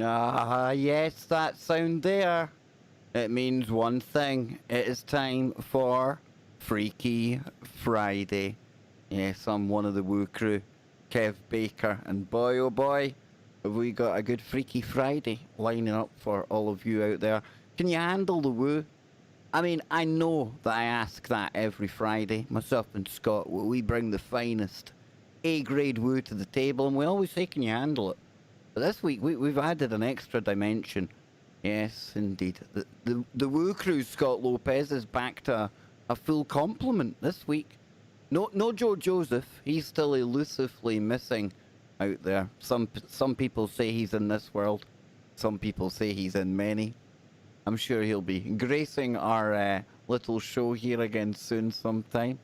Ah, yes, that sound there. It means one thing. It is time for Freaky Friday. Yes, I'm one of the Woo crew, Kev Baker, and boy oh boy, have we got a good Freaky Friday lining up for all of you out there. Can you handle the Woo? I mean, I know that I ask that every Friday. Myself and Scott, we bring the finest A-grade Woo to the table, and we always say, can you handle it? But this week, we've added an extra dimension. Yes, indeed. The Woo crew, Scott Lopez, is back to a full complement this week. No Joe Joseph. He's still elusively missing out there. Some people say he's in this world. Some people say he's in many. I'm sure he'll be gracing our little show here again soon sometime.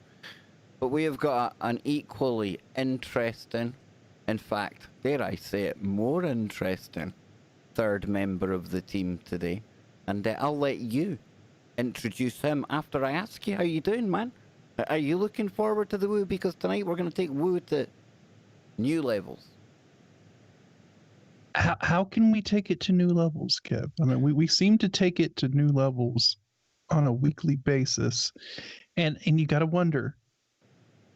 But we have got an equally interesting, in fact, dare I say it, more interesting third member of the team today. And I'll let you introduce him after I ask you how you doing, man. Are you looking forward to the Woo? Because tonight we're going to take Woo to new levels. How can we take it to new levels, Kev? I mean, we seem to take it to new levels on a weekly basis. And you got to wonder,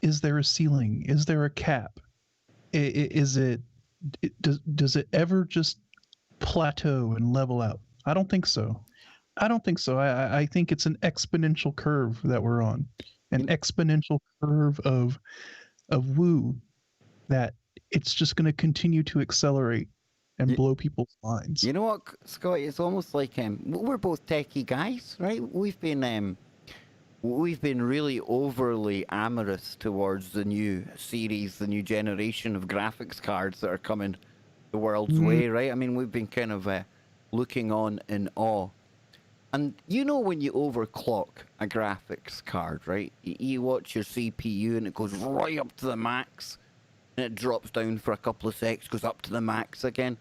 is there a ceiling? Is there a cap? Does it ever just plateau and level out? I don't think so. I think it's an exponential curve that we're on. An exponential curve of Woo that it's just going to continue to accelerate and blow people's minds. You know what, Scott? It's almost like we're both techie guys, right? We've been really overly amorous towards the new series, the new generation of graphics cards that are coming the world's way, right? I mean, we've been kind of looking on in awe. And you know when you overclock a graphics card, right? You watch your CPU and it goes right up to the max, and it drops down for a couple of seconds, goes up to the max again.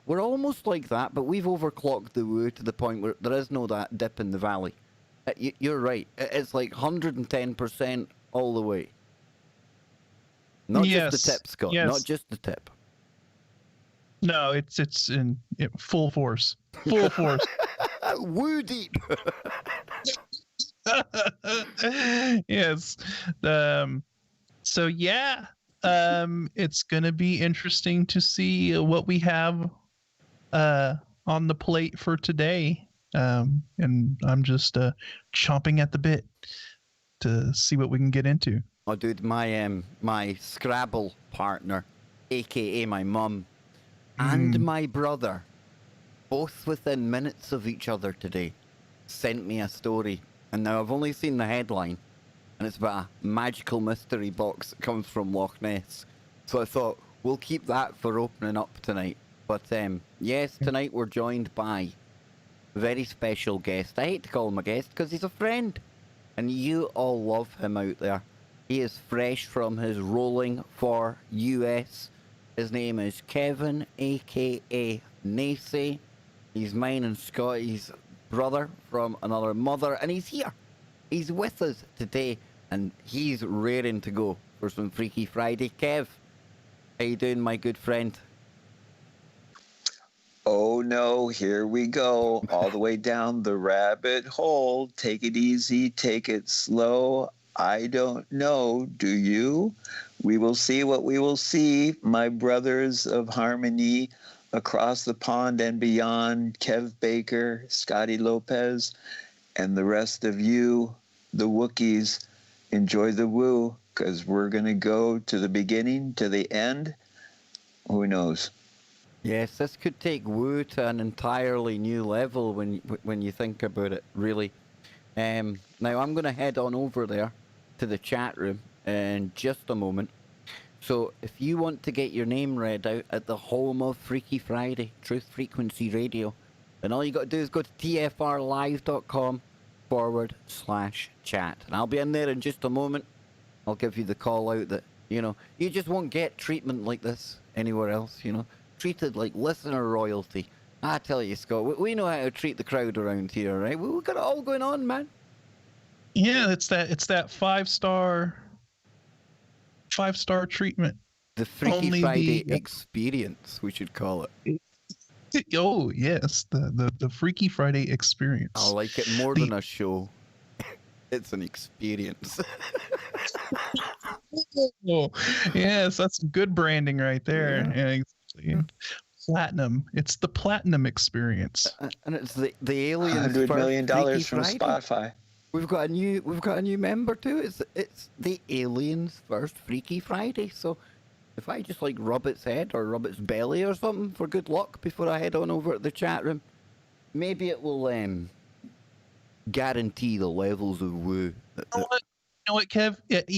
We're almost like that, but we've overclocked the Woo to the point where there is no that dip in the valley. You're right. It's like 110% all the way. Not just the tip, Scott. Yes. Not just the tip. No, it's in full force. Full force. Woo deep. Yes. So yeah, it's gonna be interesting to see what we have on the plate for today. And I'm just chomping at the bit to see what we can get into. Oh, dude, my Scrabble partner, AKA my mum, and my brother, both within minutes of each other today, sent me a story. And now I've only seen the headline, and it's about a magical mystery box that comes from Loch Ness. So I thought, we'll keep that for opening up tonight. But yes, tonight we're joined by a very special guest. I hate to call him a guest because he's a friend, and you all love him out there. He is fresh from his rolling for US. His name is Kevin, AKA NeSe. He's mine and Scotty's brother from another mother, and he's here. He's with us today, and he's raring to go for some Freaky Friday. Kev, how you doing, my good friend? Oh no, here we go. All the way down the rabbit hole. Take it easy, take it slow. I don't know, do you? We will see what we will see. My brothers of harmony across the pond and beyond, Kev Baker, Scotty Lopez, and the rest of you, the Wookiees, enjoy the Woo, because we're going to go to the beginning, to the end. Who knows? Yes, this could take Woo to an entirely new level when you think about it, really. Now, I'm going to head on over there to the chat room in just a moment. So, if you want to get your name read out at the home of Freaky Friday, Truth Frequency Radio, then all you got to do is go to tfrlive.com/chat. And I'll be in there in just a moment. I'll give you the call out that, you just won't get treatment like this anywhere else, Treated like listener royalty. I tell you, Scott, we know how to treat the crowd around here, right? We've got it all going on, man. Yeah, it's that five-star treatment. The Freaky Friday experience, we should call it. Oh yes, the Freaky Friday experience. I like it more The- than a show. It's an experience. Oh, yes, that's good branding right there. Yeah. Yeah, exactly. Platinum. It's the platinum experience. And it's the aliens $100 first million Freaky from Friday. Spotify. We've got a new member too. It's the aliens first Freaky Friday. So if I just like rub its head or rub its belly or something for good luck before I head on over to the chat room, maybe it will guarantee the levels of woo. You know what, Kev?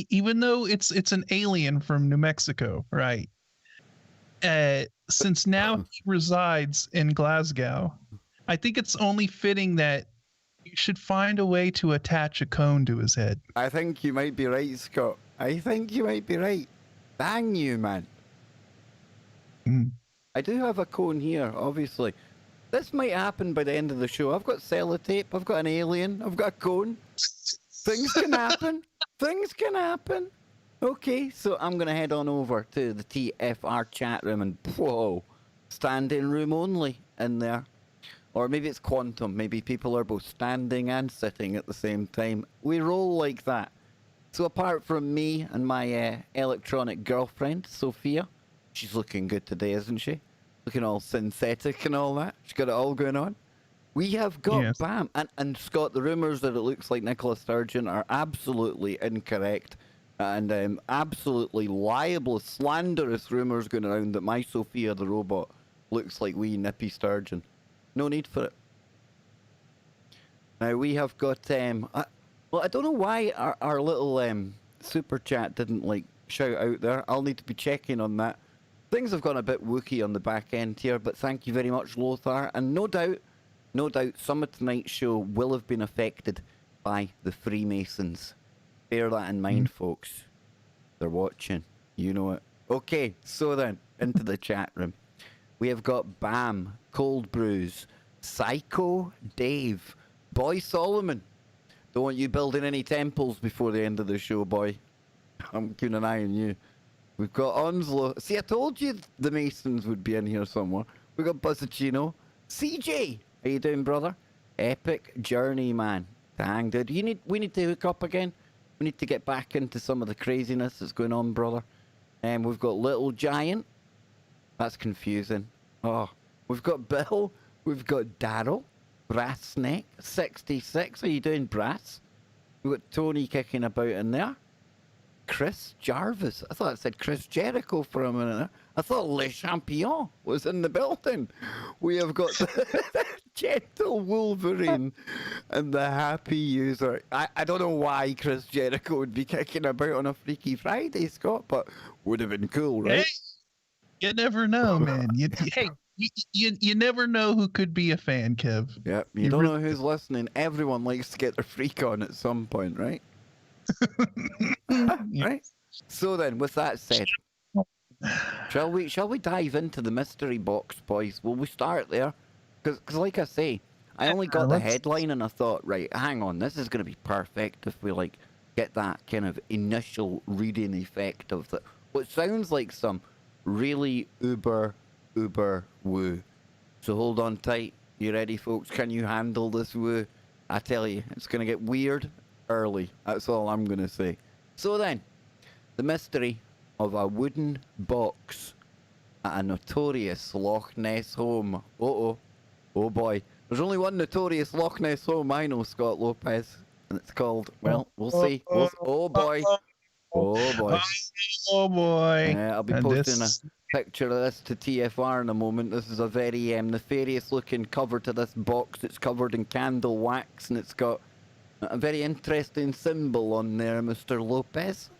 Even though it's an alien from New Mexico, right? Since now he resides in Glasgow, I think it's only fitting that you should find a way to attach a cone to his head. I think you might be right, Scott. I think you might be right. Dang you, man. Mm. I do have a cone here, obviously. This might happen by the end of the show. I've got sellotape, I've got an alien, I've got a cone. Things can happen. Things can happen. Okay, so I'm going to head on over to the TFR chat room and whoa, standing room only in there. Or maybe it's quantum. Maybe people are both standing and sitting at the same time. We roll like that. So apart from me and my electronic girlfriend, Sophia, she's looking good today, isn't she? Looking all synthetic and all that. She's got it all going on. We have got Yes. Bam. And Scott, the rumours that it looks like Nicola Sturgeon are absolutely incorrect. And absolutely libelous, slanderous rumours going around that my Sophia the robot looks like wee Nippy Sturgeon. No need for it. Now we have got well, I don't know why our little super chat didn't like shout out there. I'll need to be checking on that. Things have gone a bit wookie on the back end here, but thank you very much, Lothar. And no doubt, some of tonight's show will have been affected by the Freemasons. Bear that in mind, folks. They're watching. You know it. Okay, so then, into the chat room. We have got Bam, Cold Brews, Psycho Dave, Boy Solomon. Don't want you building any temples before the end of the show, boy. I'm keeping an eye on you. We've got Onslow. See, I told you the Masons would be in here somewhere. We got Buzzicino. CJ, how you doing, brother? Epic Journey, man. Dang, dude. We need to hook up again. We need to get back into some of the craziness that's going on, brother. And we've got Little Giant. That's confusing. Oh, we've got Bill. We've got Daryl. Brass Snake. 66. How you doing, Brass? We've got Tony kicking about in there. Chris Jarvis. I thought it said Chris Jericho for a minute there. I thought Le Champion was in the building. We have got the Gentle Wolverine and the Happy User. I don't know why Chris Jericho would be kicking about on a Freaky Friday, Scott, but would have been cool, right? Hey, you never know, man. You never know who could be a fan, Kev. Yep, you don't know who's listening. Everyone likes to get their freak on at some point, right? Right? So then, with that said, shall we dive into the mystery box, boys? Will we start there? Because like I say, I only got the headline and I thought, right, hang on, this is going to be perfect if we like get that kind of initial reading effect of the what sounds like some really uber woo. So hold on tight. You ready, folks? Can you handle this woo? I tell you, it's going to get weird early. That's all I'm going to say. So then, the mystery of a wooden box at a notorious Loch Ness home. Uh-oh. Oh boy. There's only one notorious Loch Ness home I know, Scott Lopez. And it's called, well, we'll see. Oh boy. Oh boy. Oh boy. I'll be posting a picture of this to TFR in a moment. This is a very nefarious looking cover to this box. It's covered in candle wax and it's got a very interesting symbol on there, Mr. Lopez.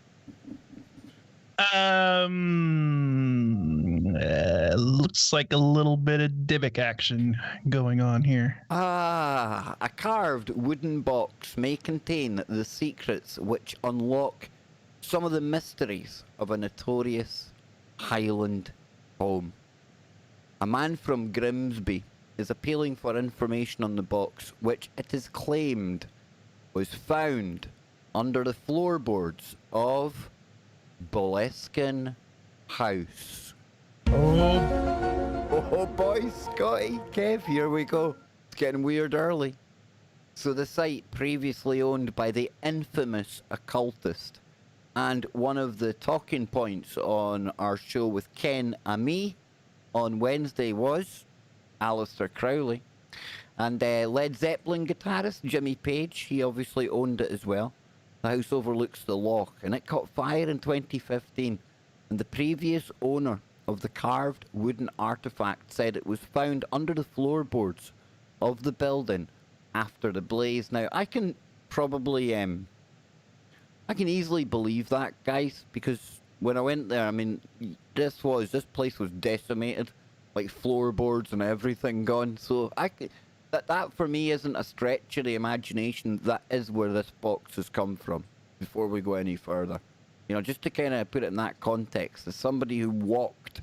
Looks like a little bit of Divic action going on here. Ah, a carved wooden box may contain the secrets which unlock some of the mysteries of a notorious Highland home. A man from Grimsby is appealing for information on the box, which it is claimed was found under the floorboards of Boleskine House. Oh Oh boy, Scotty, Kev, here we go. It's getting weird early. So the site previously owned by the infamous occultist, and one of the talking points on our show with Ken and me on Wednesday was Aleister Crowley. And Led Zeppelin guitarist Jimmy Page, he obviously owned it as well. The house overlooks the loch, and it caught fire in 2015. And the previous owner of the carved wooden artifact said it was found under the floorboards of the building after the blaze. Now, I can probably, I can easily believe that, guys, because when I went there, I mean, this place was decimated, like floorboards and everything gone. So that for me isn't a stretch of the imagination. That is where this box has come from. Before we go any further, you know, just to kind of put it in that context, as somebody who walked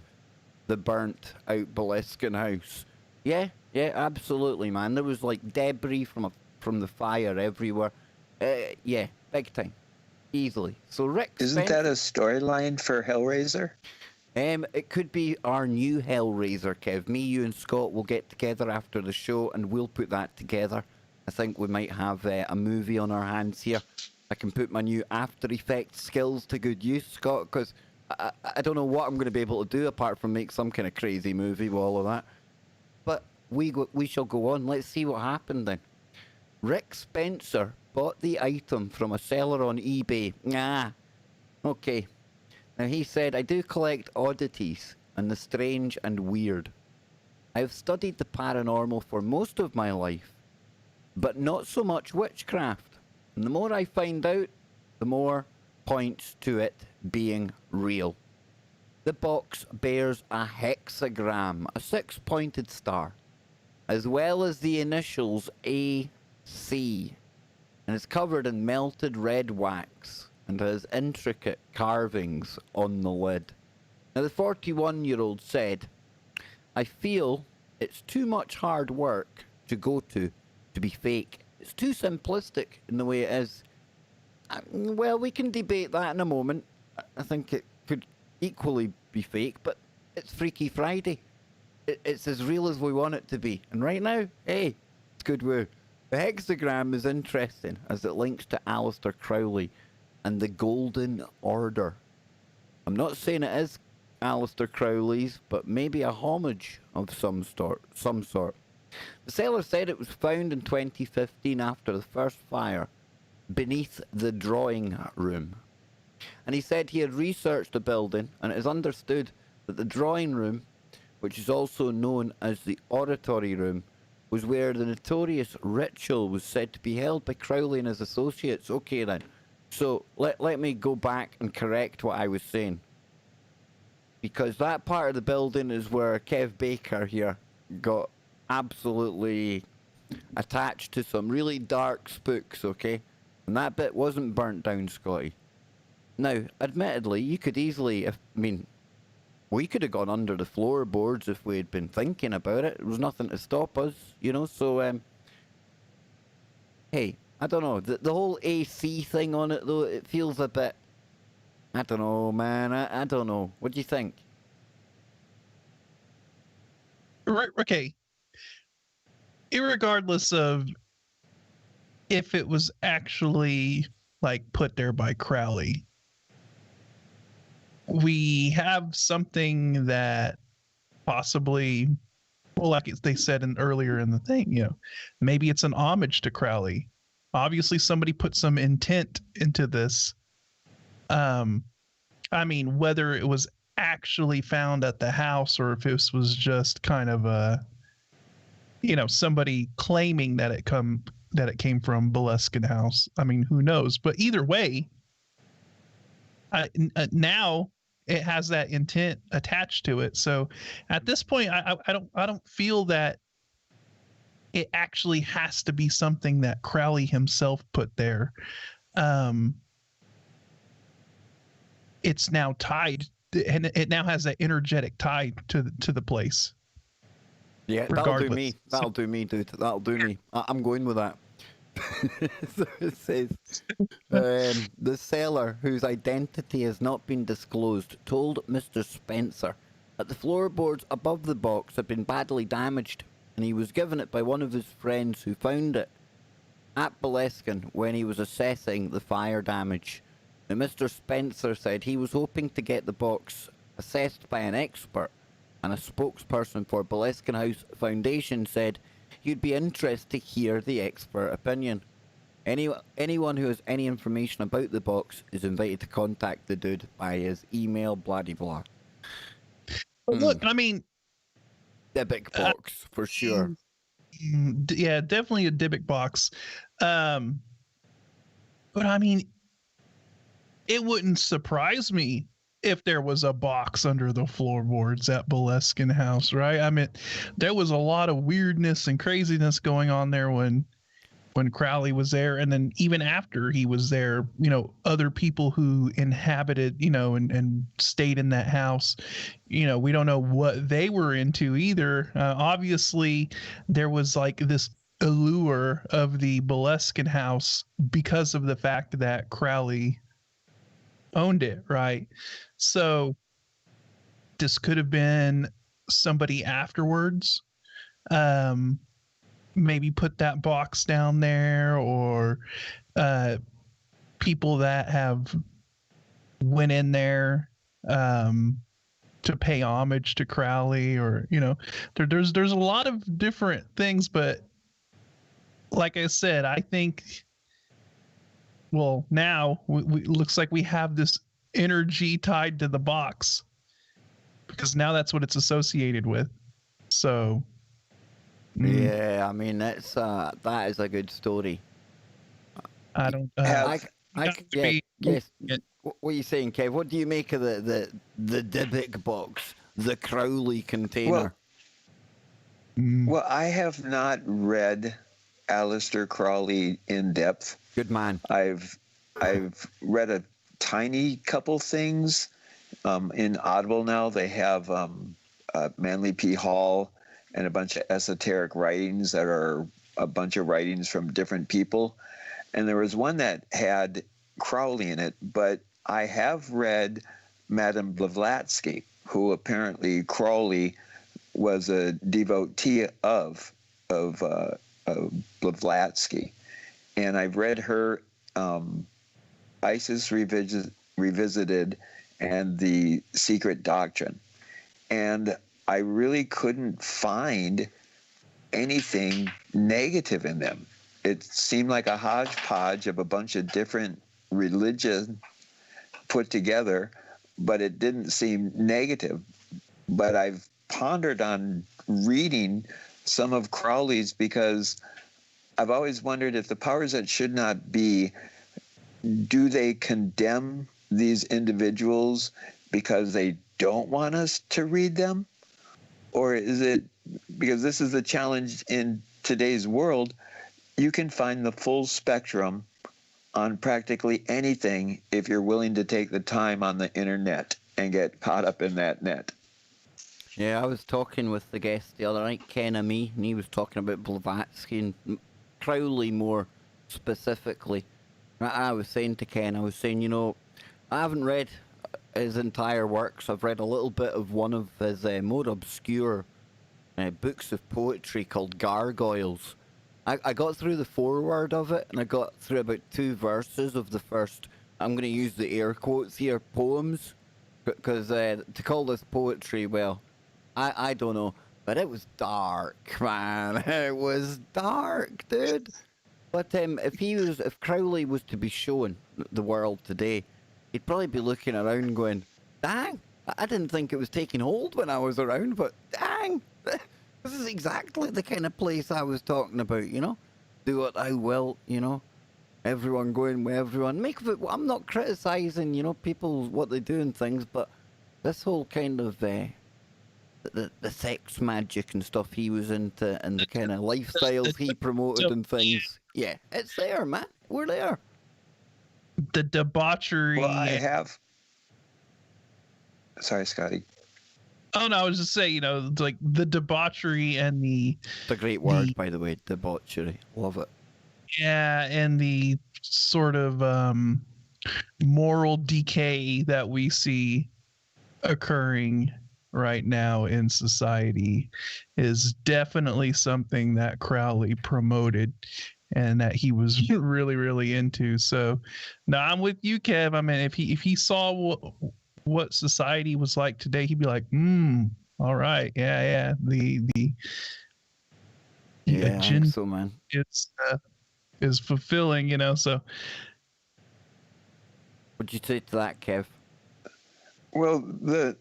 the burnt out Beliskin house, yeah, absolutely, man. There was like debris from the fire everywhere. Yeah, big time, easily. So Rick, isn't that a storyline for Hellraiser? It could be our new Hellraiser, Kev. Me, you, and Scott will get together after the show, and we'll put that together. I think we might have a movie on our hands here. I can put my new After Effects skills to good use, Scott, because I don't know what I'm going to be able to do apart from make some kind of crazy movie with all of that. But we shall go on. Let's see what happened then. Rick Spencer bought the item from a seller on eBay. Okay. Now he said, I do collect oddities and the strange and weird. I have studied the paranormal for most of my life, but not so much witchcraft. And the more I find out, the more points to it being real. The box bears a hexagram, a 6-pointed star, as well as the initials AC, and is covered in melted red wax and has intricate carvings on the lid. Now the 41-year-old said, I feel it's too much hard work to go to be fake. It's too simplistic in the way it is. Well, we can debate that in a moment. I think it could equally be fake, but it's Freaky Friday. It's as real as we want it to be. And right now, hey, it's good woo. The hexagram is interesting as it links to Aleister Crowley and the Golden Order. I'm not saying it is Aleister Crowley's, but maybe a homage of some sort. The seller said it was found in 2015 after the first fire beneath the drawing room. And he said he had researched the building, and it is understood that the drawing room, which is also known as the oratory room, was where the notorious ritual was said to be held by Crowley and his associates. Okay then. So let me go back and correct what I was saying. Because that part of the building is where Kev Baker here got absolutely attached to some really dark spooks, okay? And that bit wasn't burnt down, Scotty. Now, admittedly, you could easily, we could have gone under the floorboards if we had been thinking about it. There was nothing to stop us, you know, so, hey, I don't know. The whole AC thing on it, though, it feels a bit... I don't know, man. I don't know. What do you think? Right, okay. Irregardless of if it was actually, like, put there by Crowley, we have something that possibly, well, like they said earlier in the thing, you know, maybe it's an homage to Crowley. Obviously, somebody put some intent into this. Whether it was actually found at the house or if this was just kind of a, you know, somebody claiming that it came from Beliskin house. I mean, who knows? But either way, now it has that intent attached to it. So at this point, I don't feel that it actually has to be something that Crowley himself put there. It's now tied, and it now has that energetic tie to the place. Yeah, that'll do me. That'll do me, dude. That'll do me. I'm going with that. So it says, the seller, whose identity has not been disclosed, told Mr. Spencer that the floorboards above the box had been badly damaged, and he was given it by one of his friends who found it at Boleskine when he was assessing the fire damage. Now, Mr. Spencer said he was hoping to get the box assessed by an expert, and a spokesperson for Boleskine House Foundation said you'd be interested to hear the expert opinion. Anyone who has any information about the box is invited to contact the dude by his email, blah de blah. But look, I mean, Dybbuk box for sure. Yeah, definitely a Dybbuk box. But I mean, it wouldn't surprise me if there was a box under the floorboards at Boleskine House, right? I mean, there was a lot of weirdness and craziness going on there when Crowley was there, and then even after he was there, you know, other people who inhabited, you know, and stayed in that house, you know, we don't know what they were into either. Obviously, there was like this allure of the Boleskine House because of the fact that Crowley owned it, right? So this could have been somebody afterwards. Maybe put that box down there, or people that have went in there to pay homage to Crowley, or, you know, there's a lot of different things. But like I said, I think, well, now we looks like we have this energy tied to the box, because now that's what it's associated with. So yeah, I mean, that is a good story. I don't. Yes. Yeah. What are you saying, Kev? What do you make of the Dybbuk box, the Crowley container? Well, I have not read Aleister Crowley in depth. Good man. I've read a tiny couple things in Audible now. They have Manly P. Hall and a bunch of esoteric writings that are a bunch of writings from different people. And there was one that had Crowley in it, but I have read Madame Blavatsky, who apparently Crowley was a devotee of Blavatsky. And I've read her Isis Revisited and The Secret Doctrine. And I really couldn't find anything negative in them. It seemed like a hodgepodge of a bunch of different religions put together, but it didn't seem negative. But I've pondered on reading some of Crowley's, because I've always wondered if the powers that should not be, do they condemn these individuals because they don't want us to read them? Or is it because this is the challenge in today's world? You can find the full spectrum on practically anything if you're willing to take the time on the internet and get caught up in that net. Yeah, I was talking with the guest the other night, Ken and me, and he was talking about Blavatsky and Crowley more specifically. I was saying to Ken, you know, I haven't read his entire works. I've read a little bit of one of his more obscure books of poetry called Gargoyles. I got through the foreword of it, and I got through about 2 verses of the first, I'm going to use the air quotes here, poems, because to call this poetry, well, I don't know, but it was dark, man. It was dark, dude. But if Crowley was to be shown the world today, he'd probably be looking around going, dang, I didn't think it was taking hold when I was around, but dang, this is exactly the kind of place I was talking about, you know? Do what I will, you know? Everyone going with everyone. Make of it, I'm not criticising, you know, people, what they do and things, but this whole kind of, the sex magic and stuff he was into, and the kind of lifestyles he promoted and things. Yeah, it's there, man. We're there. The debauchery. Well, I have. Sorry, Scotty. Oh no, I was just saying, you know, like the debauchery and the. It's a great word, by the way, debauchery. Love it. Yeah, and the sort of moral decay that we see occurring right now in society is definitely something that Crowley promoted and that he was really, really into. So, no, I'm with you, Kev. I mean, if he saw what society was like today, he'd be like, all right, yeah, the Yeah, I think agenda so, man. is fulfilling, you know. So, What'd you say to that, Kev? Well, the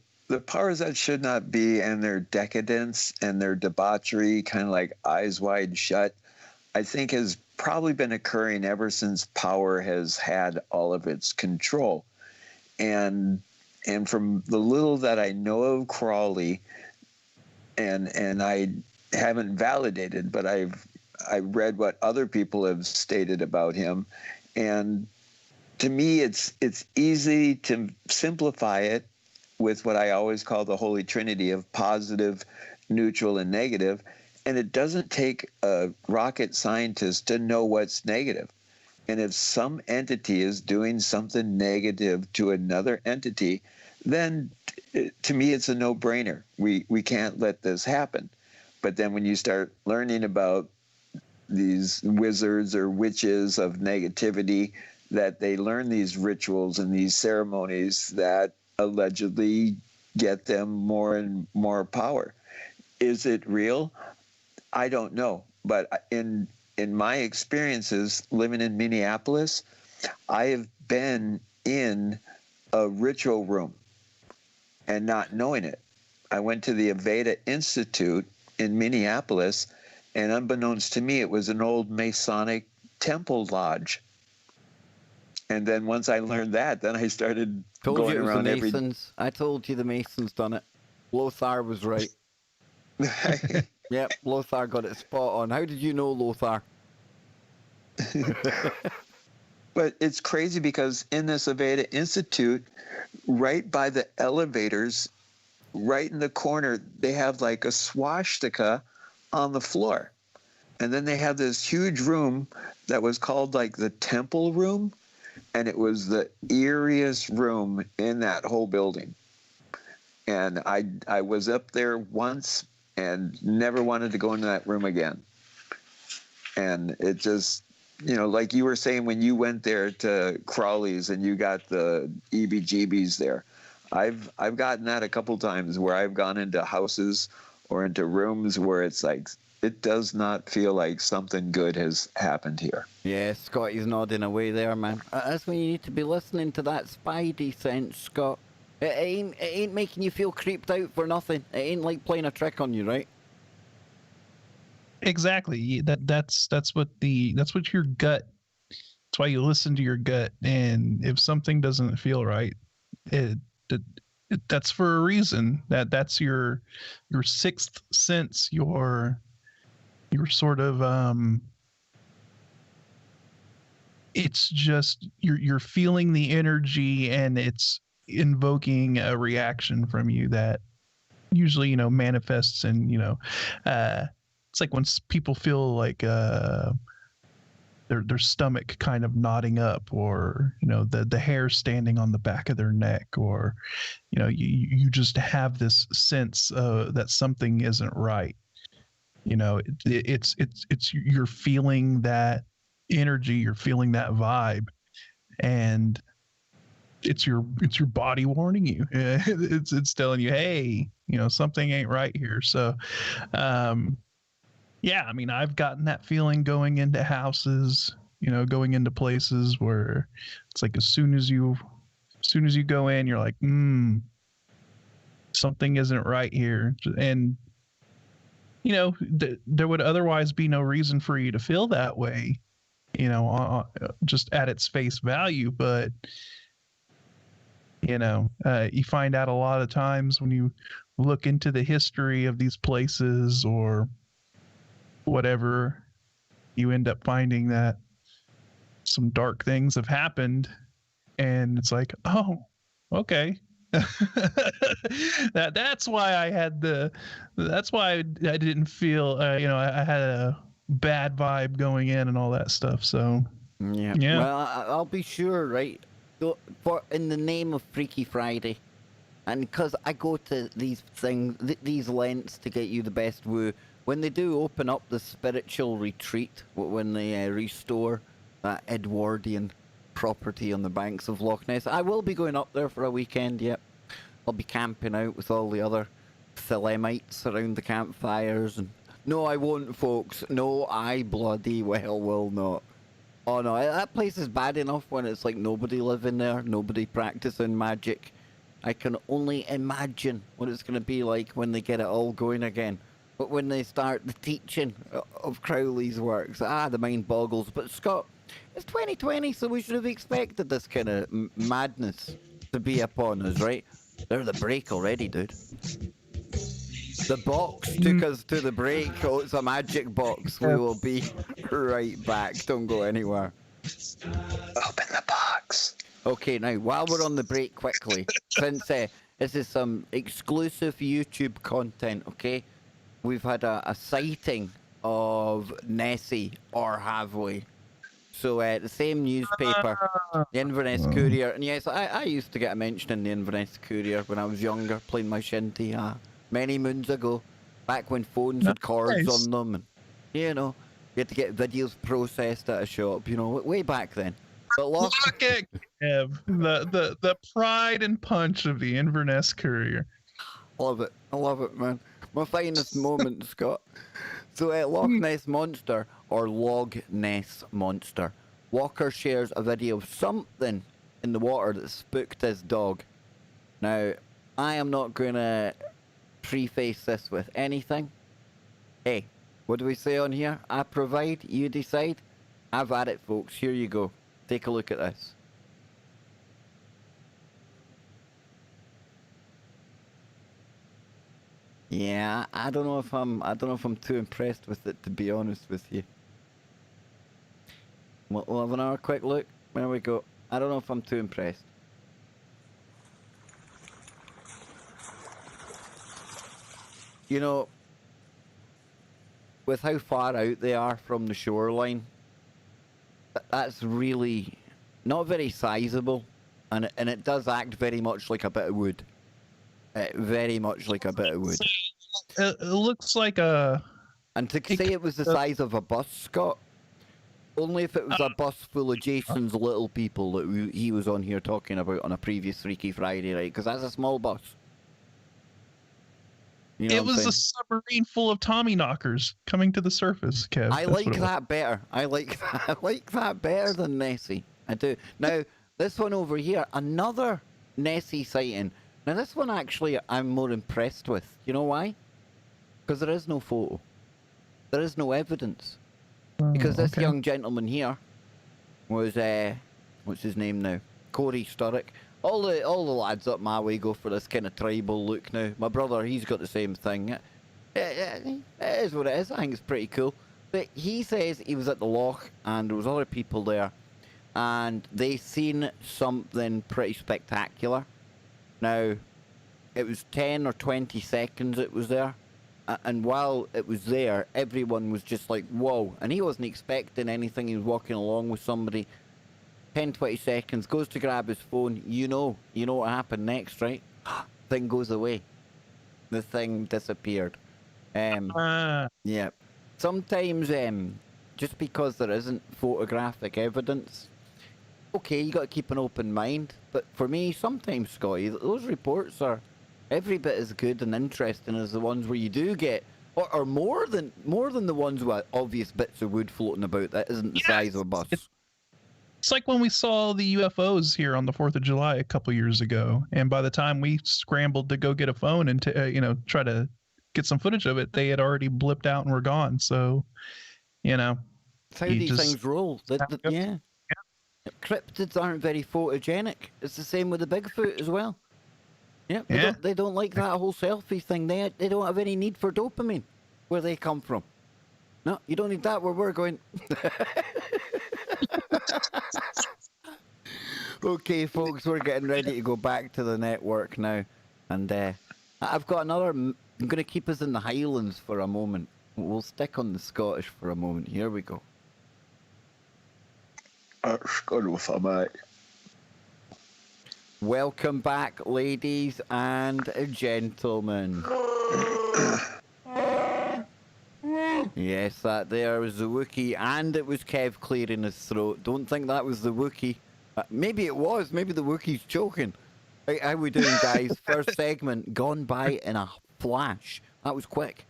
powers that should not be and their decadence and their debauchery, kind of like Eyes Wide Shut, I think has probably been occurring ever since power has had all of its control. And from the little that I know of Crowley, and I haven't validated, but I read what other people have stated about him, and to me it's easy to simplify it with what I always call the Holy Trinity of positive, neutral, and negative. And it doesn't take a rocket scientist to know what's negative. And if some entity is doing something negative to another entity, then to me it's a no-brainer. We can't let this happen. But then when you start learning about these wizards or witches of negativity, that they learn these rituals and these ceremonies that allegedly get them more and more power. Is it real? I don't know. But in my experiences living in Minneapolis, I have been in a ritual room and not knowing it. I went to the Aveda Institute in Minneapolis, and unbeknownst to me, it was an old Masonic temple lodge. And then once I learned that, then I started going around the Masons. I told you the Masons done it. Lothar was right. Yep, Lothar got it spot on. How did you know, Lothar? But it's crazy because in this Aveda Institute, right by the elevators, right in the corner, they have like a swastika on the floor. And then they have this huge room that was called like the temple room. And it was the eeriest room in that whole building. And I was up there once and never wanted to go into that room again. And it just, you know, like you were saying when you went there to Crowley's and you got the EBGBs there. I've gotten that a couple times where I've gone into houses or into rooms where it's like, it does not feel like something good has happened here. Yeah, Scotty's nodding away there, man. That's when you need to be listening to that spidey sense, Scott. It ain't making you feel creeped out for nothing. It ain't like playing a trick on you, right? exactly. That's what your gut. That's why you listen to your gut. And if something doesn't feel right, that's for a reason. That's your sixth sense. Your sort of it's just you're feeling the energy and it's invoking a reaction from you that usually, you know, manifests in, you know, it's like when people feel like their stomach kind of knotting up, or, you know, the hair standing on the back of their neck, or, you know, you just have this sense that something isn't right. You know, it's you're feeling that energy, you're feeling that vibe, and it's your body warning you. It's telling you, hey, you know, something ain't right here. So yeah, I mean, I've gotten that feeling going into houses, you know, going into places where it's like as soon as you go in, you're like, something isn't right here. And you know, there would otherwise be no reason for you to feel that way, you know, just at its face value. But, you know, you find out a lot of times when you look into the history of these places or whatever, you end up finding that some dark things have happened, and it's like, oh, okay. That's why I didn't feel you know, I had a bad vibe going in and all that stuff. So yeah. Well, I'll be sure, right? For in the name of Freaky Friday, And because I go to these things, these lengths to get you the best woo, when they do open up the spiritual retreat, when they restore that Edwardian property on the banks of Loch Ness, I will be going up there for a weekend, yep. I'll be camping out with all the other Thelemites around the campfires. And no, I won't, folks. No, I bloody well will not. Oh no, that place is bad enough when it's like nobody living there, nobody practicing magic. I can only imagine what it's going to be like when they get it all going again. But when they start the teaching of Crowley's works, the mind boggles. But Scott, it's 2020, so we should have expected this kind of madness to be upon us, right? They're the break already, dude. The box took us to the break. Oh, it's a magic box. We will be right back. Don't go anywhere. Open the box. Okay, now, while we're on the break quickly, since this is some exclusive YouTube content, okay? We've had a sighting of Nessie, or have we? So, the same newspaper, the Inverness Courier, and yes, I used to get a mention in the Inverness Courier when I was younger, playing my shinty, many moons ago, back when phones had cords on them, and, you know, you had to get videos processed at a shop, you know, way back then. But Look at Kev, the pride and punch of the Inverness Courier. I love it, man. My finest moment, Scott. So, Loch Ness Monster, or Log Ness Monster. Walker shares a video of something in the water that spooked his dog. Now, I am not going to preface this with anything. Hey, what do we say on here? I provide, you decide. I've had it, folks. Here you go. Take a look at this. Yeah, I don't know if I'm too impressed with it, to be honest with you. We'll have another quick look. There we go. I don't know if I'm too impressed. You know, with how far out they are from the shoreline, that's really not very sizable, and it does act very much like a bit of wood. Very much like a bit of wood. It looks like a... And to say it was the size of a bus, Scott, only if it was a bus full of Jason's little people that he was on here talking about on a previous Freaky Friday, right? Because that's a small bus. You know it was a submarine full of Tommy knockers coming to the surface, Kev. I like that better. I like that better than Nessie. I do. Now, this one over here, another Nessie sighting. Now, this one actually I'm more impressed with. You know why? Because there is no photo. There is no evidence. Because this young gentleman here was, what's his name now? Corey Sturrock. All the lads up my way go for this kind of tribal look now. My brother, he's got the same thing. It is what it is. I think it's pretty cool. But he says he was at the loch and there was other people there. And they seen something pretty spectacular. Now, it was 10 or 20 seconds it was there. And while it was there, everyone was just like, whoa. And he wasn't expecting anything. He was walking along with somebody. 10, 20 seconds, goes to grab his phone. You know what happened next, right? Thing goes away. The thing disappeared. Yeah. Sometimes, just because there isn't photographic evidence, okay, you got to keep an open mind. But for me, sometimes, Scotty, those reports are every bit as good and interesting as the ones where you do get, or more than the ones with obvious bits of wood floating about that isn't the size of a bus. It's like when we saw the UFOs here on the 4th of July a couple years ago, and by the time we scrambled to go get a phone and try to get some footage of it, they had already blipped out and were gone. So, it's how these things roll. Yeah. Cryptids aren't very photogenic. It's the same with the Bigfoot as well. They don't like that whole selfie thing. They don't have any need for dopamine where they come from. No, you don't need that where we're going. Okay, folks, we're getting ready to go back to the network now. And I've got another... I'm going to keep us in the Highlands for a moment. We'll stick on the Scottish for a moment. Here we go. That's good with a mate. Welcome back, ladies and gentlemen. Yes, that there was the Wookiee, and it was Kev clearing his throat. Don't think that was the Wookiee. Maybe it was. Maybe the Wookiee's choking. Right, how we doing, guys? First segment gone by in a flash. That was quick.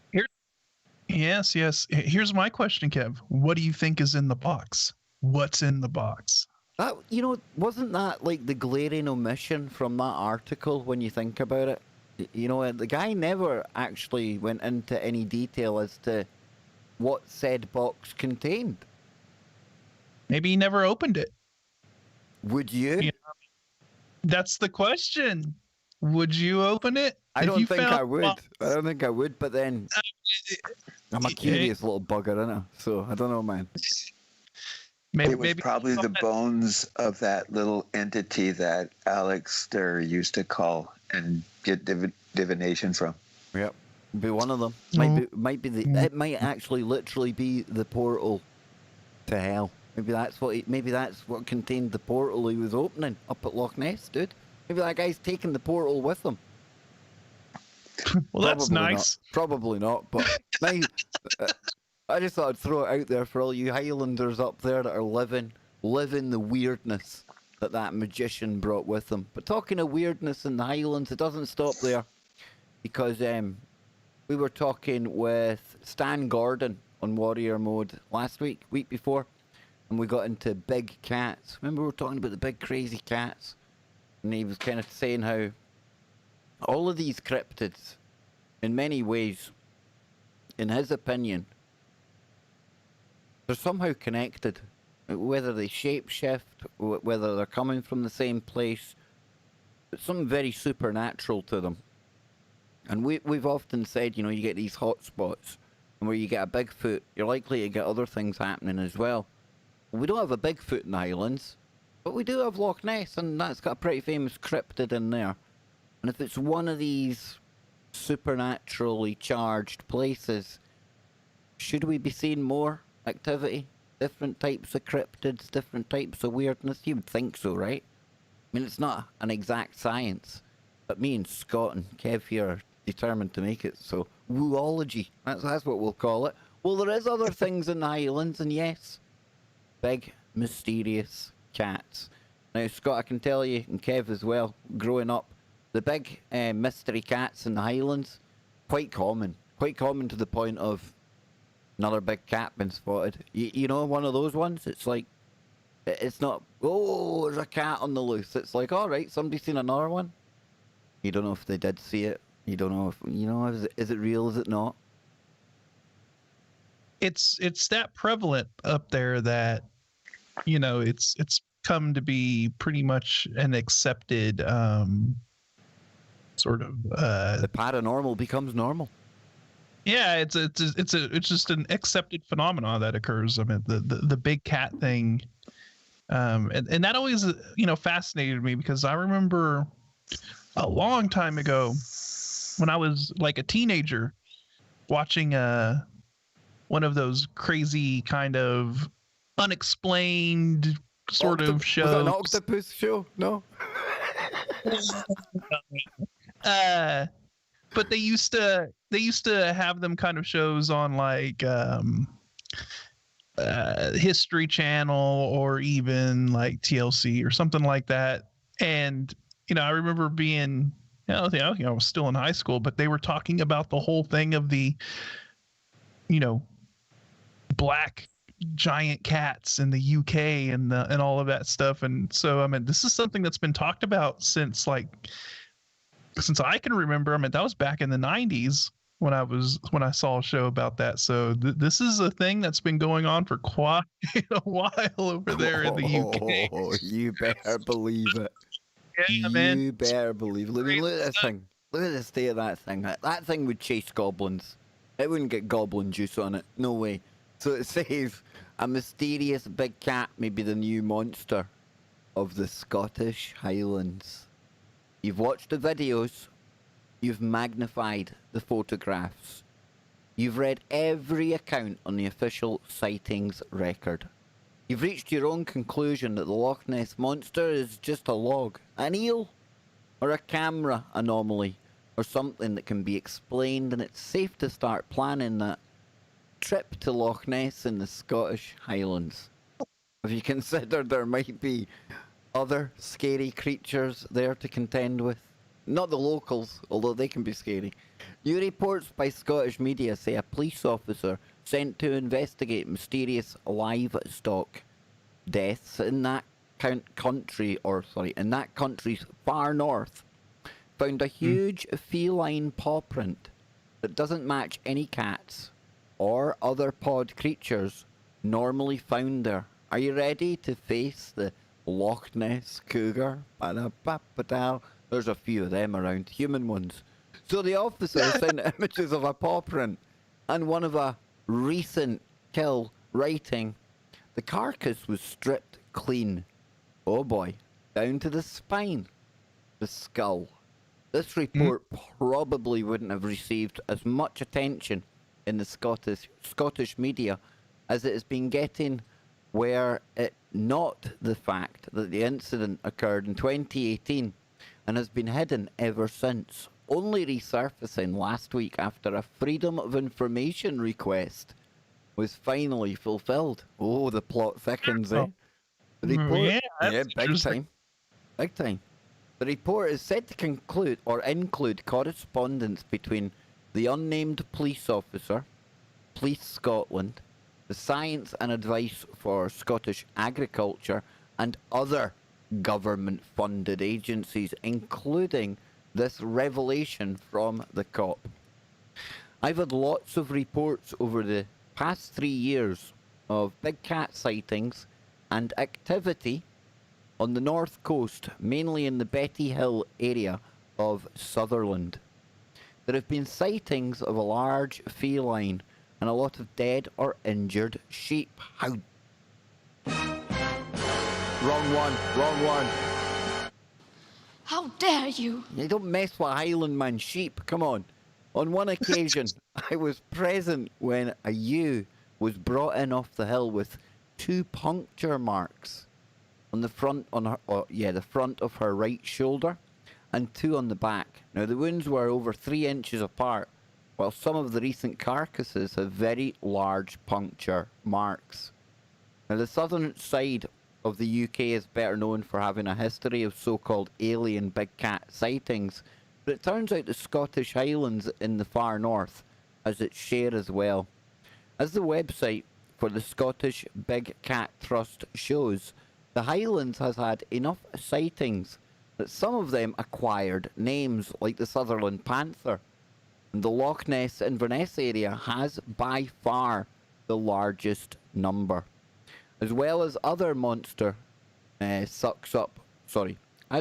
Yes. Here's my question, Kev. What do you think is in the box? What's in the box? That, wasn't that like the glaring omission from that article when you think about it? The guy never actually went into any detail as to what said box contained. Maybe he never opened it. Would you? Yeah. That's the question. Would you open it? I don't think I would, but then I'm a curious little bugger, innit? So I don't know, man. It was probably the bones of that little entity that Alex Sturr used to call and get divination from. Yep, be one of them. It might actually literally be the portal to hell. Maybe that's what contained the portal he was opening up at Loch Ness, dude. Maybe that guy's taking the portal with him. Well, that's nice. Probably not, but I just thought I'd throw it out there for all you Highlanders up there that are living the weirdness that magician brought with him. But talking of weirdness in the Highlands, it doesn't stop there, because we were talking with Stan Gordon on Warrior Mode last week before, and we got into big cats. Remember we were talking about the big crazy cats, and he was kind of saying how all of these cryptids, in many ways, in his opinion, they're somehow connected. Whether they shapeshift, whether they're coming from the same place, it's something very supernatural to them. And we've often said, you get these hot spots, and where you get a Bigfoot, you're likely to get other things happening as well. We don't have a Bigfoot in the Highlands, but we do have Loch Ness, and that's got a pretty famous cryptid in there. And if it's one of these supernaturally charged places, should we be seeing more activity? Different types of cryptids, different types of weirdness? You would think so, right? I mean, it's not an exact science, but me and Scott and Kev here are determined to make it so. Woology, that's what we'll call it. Well, there is other things in the Highlands, and yes, big, mysterious cats. Now, Scott, I can tell you, and Kev as well, growing up, the big mystery cats in the Highlands, quite common to the point of another big cat been spotted. You know, one of those ones? It's like, it's not, oh, there's a cat on the loose. It's like, all right, somebody's seen another one. You don't know if they did see it. You don't know if, is it real, is it not? It's that prevalent up there that, it's come to be pretty much an accepted sort of the paranormal becomes normal. Yeah, it's just an accepted phenomenon that occurs. I mean, the big cat thing, and that always fascinated me, because I remember a long time ago when I was like a teenager watching one of those crazy kind of unexplained sort of shows. Was it an octopus show? No. But they used to have them kind of shows on like History Channel or even like TLC or something like that. And I remember being, I was still in high school, but they were talking about the whole thing of the, black giant cats in the UK and all of that stuff. And so, I mean, this is something that's been talked about since I can remember. I mean, that was back in the 90s when I saw a show about that. So this is a thing that's been going on for quite a while over there in the UK. Oh, you better believe it. Yeah, man. You better believe it. Look at this thing. Look at the state of that thing. That thing would chase goblins. It wouldn't get goblin juice on it. No way. So it says, a mysterious big cat may be the new monster of the Scottish Highlands. You've watched the videos. You've magnified the photographs. You've read every account on the official sightings record. You've reached your own conclusion that the Loch Ness Monster is just a log, an eel, or a camera anomaly, or something that can be explained, and it's safe to start planning that trip to Loch Ness in the Scottish Highlands. Have you considered there might be other scary creatures there to contend with? Not the locals, although they can be scary. New reports by Scottish media say a police officer sent to investigate mysterious livestock deaths in that in that country's far north, found a huge feline paw print that doesn't match any cats or other pod creatures normally found there. Are you ready to face the Loch Ness cougar? Ba-da-ba-ba-dow. There's a few of them around, human ones. So the officer sent images of a paw print and one of a recent kill, writing, the carcass was stripped clean. Oh boy, down to the spine, the skull. This report probably wouldn't have received as much attention in the Scottish media as it has been getting, were it not the fact that the incident occurred in 2018 and has been hidden ever since, only resurfacing last week after a Freedom of Information request was finally fulfilled. Oh, the plot thickens, eh? The report, big time. Big time. The report is said to conclude or include correspondence between the unnamed police officer, Police Scotland, the Science and Advice for Scottish Agriculture, and other government-funded agencies, including this revelation from the cop. I've had lots of reports over the past 3 years of big cat sightings and activity on the north coast, mainly in the Betty Hill area of Sutherland. There have been sightings of a large feline and a lot of dead or injured sheep. How... Wrong one. How dare you? You don't mess with Highlandman sheep, come on. On one occasion, I was present when a ewe was brought in off the hill with 2 puncture marks on the front, the front of her right shoulder, and 2 on the back. Now the wounds were over 3 inches apart, while some of the recent carcasses have very large puncture marks. Now the southern side of the UK is better known for having a history of so-called alien big cat sightings, but it turns out the Scottish Highlands in the far north has its share as well. As the website for the Scottish Big Cat Trust shows, the Highlands has had enough sightings that some of them acquired names like the Sutherland Panther, and the Loch Ness Inverness area has by far the largest number. As well as other monster as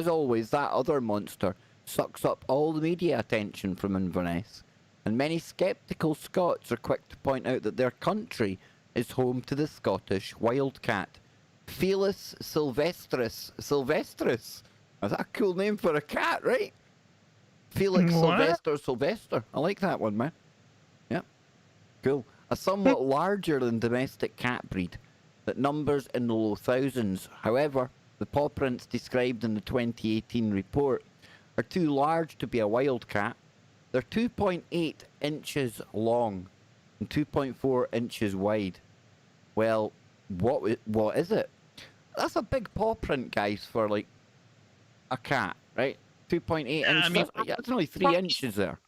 always, that other monster sucks up all the media attention from Inverness, and many sceptical Scots are quick to point out that their country is home to the Scottish wildcat, Felis sylvestris. Sylvestris? Is that a cool name for a cat, right? Felix Sylvester. I like that one, man. Yep. Cool. A somewhat larger than domestic cat breed that numbers in the low thousands. However, the paw prints described in the 2018 report are too large to be a wildcat. They're 2.8 inches long and 2.4 inches wide. Well, what is it? That's a big paw print, guys, for like a cat, right? 2.8 inches. I mean, that's only 3 inches there.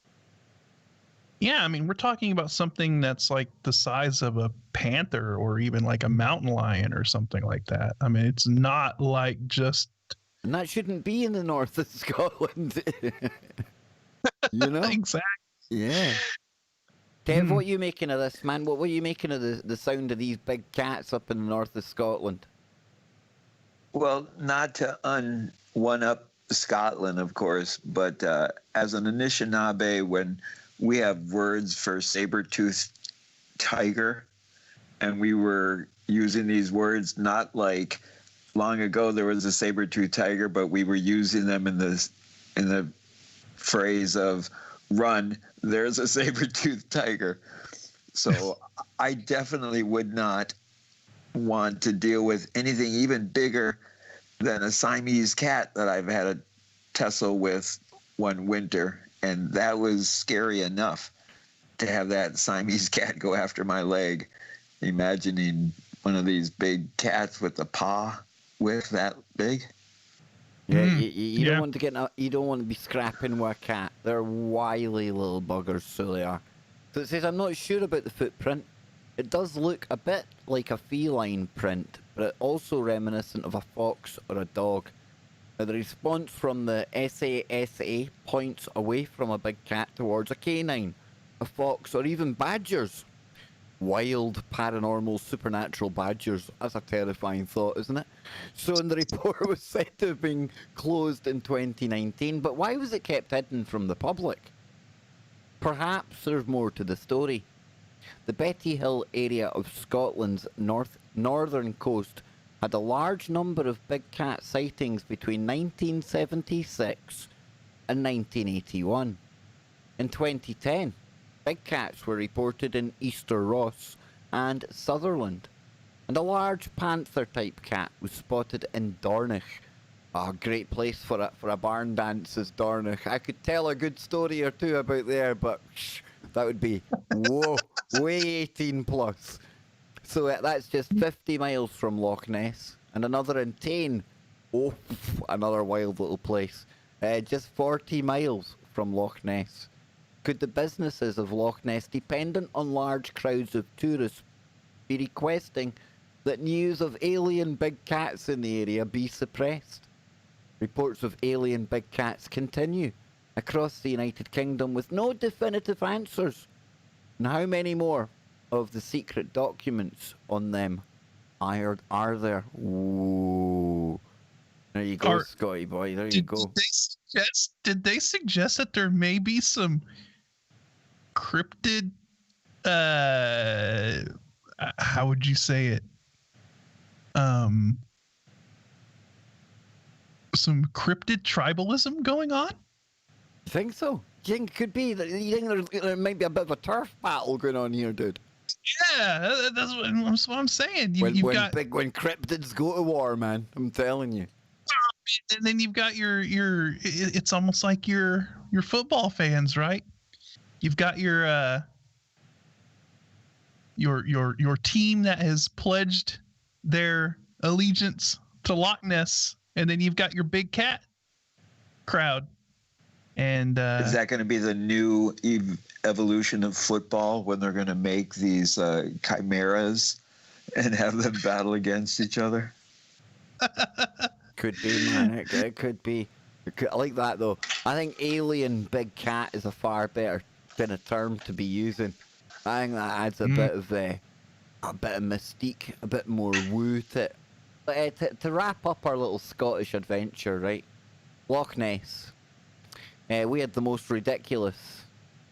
Yeah, I mean, we're talking about something that's like the size of a panther or even like a mountain lion or something like that. I mean, it's not like just... And that shouldn't be in the north of Scotland. You know? Exactly. Yeah. Kev, what are you making of this, man? What were you making of the sound of these big cats up in the north of Scotland? Well, not to one-up Scotland, of course, but as an Anishinaabe, when we have words for saber-toothed tiger, and we were using these words not like long ago there was a saber-toothed tiger, but we were using them in the phrase of run, there's a saber-toothed tiger. So I definitely would not want to deal with anything even bigger than a Siamese cat that I've had a tussle with one winter, and that was scary enough to have that Siamese cat go after my leg. Imagining one of these big cats with a paw with that big. Yeah, you don't yeah. want to you don't want to be scrapping with a cat. They're wily little buggers, so they are. So it says, I'm not sure about the footprint. It does look a bit like a feline print, but it also reminiscent of a fox or a dog. Now, the response from the SASA points away from a big cat towards a canine, a fox, or even badgers. Wild, paranormal, supernatural badgers. That's a terrifying thought, isn't it? So, and the report was said to have been closed in 2019, but why was it kept hidden from the public? Perhaps there's more to the story. The Betty Hill area of Scotland's northern coast had a large number of big cat sightings between 1976 and 1981. In 2010, big cats were reported in Easter Ross and Sutherland, and a large panther-type cat was spotted in Dornoch. A great place for a barn dance is Dornoch. I could tell a good story or two about there, but that would be, whoa, way 18 plus. So that's just 50 miles from Loch Ness, and another in Tain. Oh, another wild little place. Just 40 miles from Loch Ness. Could the businesses of Loch Ness, dependent on large crowds of tourists, be requesting that news of alien big cats in the area be suppressed? Reports of alien big cats continue across the United Kingdom with no definitive answers. And how many more of the secret documents on them are there? Ooh. There you go, Scotty boy. There you go. Did they suggest that there may be some cryptid, how would you say it? Some cryptid tribalism going on? You think so? Do you think it could be? You think there might be a bit of a turf battle going on here, dude? Yeah, that's what I'm saying. When got cryptids go to war, man. I'm telling you. and then you've got your it's almost like your football fans, right? You've got your team that has pledged their allegiance to Loch Ness, and then you've got your big cat crowd. And is that going to be the new evolution of football when they're going to make these chimeras and have them battle against each other? Could be, man. It could be. I like that though. I think alien big cat is a far better kind of term to be using. I think that adds a bit of mystique, a bit more woo to it. But to wrap up our little Scottish adventure, right? Loch Ness. We had the most ridiculous,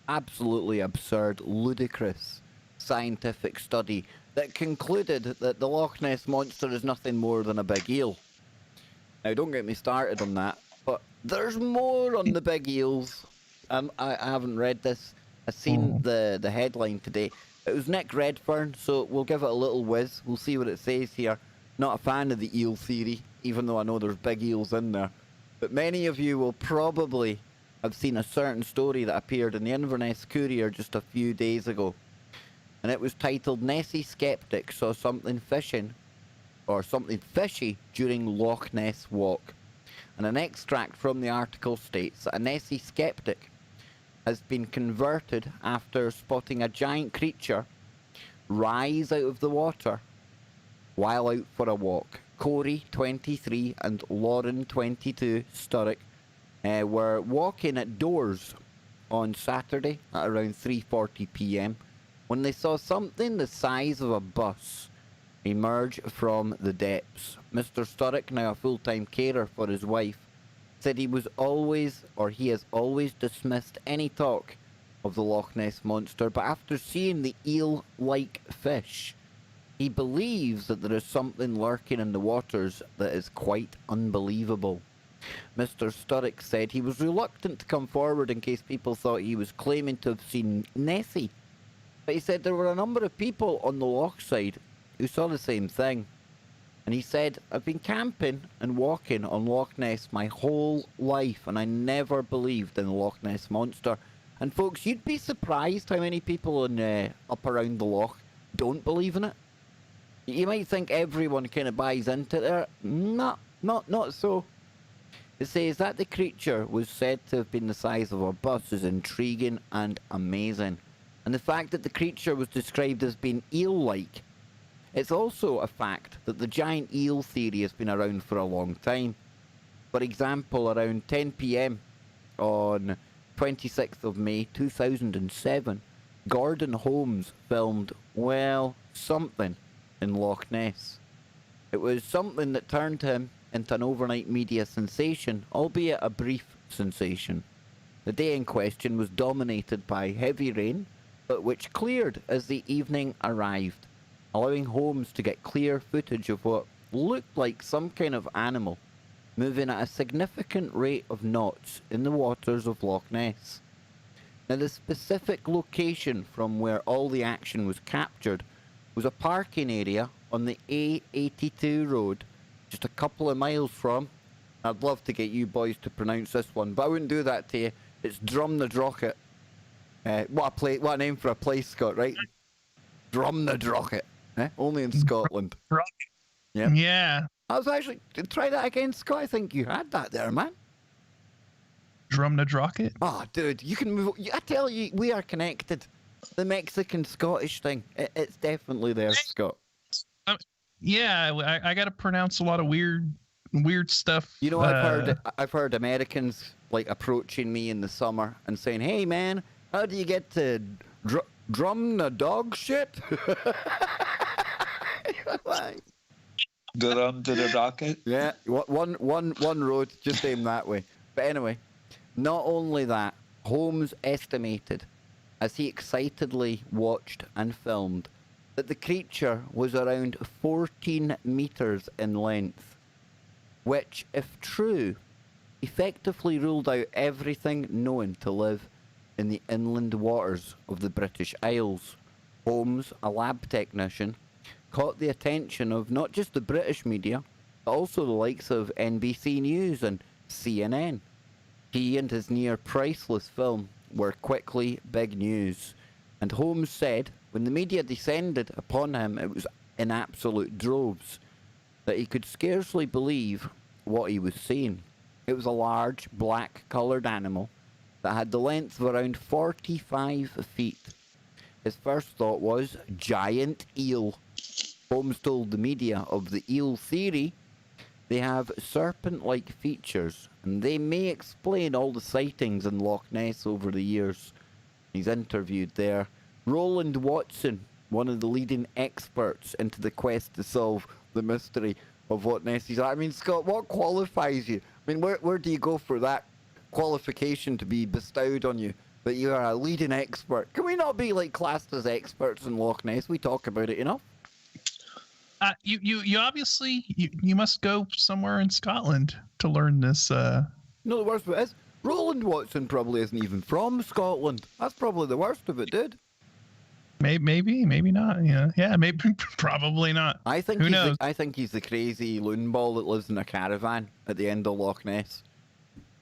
absolutely absurd, ludicrous scientific study that concluded that the Loch Ness Monster is nothing more than a big eel. Now, don't get me started on that, but there's more on the big eels. I haven't read this. I've seen the headline today. It was Nick Redfern, so we'll give it a little whiz. We'll see what it says here. Not a fan of the eel theory, even though I know there's big eels in there. But many of you will probably have seen a certain story that appeared in the Inverness Courier just a few days ago. And it was titled, Nessie Skeptic Saw Something Fishy during Loch Ness Walk. And an extract from the article states that a Nessie skeptic has been converted after spotting a giant creature rise out of the water while out for a walk. Corey, 23, and Lauren, 22, Sturrock, were walking at doors on Saturday at around 3:40 p.m. when they saw something the size of a bus emerge from the depths. Mr. Sturrock, now a full-time carer for his wife, said he has always dismissed any talk of the Loch Ness Monster, but after seeing the eel-like fish, he believes that there is something lurking in the waters that is quite unbelievable. Mr. Sturrock said he was reluctant to come forward in case people thought he was claiming to have seen Nessie, but he said there were a number of people on the loch side who saw the same thing. And he said, I've been camping and walking on Loch Ness my whole life, and I never believed in the Loch Ness Monster. And folks, you'd be surprised how many people up around the loch don't believe in it. You might think everyone kind of buys into it. Not so. It says that the creature was said to have been the size of a bus is intriguing and amazing. And the fact that the creature was described as being eel-like. It's also a fact that the giant eel theory has been around for a long time. For example, around 10 p.m. on 26th of May 2007, Gordon Holmes filmed, well, something in Loch Ness. It was something that turned him into an overnight media sensation, albeit a brief sensation. The day in question was dominated by heavy rain, but which cleared as the evening arrived, allowing Holmes to get clear footage of what looked like some kind of animal moving at a significant rate of knots in the waters of Loch Ness. Now, the specific location from where all the action was captured was a parking area on the A82 road, just a couple of miles from, I'd love to get you boys to pronounce this one, but I wouldn't do that to you. It's Drumnadrochit. What a name for a place, Scott, right? Drumnadrochit. Only in Scotland. Yep. Yeah. I was actually, try that again, Scott. I think you had that there, man. Drumnadrochit? Oh, dude, you can move. I tell you, we are connected. The Mexican-Scottish thing, it's definitely there, Scott. Yeah, I got to pronounce a lot of weird stuff. You know, I've heard Americans like approaching me in the summer and saying, "Hey, man, how do you get to drum the dog shit?" Drum to the rocket. Yeah, one road, just aim that way. But anyway, not only that, Holmes estimated, as he excitedly watched and filmed, that the creature was around 14 meters in length, which, if true, effectively ruled out everything known to live in the inland waters of the British Isles. Holmes, a lab technician, caught the attention of not just the British media, but also the likes of NBC News and CNN. He and his near priceless film were quickly big news, and Holmes said when the media descended upon him, it was in absolute droves, that he could scarcely believe what he was seeing. It was a large, black-coloured animal that had the length of around 45 feet. His first thought was, giant eel. Holmes told the media of the eel theory. They have serpent-like features, and they may explain all the sightings in Loch Ness over the years. He's interviewed there Roland Watson, one of the leading experts into the quest to solve the mystery of what Nessie's. I mean, Scott, what qualifies you? I mean, where do you go for that qualification to be bestowed on you, that you are a leading expert? Can we not be like classed as experts in Loch Ness? We talk about it enough. You obviously you must go somewhere in Scotland to learn this. No, the worst of it is Roland Watson probably isn't even from Scotland. That's probably the worst of it, dude. Maybe not. Yeah, maybe probably not. I think Who knows? I think he's the crazy loon ball that lives in a caravan at the end of Loch Ness.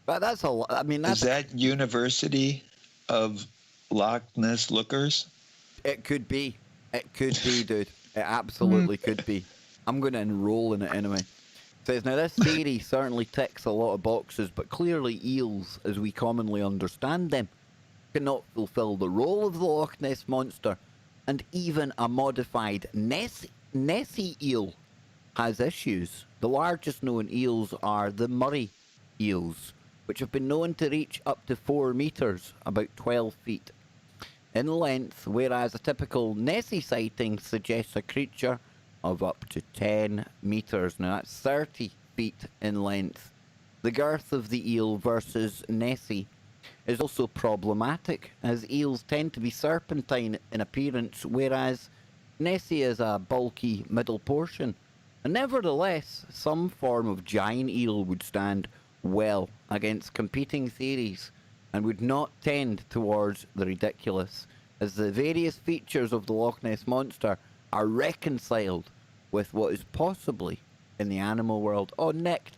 But that's a. I mean, that's is that University of Loch Ness Lookers? It could be. It could be, dude. It absolutely could be. I'm going to enroll in it anyway. It says, now this theory certainly ticks a lot of boxes, but clearly eels, as we commonly understand them, cannot fulfill the role of the Loch Ness Monster, and even a modified Nessie eel has issues. The largest known eels are the Murray eels, which have been known to reach up to 4 meters, about 12 feet in length, whereas a typical Nessie sighting suggests a creature of up to 10 meters. Now that's 30 feet in length. The girth of the eel versus Nessie is also problematic, as eels tend to be serpentine in appearance, whereas Nessie is a bulky middle portion. And nevertheless, some form of giant eel would stand well against competing theories and would not tend towards the ridiculous, as the various features of the Loch Ness Monster are reconciled with what is possibly in the animal world. Oh, Nick,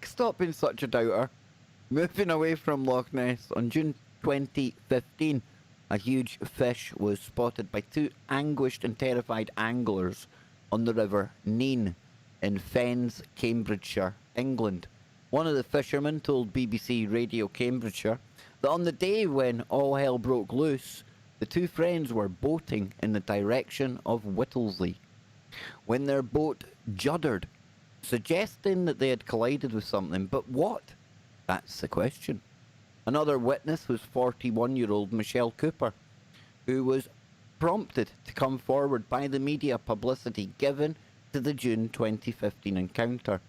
stop being such a doubter. Moving away from Loch Ness, on June 2015, a huge fish was spotted by two anguished and terrified anglers on the river Nene in Fens, Cambridgeshire, England. One of the fishermen told BBC Radio Cambridgeshire that on the day when all hell broke loose, the two friends were boating in the direction of Whittlesey when their boat juddered, suggesting that they had collided with something. But what? That's the question. Another witness was 41-year-old Michelle Cooper, who was prompted to come forward by the media publicity given to the June 2015 encounter.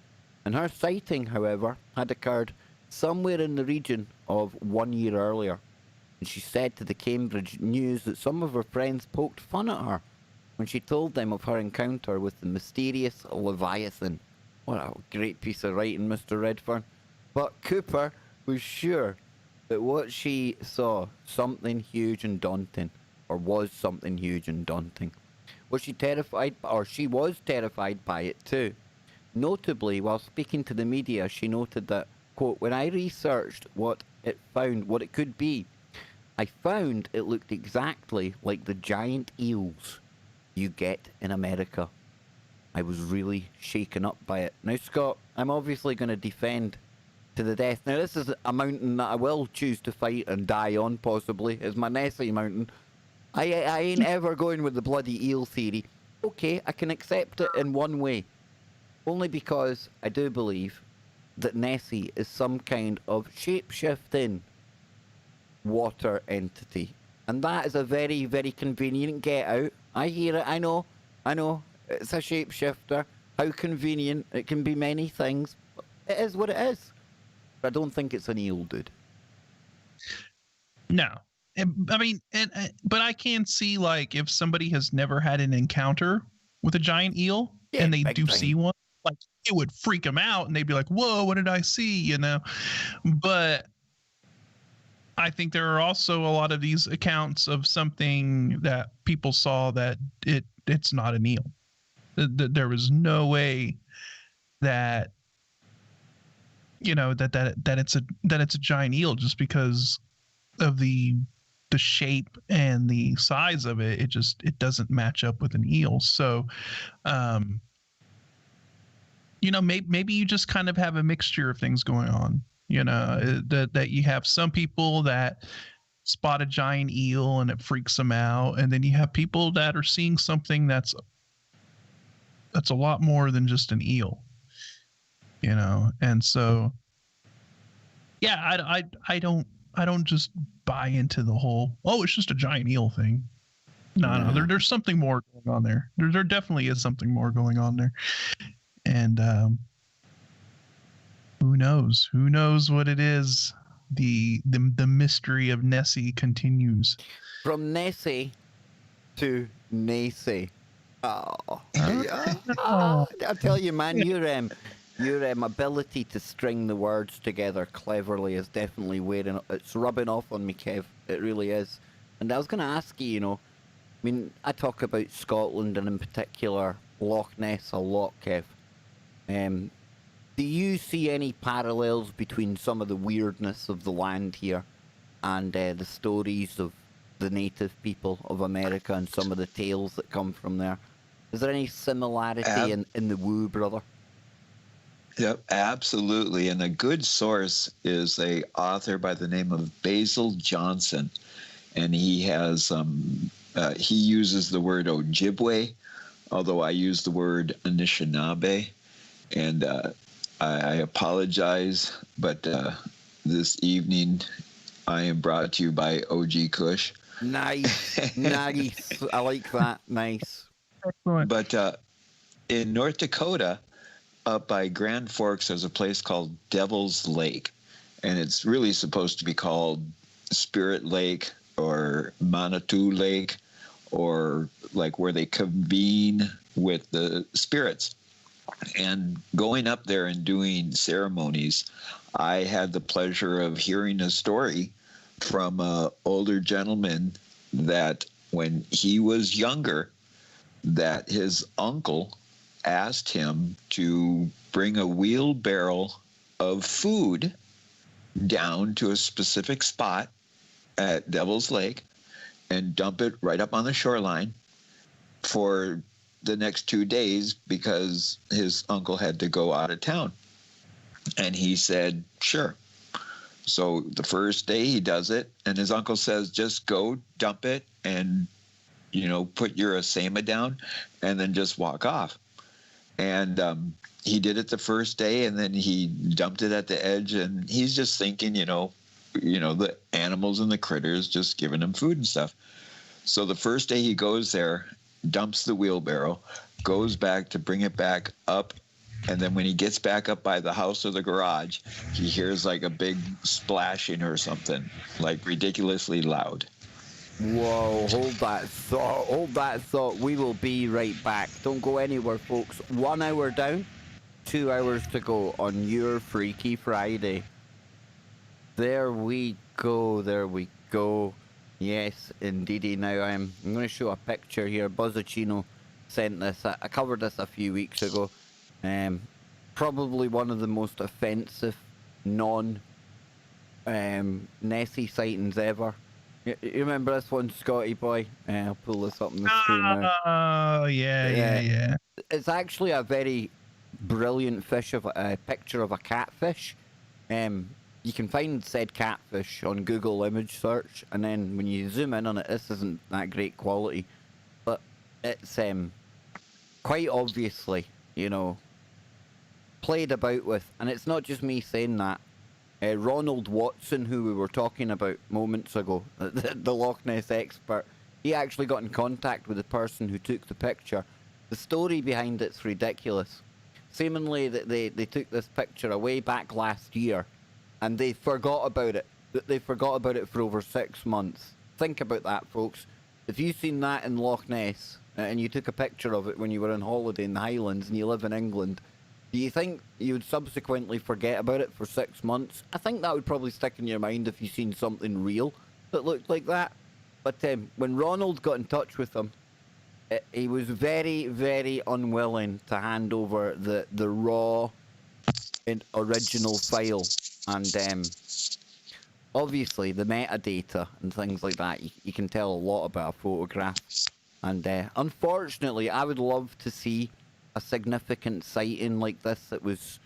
And her sighting, however, had occurred somewhere in the region of 1 year earlier. And she said to the Cambridge News that some of her friends poked fun at her when she told them of her encounter with the mysterious Leviathan. What a great piece of writing, Mr. Redfern. But Cooper was sure that what she saw something huge and daunting, or was something huge and daunting. Was she terrified, or she was terrified by it too. Notably, while speaking to the media, she noted that, quote, when I researched what it could be, I found it looked exactly like the giant eels you get in America. I was really shaken up by it. Now, Scott, I'm obviously going to defend to the death. Now, this is a mountain that I will choose to fight and die on, possibly. It's my Nessie mountain. I ain't ever going with the bloody eel theory. Okay, I can accept it in one way. Only because I do believe that Nessie is some kind of shape-shifting water entity. And that is a very, very convenient get out. I hear it, I know. It's a shapeshifter. How convenient. It can be many things. It is what it is. I don't think it's an eel, dude. No. I mean, but I can see, like, if somebody has never had an encounter with a giant eel, Yeah, and they big do time. see one, like, it would freak them out, and they'd be like, whoa, what did I see, you know? But I think there are also a lot of these accounts of something that people saw that it's not an eel. There was no way that, you know, that it's a giant eel, just because of the shape and the size of it. It doesn't match up with an eel. So you know, maybe you just kind of have a mixture of things going on, you know, that you have some people that spot a giant eel and it freaks them out, and then you have people that are seeing something that's a lot more than just an eel, you know. And so yeah, I don't just buy into the whole, oh, it's just a giant eel thing. No, there's something more going on there. There definitely is something more going on there. And who knows what it is. The mystery of Nessie continues. From Nessie to NeSe. Oh, Okay. I tell you, man, your ability to string the words together cleverly is definitely it's rubbing off on me, Kev. It really is. And I was going to ask you, you know, I mean, I talk about Scotland and in particular Loch Ness a lot, Kev. Do you see any parallels between some of the weirdness of the land here and the stories of the native people of America and some of the tales that come from there? Is there any similarity in the woo, brother? Yep, absolutely. And a good source is a author by the name of Basil Johnson, and he has he uses the word Ojibwe, although I use the word Anishinaabe, and I apologize, but this evening I am brought to you by OG Kush. Nice, nice. I like that. Nice. Excellent. But in North Dakota, up by Grand Forks, there's a place called Devil's Lake, and it's really supposed to be called Spirit Lake or Manitou Lake, or like where they convene with the spirits. And going up there and doing ceremonies, I had the pleasure of hearing a story from an older gentleman that when he was younger, that his uncle asked him to bring a wheelbarrow of food down to a specific spot at Devil's Lake and dump it right up on the shoreline for the next 2 days because his uncle had to go out of town. And he said, sure. So the first day he does it, and his uncle says, just go dump it and, put your asema down and then just walk off. And he did it the first day, and then he dumped it at the edge, and he's just thinking, the animals and the critters just giving him food and stuff. So the first day he goes there, dumps the wheelbarrow, goes back to bring it back up, and then when he gets back up by the house or the garage, he hears like a big splashing or something, like ridiculously loud. Whoa, hold that thought. We will be right back. Don't go anywhere, folks. 1 hour down, 2 hours to go on your Freaky Friday. There we go. Yes, indeedy. Now I'm going to show a picture here. Buzzacino sent this. I covered this a few weeks ago. Probably one of the most offensive Nessie sightings ever. You remember this one, Scotty boy? I'll pull this up on the screen now. Oh, yeah. It's actually a very brilliant picture of a catfish. You can find said catfish on Google image search, and then when you zoom in on it, this isn't that great quality, but it's quite obviously, played about with. And it's not just me saying that. Ronald Watson, who we were talking about moments ago, the Loch Ness expert, he actually got in contact with the person who took the picture. The story behind it's ridiculous. Seemingly that they took this picture way back last year, and they forgot about it. They forgot about it for over 6 months. Think about that, folks. If you've seen that in Loch Ness, and you took a picture of it when you were on holiday in the Highlands and you live in England, do you think you would subsequently forget about it for 6 months? I think that would probably stick in your mind if you've seen something real that looked like that. But when Ronald got in touch with him, he was very, very unwilling to hand over the raw and original file. And obviously the metadata and things like that, you can tell a lot about a photograph. And unfortunately, I would love to see a significant sighting like this that was,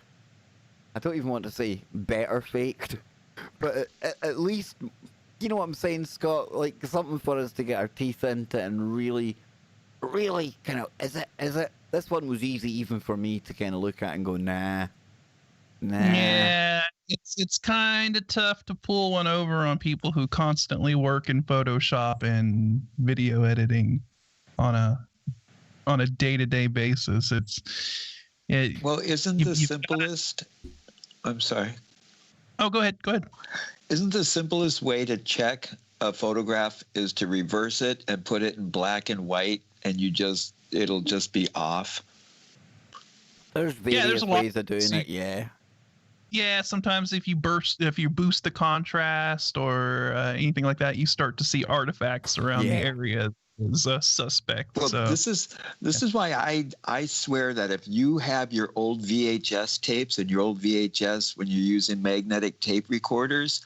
I don't even want to say better faked, but at least, you know what I'm saying, Scott? Like something for us to get our teeth into and really kind of, is it? This one was easy even for me to kind of look at and go, nah. Yeah, it's kind of tough to pull one over on people who constantly work in Photoshop and video editing on a day-to-day basis. Well, isn't the simplest... I'm sorry. Oh, go ahead. Isn't the simplest way to check a photograph is to reverse it and put it in black and white, and it'll just be off? There's various ways of doing it, yeah. Yeah, sometimes if you boost the contrast or anything like that, you start to see artifacts around the area as a suspect. Well, so this is why I swear that if you have your old VHS tapes and your old VHS when you're using magnetic tape recorders,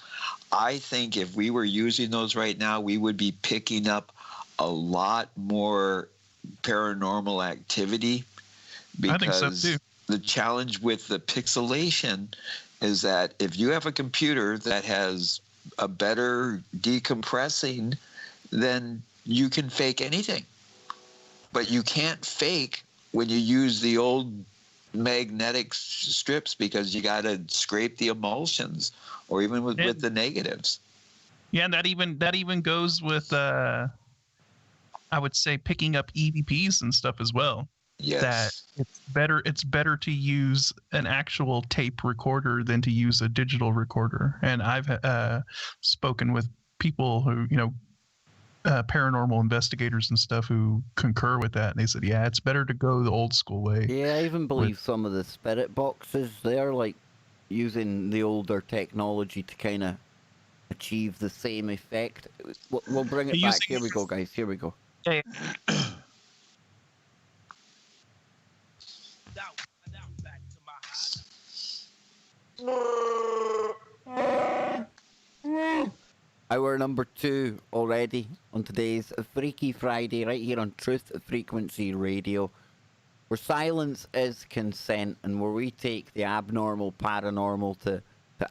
I think if we were using those right now, we would be picking up a lot more paranormal activity. Because I think so too. The challenge with the pixelation is that if you have a computer that has a better decompressing, then you can fake anything. But you can't fake when you use the old magnetic strips because you got to scrape the emulsions or even with the negatives. Yeah, and that even goes with I would say picking up EVPs and stuff as well. Yes. That it's better to use an actual tape recorder than to use a digital recorder. And I've spoken with people who, paranormal investigators and stuff who concur with that. And they said, yeah, it's better to go the old school way. Yeah, I even believe some of the spirit boxes, they're like using the older technology to kind of achieve the same effect. We'll bring it back. Here we go, guys. Here we go. Okay. Hour number 2 already on today's Freaky Friday, right here on Truth Frequency Radio, where silence is consent and where we take the abnormal, paranormal to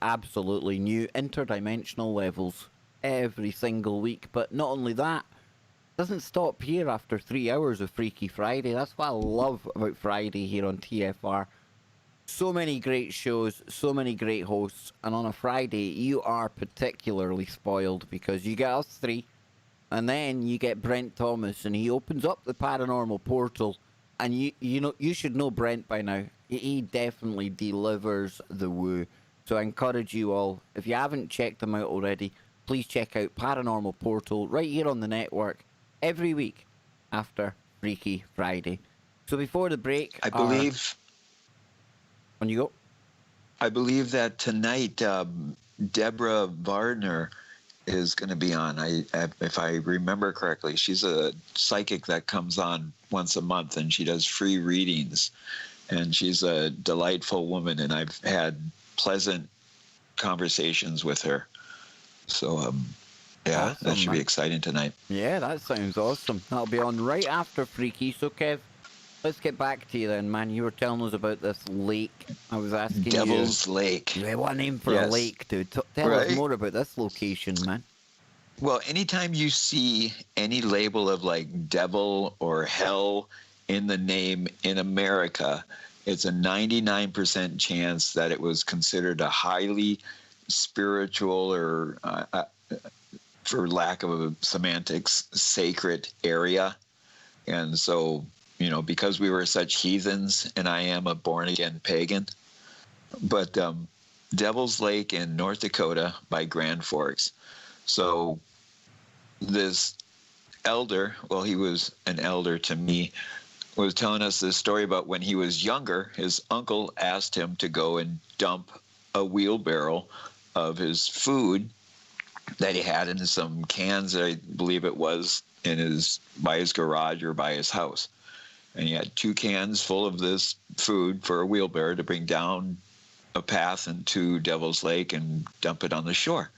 absolutely new interdimensional levels every single week. But not only that, doesn't stop here after 3 hours of Freaky Friday. That's what I love about Friday here on TFR. So many great shows, so many great hosts, and on a Friday you are particularly spoiled because you get us 3, and then you get Brent Thomas, and he opens up the paranormal portal, and you should know Brent by now. He definitely delivers the woo. So I encourage you all, if you haven't checked them out already, please check out Paranormal Portal right here on the network every week after Freaky Friday. So before the break, I believe. On you go. I believe that tonight, Deborah Vardner is going to be on. If I remember correctly, she's a psychic that comes on once a month, and she does free readings. And she's a delightful woman, and I've had pleasant conversations with her. So, yeah, Awesome, that should be man. exciting tonight. Yeah, that sounds awesome. That'll be on right after Freaky. So, Kev, let's get back to you then, man. You were telling us about this lake. I was asking Devil's Lake. you. What name for a Yes. lake, dude? Tell us Right? more about this location, man. Well, anytime you see any label of like devil or hell in the name in America, it's a 99% chance that it was considered a highly spiritual or, for lack of a semantics, sacred area. And so, because we were such heathens, and I am a born-again pagan, but Devil's Lake in North Dakota by Grand Forks. So this elder, well, he was an elder to me, was telling us this story about when he was younger, his uncle asked him to go and dump a wheelbarrow of his food that he had in some cans, I believe it was, by his garage or by his house. And he had 2 cans full of this food for a wheelbarrow to bring down a path into Devil's Lake and dump it on the shore.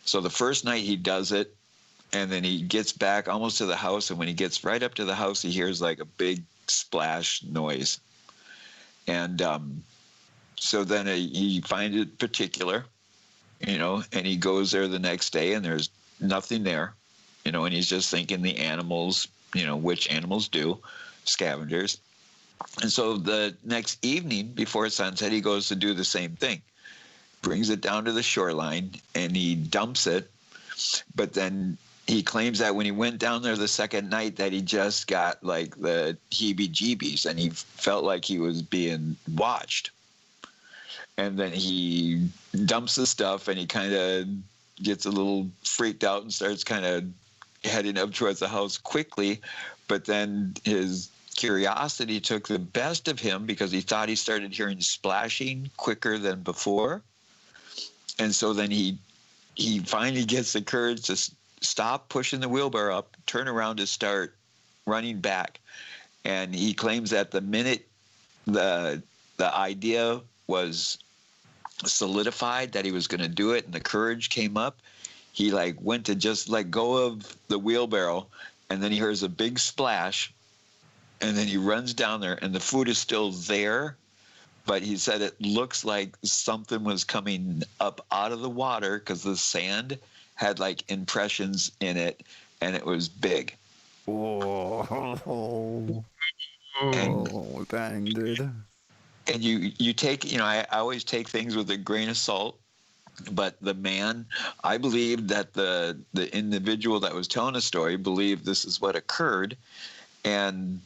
So the first night he does it, and then he gets back almost to the house, and when he gets right up to the house, he hears like a big splash noise. And so then he finds it particular, and he goes there the next day, and there's nothing there, and he's just thinking the animals, which animals do, scavengers. And so the next evening before sunset, he goes to do the same thing, brings it down to the shoreline, and he dumps it. But then he claims that when he went down there the second night that he just got like the heebie-jeebies, and he felt like he was being watched. And then he dumps the stuff, and he kind of gets a little freaked out and starts kind of heading up towards the house quickly. But then his curiosity took the best of him because he thought he started hearing splashing quicker than before. And so then he finally gets the courage to stop pushing the wheelbarrow up, turn around to start running back. And he claims that the minute the idea was solidified that he was going to do it and the courage came up, he went to just let go of the wheelbarrow, and then he hears a big splash, and then he runs down there, and the food is still there, but he said it looks like something was coming up out of the water because the sand had impressions in it, and it was big. Oh, dang, dude. And you take, I always take things with a grain of salt, but the man, I believe that the individual that was telling the story believed this is what occurred. And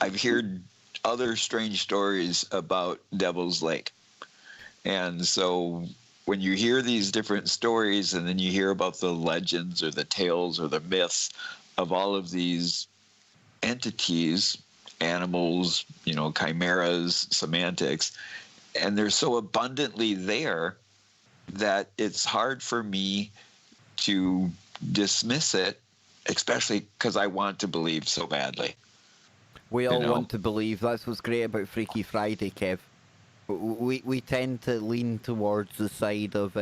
I've heard other strange stories about Devil's Lake. And so when you hear these different stories, and then you hear about the legends or the tales or the myths of all of these entities, animals, chimeras, semantics, and they're so abundantly there that it's hard for me to dismiss it, especially because I want to believe so badly. We all want to believe. That's what's great about Freaky Friday, Kev. We tend to lean towards the side of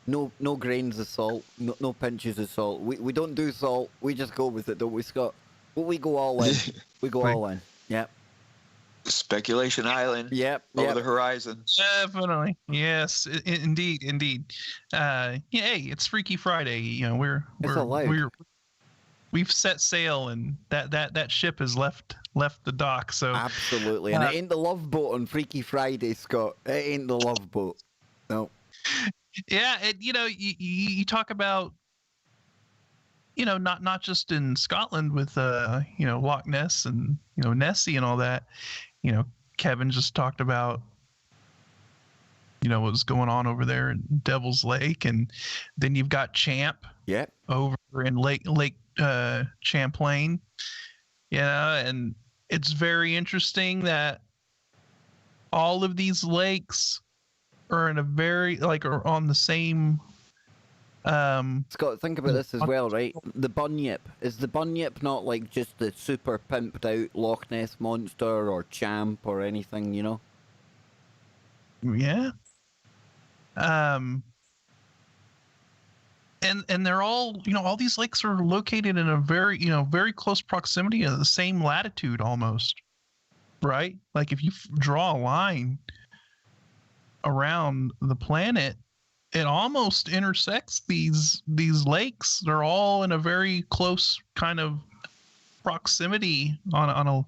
No grains of salt, no pinches of salt. We don't do salt. We just go with it, don't we, Scott? Well, we go all in. We go all in. Yep. Speculation Island. Yep. Over the horizon. Definitely. Yes. Indeed. Yeah. Hey, it's Freaky Friday. You know, we've set sail, and that ship has left the dock. So absolutely, and it ain't the Love Boat on Freaky Friday, Scott. It ain't the Love Boat. No. Yeah, you know, you talk about, you know, not just in Scotland with you know, Loch Ness and, you know, Nessie and all that. You know, Kevin just talked about, you know, what's going on over there in Devil's Lake, and then you've got Champ. Yep. Over in Lake Champlain. Yeah, and it's very interesting that all of these lakes are in a very are on the same Scott, think about this as well, right? The Bunyip. Is the Bunyip not like just the super pimped out Loch Ness monster or Champ or anything, you know? Yeah. And they're all, you know, all these lakes are located in a very, you know, very close proximity of the same latitude almost, right? Like if you draw a line around the planet, it almost intersects these lakes. They're all in a very close kind of proximity on a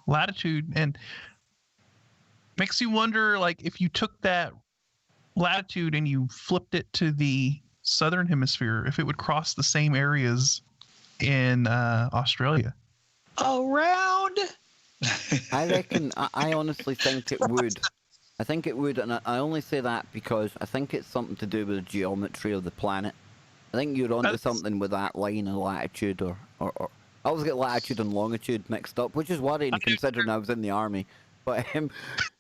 latitude, and makes you wonder, like, if you took that latitude and you flipped it to the southern hemisphere, if it would cross the same areas in Australia. Around. I reckon. I honestly think it would. I think it would, and I only say that because I think it's something to do with the geometry of the planet. I think you're onto something with that line of latitude, or I always get latitude and longitude mixed up, which is worrying considering I was in the army. But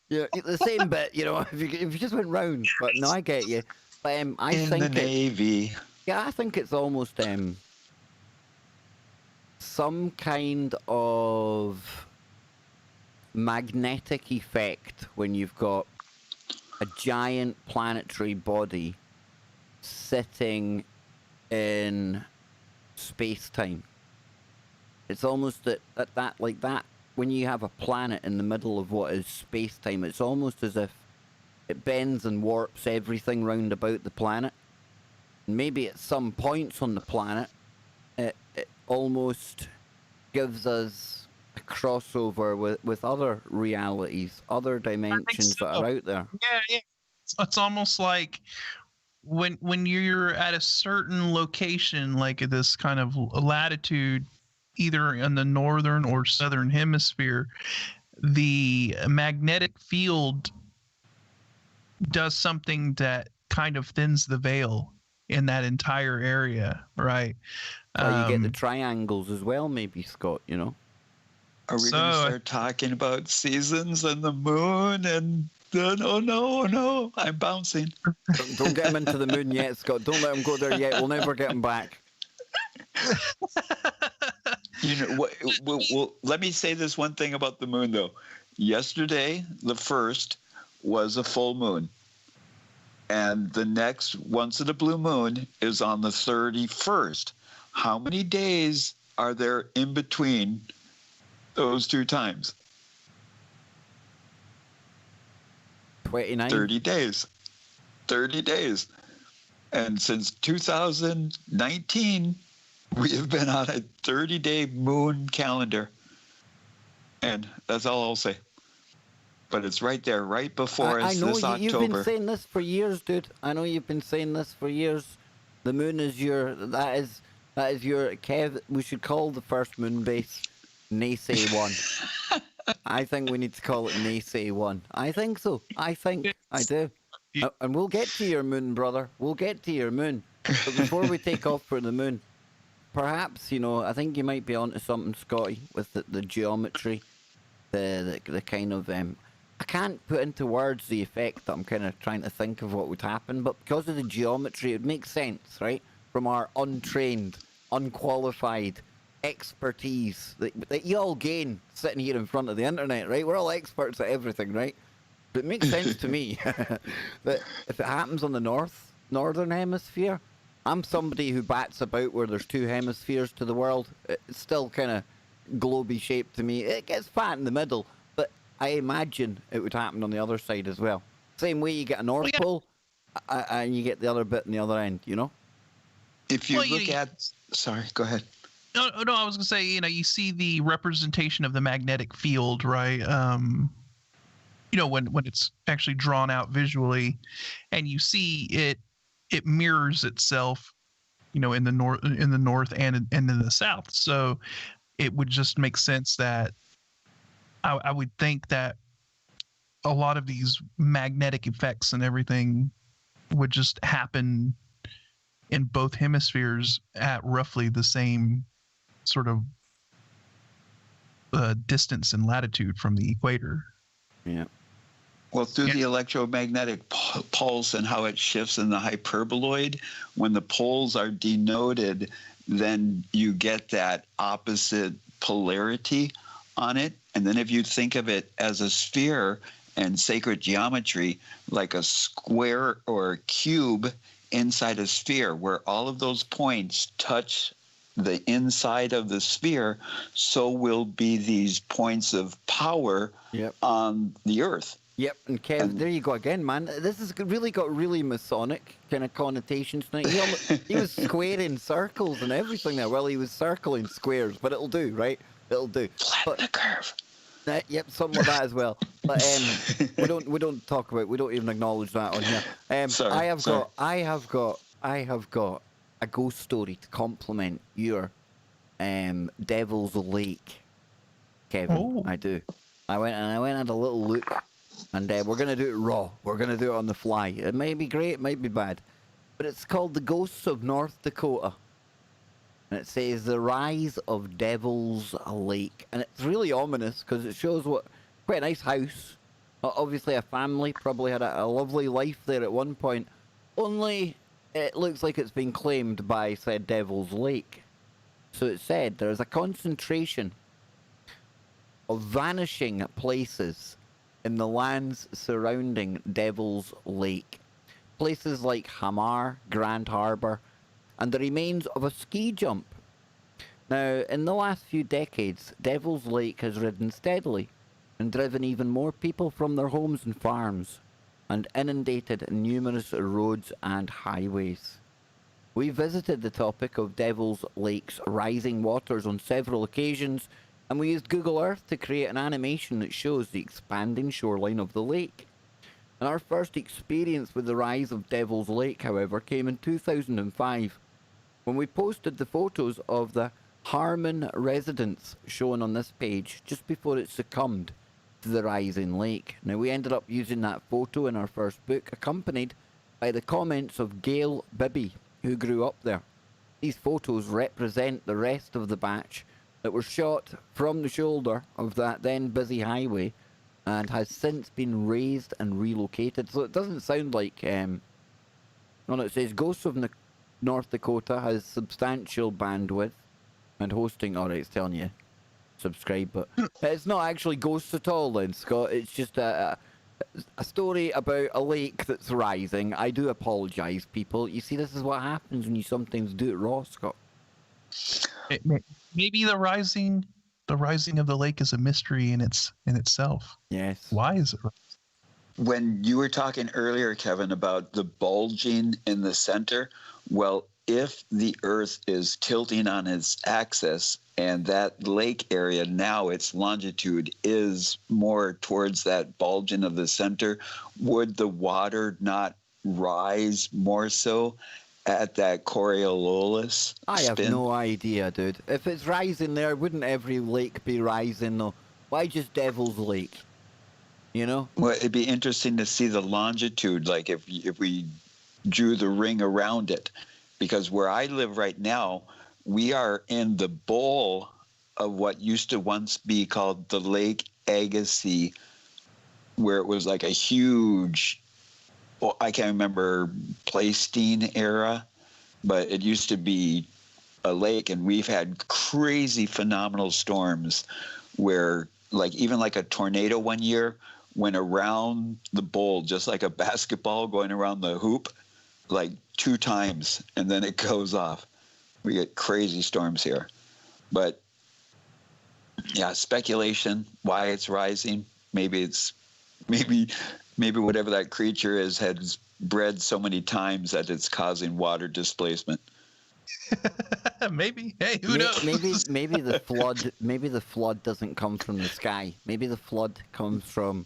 yeah, the same bit, you know. If you just went round, but no, I get you. But I in think the Navy. Yeah, I think it's almost some kind of magnetic effect when you've got a giant planetary body sitting in space-time. It's almost that when you have a planet in the middle of what is space-time, it's almost as if it bends and warps everything round about the planet. And maybe at some points on the planet, it almost gives us a crossover with other realities, other dimensions that are out there. Yeah. It's almost like when you're at a certain location, like this kind of latitude, either in the northern or southern hemisphere, the magnetic field does something that kind of thins the veil in that entire area, right? You get the triangles as well, maybe, Scott, you know? Are we going to start talking about seasons and the moon and no, I'm bouncing. Don't get him into the moon yet, Scott. Don't let him go there yet. We'll never get him back. You know what? Well, let me say this one thing about the moon, though. Yesterday, the 1st, was a full moon. And the next, once in a blue moon, is on the 31st. How many days are there in between those two times? 29. 30 days. 30 days. And since 2019, we have been on a 30-day moon calendar. And that's all I'll say. But it's right there, right before us this October. You've been saying this for years, dude. I know you've been saying this for years. The moon is that is your, Kev, we should call the first moon base NeSe 1. I think we need to call it NeSe 1. I think so. I do. And we'll get to your moon, brother. We'll get to your moon. But before we take off for the moon, perhaps, you know, I think you might be onto something, Scotty, with the geometry, the kind of I can't put into words the effect that I'm kind of trying to think of what would happen, but because of the geometry, it would make sense, right? From our untrained, unqualified expertise that you all gain sitting here in front of the internet, right? We're all experts at everything, right? But it makes sense to me that if it happens on the north northern hemisphere. I'm somebody who bats about where there's two hemispheres to the world. It's still kind of globy shaped to me. It gets fat in the middle, but I imagine it would happen on the other side as well. Same way you get a North Pole, and you get the other bit in the other end, you know? If you look at... Sorry, go ahead. No, I was going to say, you see the representation of the magnetic field, right? When it's actually drawn out visually, and you see it mirrors itself, in the north and in the south. So it would just make sense that I would think that a lot of these magnetic effects and everything would just happen in both hemispheres at roughly the same sort of distance and latitude from the equator. Yeah. Well, through the electromagnetic pulse and how it shifts in the hyperboloid, when the poles are denoted, then you get that opposite polarity on it. And then if you think of it as a sphere and sacred geometry, like a square or a cube inside a sphere, where all of those points touch the inside of the sphere, so will be these points of power on the earth. Yep, and Kev, there you go again, man. This has really got really Masonic kind of connotations tonight. He was squaring circles and everything there. Well, he was circling squares, but it'll do, right? It'll do. Flatten the curve. Yep, something like that as well. But we don't talk about, we don't even acknowledge that on here. I have got a ghost story to complement your Devil's Lake, Kevin. Oh. I do. I went and had a little look. And we're going to do it raw. We're going to do it on the fly. It may be great, it might be bad. But it's called The Ghosts of North Dakota. And it says The Rise of Devil's Lake. And it's really ominous because it shows quite a nice house. Obviously a family, probably had a lovely life there at one point. Only it looks like it's been claimed by said Devil's Lake. So it said there's a concentration of vanishing places in the lands surrounding Devil's Lake. Places like Hamar, Grand Harbor, and the remains of a ski jump. Now, in the last few decades, Devil's Lake has risen steadily and driven even more people from their homes and farms, and inundated numerous roads and highways. We visited the topic of Devil's Lake's rising waters on several occasions, and we used Google Earth to create an animation that shows the expanding shoreline of the lake. And our first experience with the rise of Devil's Lake, however, came in 2005, when we posted the photos of the Harmon residence shown on this page just before it succumbed to the rising lake. Now, we ended up using that photo in our first book, accompanied by the comments of Gail Bibby, who grew up there. These photos represent the rest of the batch that were shot from the shoulder of that then busy highway and has since been raised and relocated. So it doesn't sound like... it says Ghosts of North Dakota has substantial bandwidth and hosting. Alright, it's telling you subscribe, but it's not actually ghosts at all then, Scott. It's just a story about a lake that's rising. I do apologise, people. You see, this is what happens when you sometimes do it raw, Scott. Maybe the rising of the lake is a mystery in itself. Yes. Why is it? When you were talking earlier, Kevin, about the bulging in the center, well, if the Earth is tilting on its axis and that lake area now, its longitude is more towards that bulging of the center, would the water not rise more so at that Coriolis I have spin? no idea, dude. If it's rising there, wouldn't every lake be rising though? Why just Devil's Lake? You know? Well, it'd be interesting to see the longitude, like if we drew the ring around it. Because where I live right now, we are in the bowl of what used to once be called the Lake Agassiz, where it was like a huge, well, I can't remember, Pleistocene era, but it used to be a lake, and we've had crazy phenomenal storms where, like, even like a tornado one year went around the bowl just like a basketball going around the hoop, like 2 times, and then it goes off. We get crazy storms here. But yeah, speculation why it's rising. Maybe whatever that creature is has bred so many times that it's causing water displacement. Maybe. Hey, who knows? Maybe the flood. Maybe the flood doesn't come from the sky. Maybe the flood comes from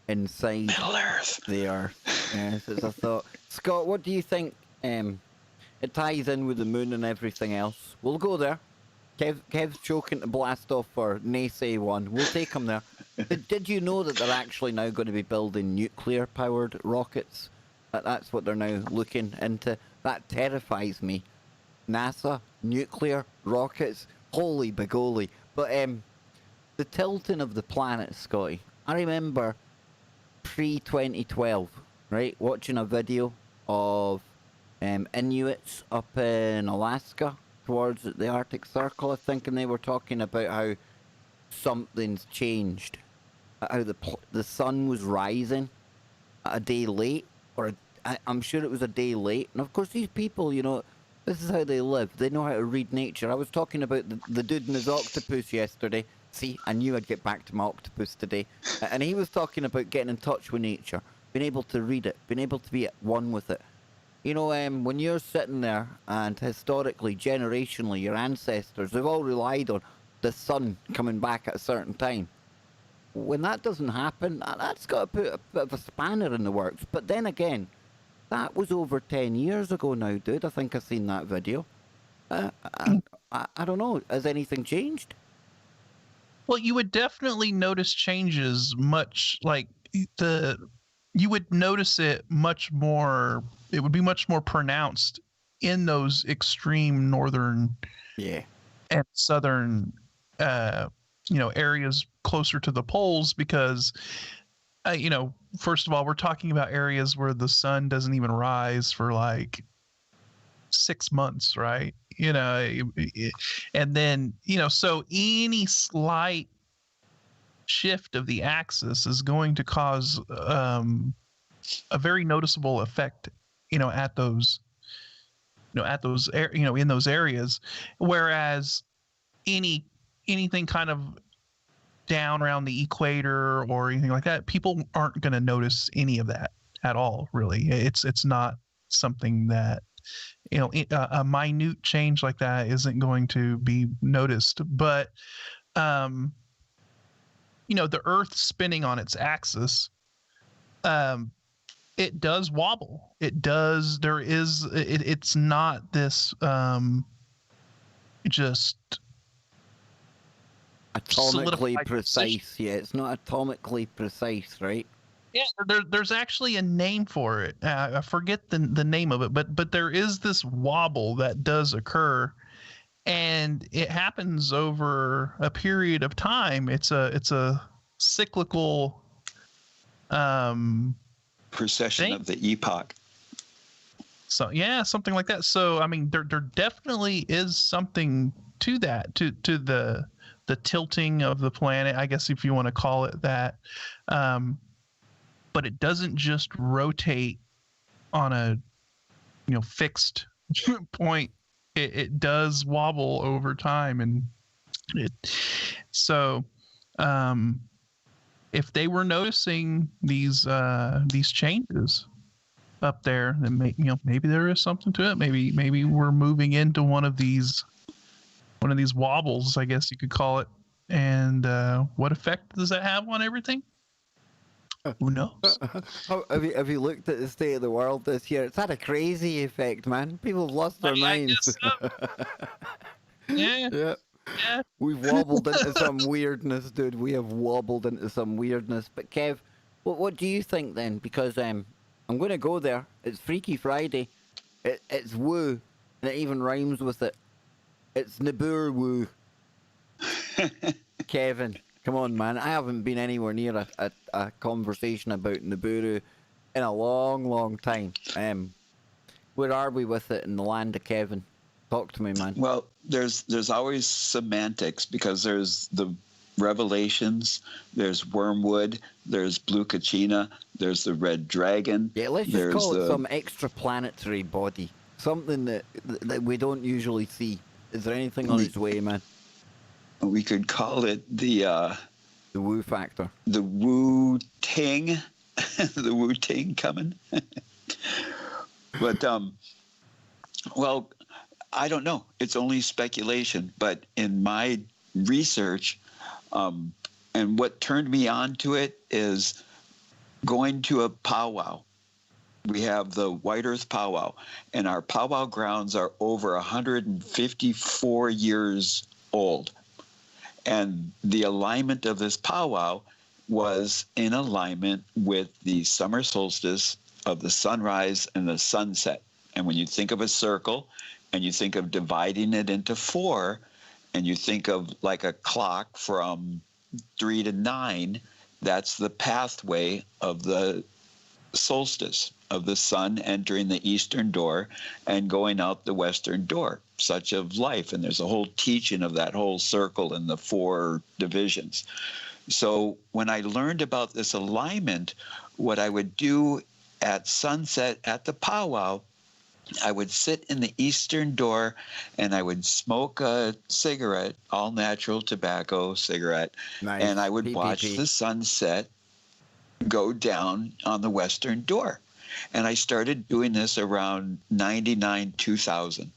inside Middle Earth. the earth. Yes, it's a thought. Scott, what do you think? It ties in with the moon and everything else. We'll go there. Kev's choking to blast off for NeSe one. We'll take him there. Did you know that they're actually now going to be building nuclear-powered rockets? That's what they're now looking into. That terrifies me. NASA, nuclear, rockets, holy begoli. But the tilting of the planet, Scotty. I remember pre-2012, right, watching a video of Inuits up in Alaska towards the Arctic Circle, I think, and they were talking about how something's changed. How the sun was rising a day late, or I'm sure it was a day late. And of course, these people, you know, this is how they live. They know how to read nature. I was talking about the dude and his octopus yesterday. See, I knew I'd get back to my octopus today. And he was talking about getting in touch with nature, being able to read it, being able to be at one with it. You know, when you're sitting there and historically, generationally, your ancestors, they've all relied on the sun coming back at a certain time. When that doesn't happen, that's got to put a bit of a spanner in the works. But then again, that was over 10 years ago now, dude. I think I've seen that video. I don't know. Has anything changed? Well, you would definitely notice changes much like you would notice it much more. It would be much more pronounced in those extreme northern and southern areas closer to the poles because first of all, we're talking about areas where the sun doesn't even rise for like 6 months, right? And then so any slight shift of the axis is going to cause a very noticeable effect at those in those areas, whereas anything kind of down around the equator or anything like that, people aren't going to notice any of that at all, really. It's not something that a minute change like that isn't going to be noticed. But the earth spinning on its axis, it does wobble. It's not this just atomically precise. Yeah, it's not atomically precise, right? Yeah, there's actually a name for it. I forget the name of it, but there is this wobble that does occur, and it happens over a period of time. It's a cyclical precession thing. of the epoch. So yeah, something like that. So I mean, there definitely is something to that, to the tilting of the planet, I guess, if you want to call it that. But it doesn't just rotate on a fixed point. It does wobble over time, and if they were noticing these changes up there, then maybe there is something to it. Maybe we're moving into one of these wobbles, I guess you could call it. And what effect does that have on everything? Who knows? Have you looked at the state of the world this year? It's had a crazy effect, man. People have lost their minds. I guess so. Yeah. Yeah. We've wobbled into some weirdness, dude. We have wobbled into some weirdness. But Kev, what do you think then? Because I'm going to go there. It's Freaky Friday. It's woo, and it even rhymes with it. It's Niburu woo. Kevin, come on, man. I haven't been anywhere near a conversation about Niburu in a long, long time. Where are we with it in the land of Kevin? Talk to me, man. Well, there's always semantics, because there's the Revelations, there's Wormwood, there's Blue Kachina, there's the Red Dragon. Yeah, let's just there's call it some extraplanetary body. Something that we don't usually see. Is there anything on its way, man? We could call it the woo factor. The Wu Ting. The Wu Ting coming. But, well, I don't know. It's only speculation. But in my research, and what turned me on to it is going to a powwow. We have the White Earth Powwow, and our powwow grounds are over 154 years old. And the alignment of this powwow was in alignment with the summer solstice of the sunrise and the sunset. And when you think of a circle and you think of dividing it into 4, and you think of like a clock from 3 to 9, that's the pathway of the solstice, of the sun entering the eastern door and going out the western door, such of life. And there's a whole teaching of that whole circle in the 4 divisions. So when I learned about this alignment, what I would do at sunset at the powwow, I would sit in the eastern door and I would smoke a cigarette, all natural tobacco cigarette, nice. And I would watch the sunset go down on the western door. And I started doing this around 99, 2000.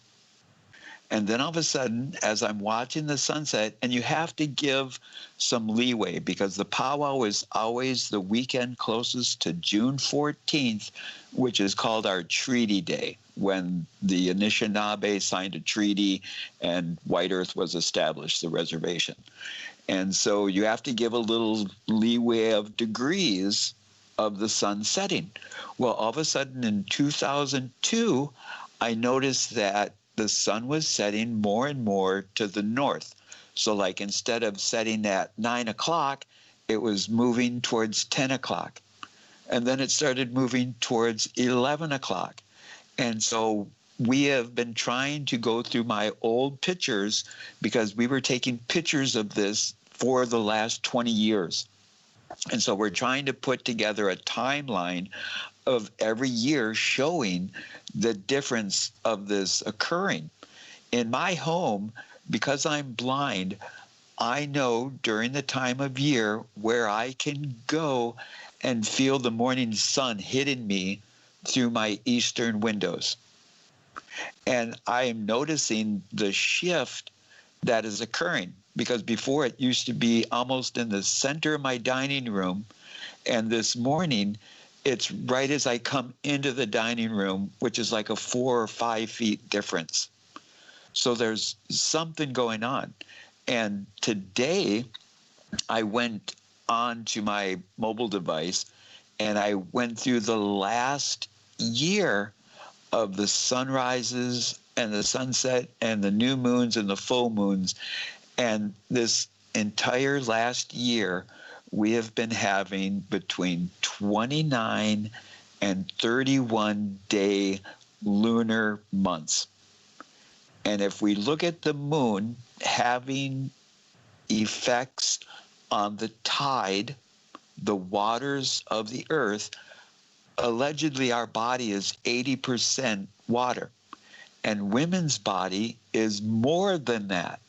And then all of a sudden, as I'm watching the sunset, and you have to give some leeway because the powwow is always the weekend closest to June 14th, which is called our Treaty Day, when the Anishinaabe signed a treaty and White Earth was established, the reservation. And so you have to give a little leeway of degrees of the sun setting. Well, all of a sudden in 2002, I noticed that the sun was setting more and more to the north. So like instead of setting at 9 o'clock, it was moving towards 10 o'clock. And then it started moving towards 11 o'clock. And so we have been trying to go through my old pictures because we were taking pictures of this for the last 20 years. And so we're trying to put together a timeline of every year showing the difference of this occurring. In my home, because I'm blind, I know during the time of year where I can go and feel the morning sun hitting me through my eastern windows. And I am noticing the shift that is occurring, because before it used to be almost in the center of my dining room, and this morning it's right as I come into the dining room, which is like a 4 or 5 feet difference. So there's something going on. And today I went on to my mobile device and I went through the last year of the sunrises and the sunset and the new moons and the full moons. And this entire last year, we have been having between 29 and 31 day lunar months. And if we look at the moon having effects on the tide, the waters of the earth, allegedly our body is 80% water. And women's body is more than that.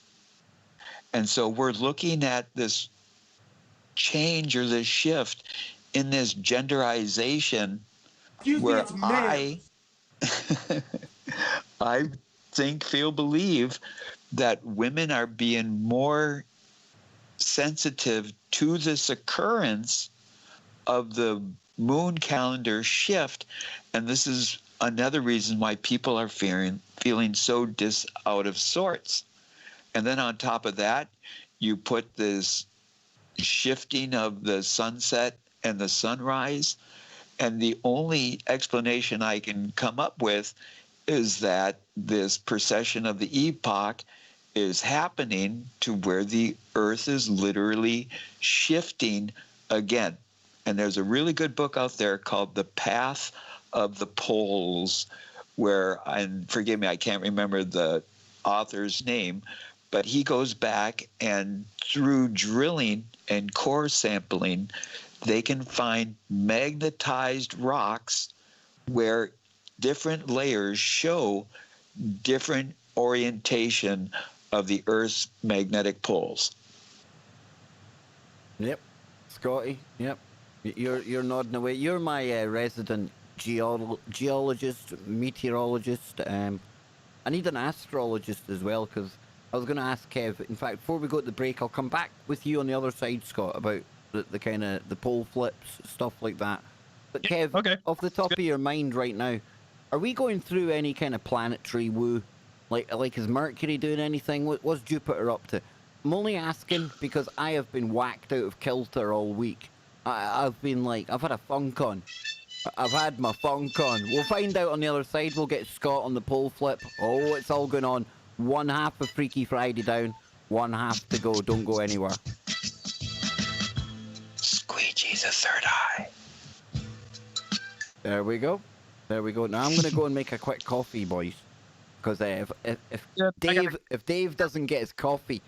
And so we're looking at this change or this shift in this genderization where I believe that women are being more sensitive to this occurrence of the moon calendar shift. And this is another reason why people are feeling so out of sorts. And then on top of that, you put this shifting of the sunset and the sunrise. And the only explanation I can come up with is that this precession of the epoch is happening to where the earth is literally shifting again. And there's a really good book out there called The Path of the Poles, where, and forgive me, I can't remember the author's name, But he goes back, and through drilling and core sampling, they can find magnetized rocks where different layers show different orientation of the Earth's magnetic poles. Yep, Scotty. Yep, you're nodding away. You're my resident geologist, meteorologist. I need an astrologist as well, because I was going to ask Kev. In fact, before we go to the break, I'll come back with you on the other side, Scott, about the kind of the pole flips, stuff like that. But Kev, okay. off the top of your mind right now, are we going through any kind of planetary woo? Like is Mercury doing anything? What's Jupiter up to? I'm only asking because I have been whacked out of kilter all week. I've had a funk on. I've had my funk on. We'll find out on the other side. We'll get Scott on the pole flip. Oh, it's all going on. One half of Freaky Friday down, one half to go. Don't go anywhere. Squeegee's a third eye. There we go. There we go. Now I'm going to go and make a quick coffee, boys. Because if Dave doesn't get his coffee,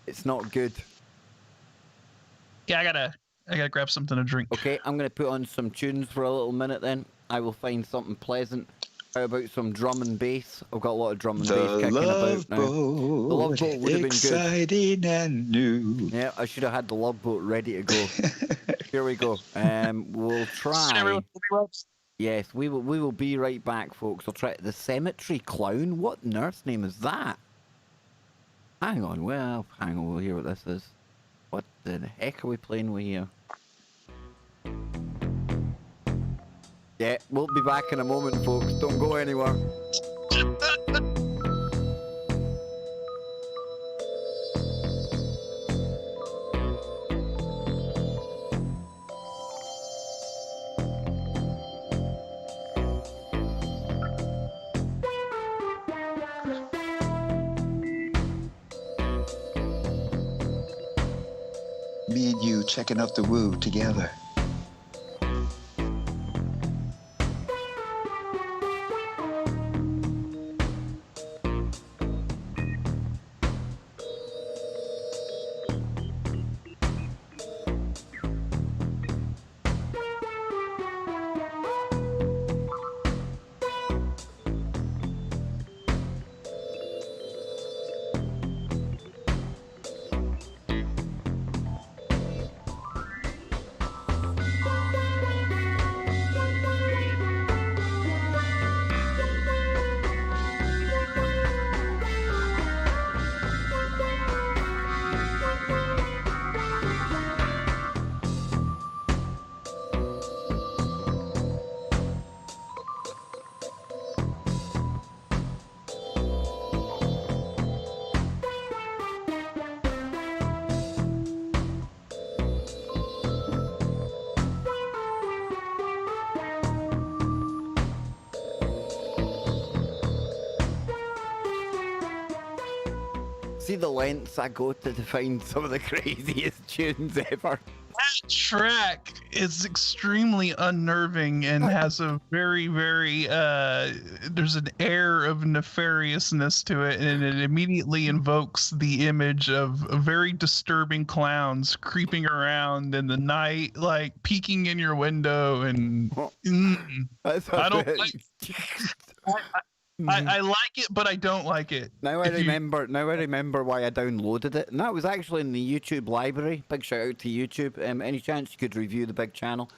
it's not good. Yeah, I gotta grab something to drink. Okay, I'm going to put on some tunes for a little minute then. I will find something pleasant. How about some drum and bass? I've got a lot of drum and bass kicking about now. The Love Boat would have been good. Exciting and new. Yeah, I should have had the Love Boat ready to go. Here we go. We'll try. Yes, we will be right back, folks. I'll try the Cemetery Clown. What nurse name is that? Hang on, we'll hear what this is. What the heck are we playing with here? Yeah, we'll be back in a moment, folks. Don't go anywhere. Me and you checking out the woo together. See the lengths I go to find some of the craziest tunes ever. That track is extremely unnerving and has a very, very, there's an air of nefariousness to it, and it immediately invokes the image of very disturbing clowns creeping around in the night, like peeking in your window, and I don't like I like it, but I don't like it. Now I remember why I downloaded it, and that was actually in the YouTube library. Big shout out to YouTube. Any chance you could review the big channel?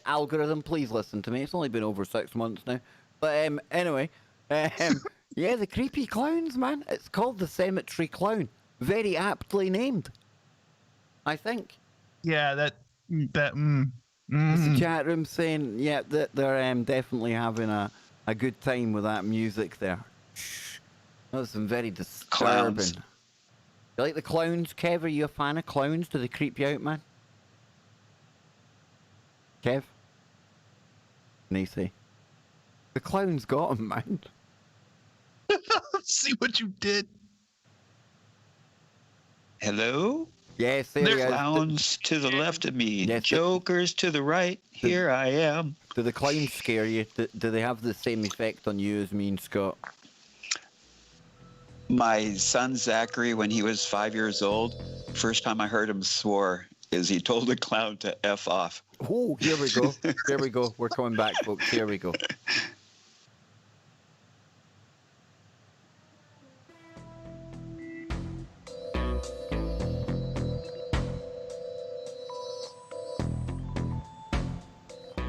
Algorithm, please listen to me. It's only been over 6 months now. But anyway, yeah, the creepy clowns, man. It's called the Cemetery Clown. Very aptly named, I think. Yeah, It's the chat room saying, yeah, that they're definitely having a good time with that music there. Shh. That was some very disturbing. Clowns. You like the clowns, Kev? Are you a fan of clowns? Do they creep you out, man? Kev? NeSe. The clowns got him, man. Let's see what you did. Hello? Yes, there he is. Clowns to the left of me, Yes, jokers to the right. Here I am. Do the clowns scare you? Do they have the same effect on you as me and Scott? My son Zachary, when he was 5 years old, first time I heard him swore is he told a clown to F off. Oh, here we go. Here we go. We're coming back, folks. Here we go.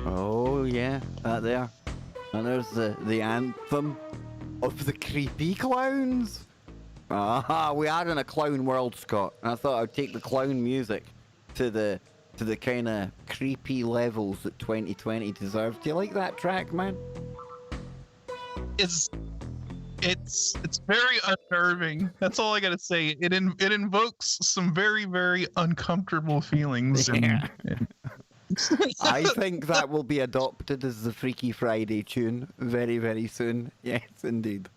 Oh, yeah, that there. And there's the anthem of the creepy clowns. Ah, we are in a clown world, Scott. And I thought I'd take the clown music to the kind of creepy levels that 2020 deserves. Do you like that track, man? It's very unnerving. That's all I gotta say. It invokes some very, very uncomfortable feelings. Yeah. I think that will be adopted as the Freaky Friday tune very, very soon. Yes, indeed.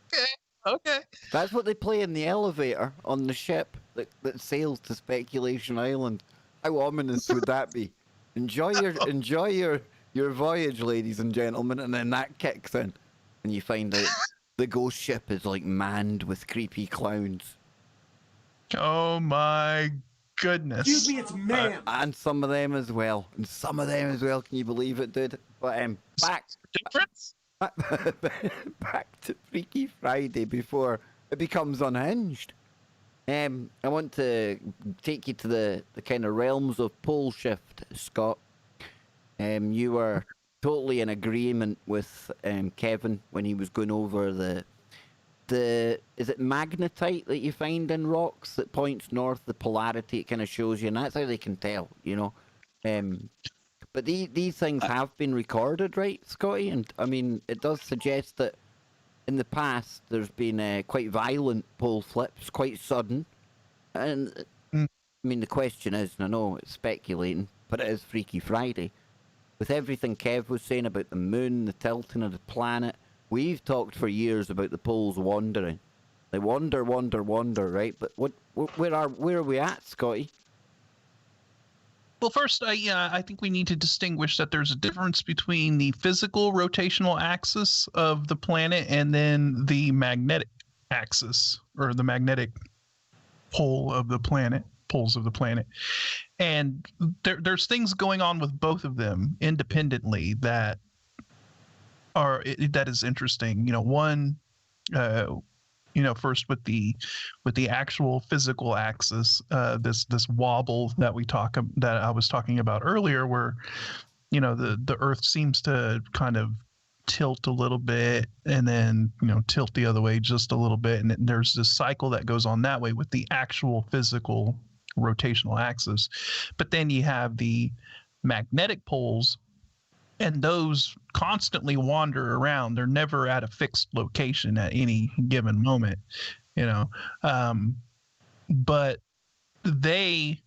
Okay. That's what they play in the elevator on the ship that sails to Speculation Island. How ominous would that be? Enjoy your voyage, ladies and gentlemen, and then that kicks in, and you find out the ghost ship is like manned with creepy clowns. Oh my goodness. Excuse me, it's ma'am. And some of them as well. Can you believe it, dude? But back Difference? back to Freaky Friday before it becomes unhinged. I want to take you to the kind of realms of pole shift, Scott. You were totally in agreement with Kevin when he was going over the is it magnetite that you find in rocks that points north, the polarity it kind of shows you, and that's how they can tell, you know. But these things have been recorded, right, Scotty? And I mean, it does suggest that in the past there's been quite violent pole flips, quite sudden. And I mean, the question is, and I know it's speculating, but it is Freaky Friday. With everything Kev was saying about the moon, the tilting of the planet, we've talked for years about the poles wandering. They wander, right? But where are we at, Scotty? Well, first, I think we need to distinguish that there's a difference between the physical rotational axis of the planet and then the magnetic axis, or the magnetic poles of the planet. And there's things going on with both of them independently that is interesting. You know, one, first with the actual physical axis, this wobble that I was talking about earlier, where, you know, the Earth seems to kind of tilt a little bit and then, you know, tilt the other way just a little bit, and there's this cycle that goes on that way with the actual physical rotational axis. But then you have the magnetic poles, and those constantly wander around. They're never at a fixed location at any given moment, you know. But they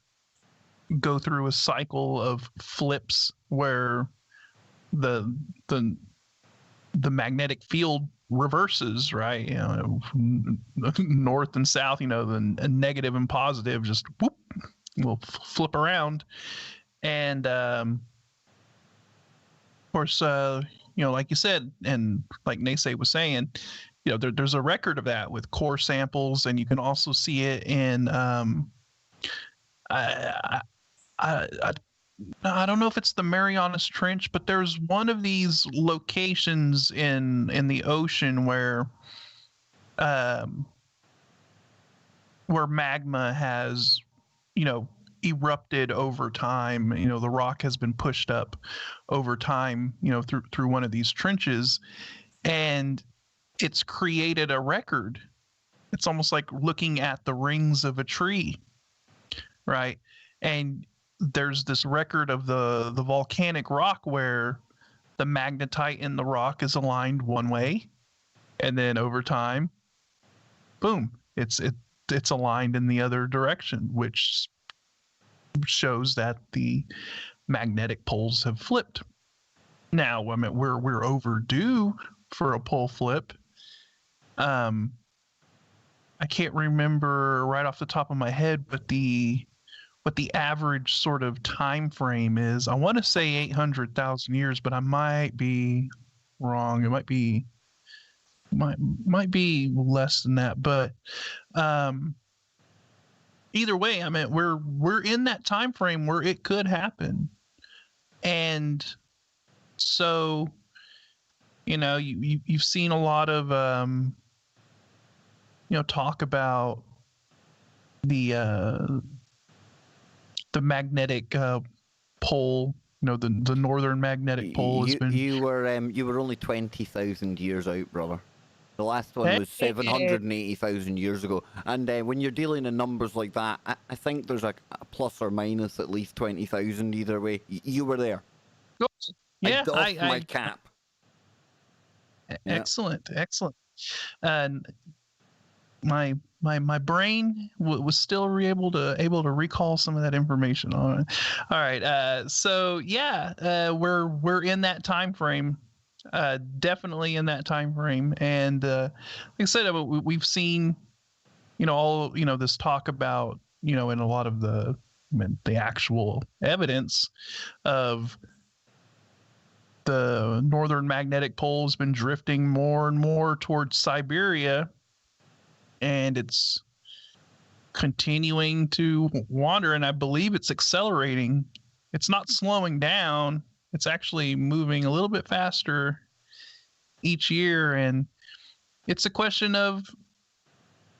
go through a cycle of flips where the magnetic field reverses, right? You know, north and south, you know, the negative and positive just whoop, will flip around. And of course, you know, like you said, and like NeSe was saying, you know, there's a record of that with core samples, and you can also see it in I don't know if it's the Marianas Trench, but there's one of these locations in the ocean where magma has, you know, erupted over time. You know, the rock has been pushed up over time, you know, through one of these trenches, and it's created a record. It's almost like looking at the rings of a tree, right? And there's this record of the volcanic rock where the magnetite in the rock is aligned one way, and then over time, boom, it's aligned in the other direction, which shows that the magnetic poles have flipped. Now, I mean, we're overdue for a pole flip. I can't remember right off the top of my head what the average sort of time frame is. I want to say 800,000 years, but I might be wrong. It might be Might be less than that, but either way, I mean, we're in that time frame where it could happen, and so you've seen a lot of talk about the magnetic pole. The northern magnetic pole has been. You were only 20,000 years out, brother. The last one was 780,000 years ago. And when you're dealing in numbers like that, I think there's a plus or minus at least 20,000 either way. You were there. Yeah, I doffed my cap. Excellent. And my brain was still able to recall some of that information on it. All right. So yeah, we're in that time frame. Definitely in that time frame, and like I said, we've seen, all this talk about, in a lot of the actual evidence of the northern magnetic pole has been drifting more and more towards Siberia, and it's continuing to wander, and I believe it's accelerating. It's not slowing down. It's actually moving a little bit faster each year, and it's a question of,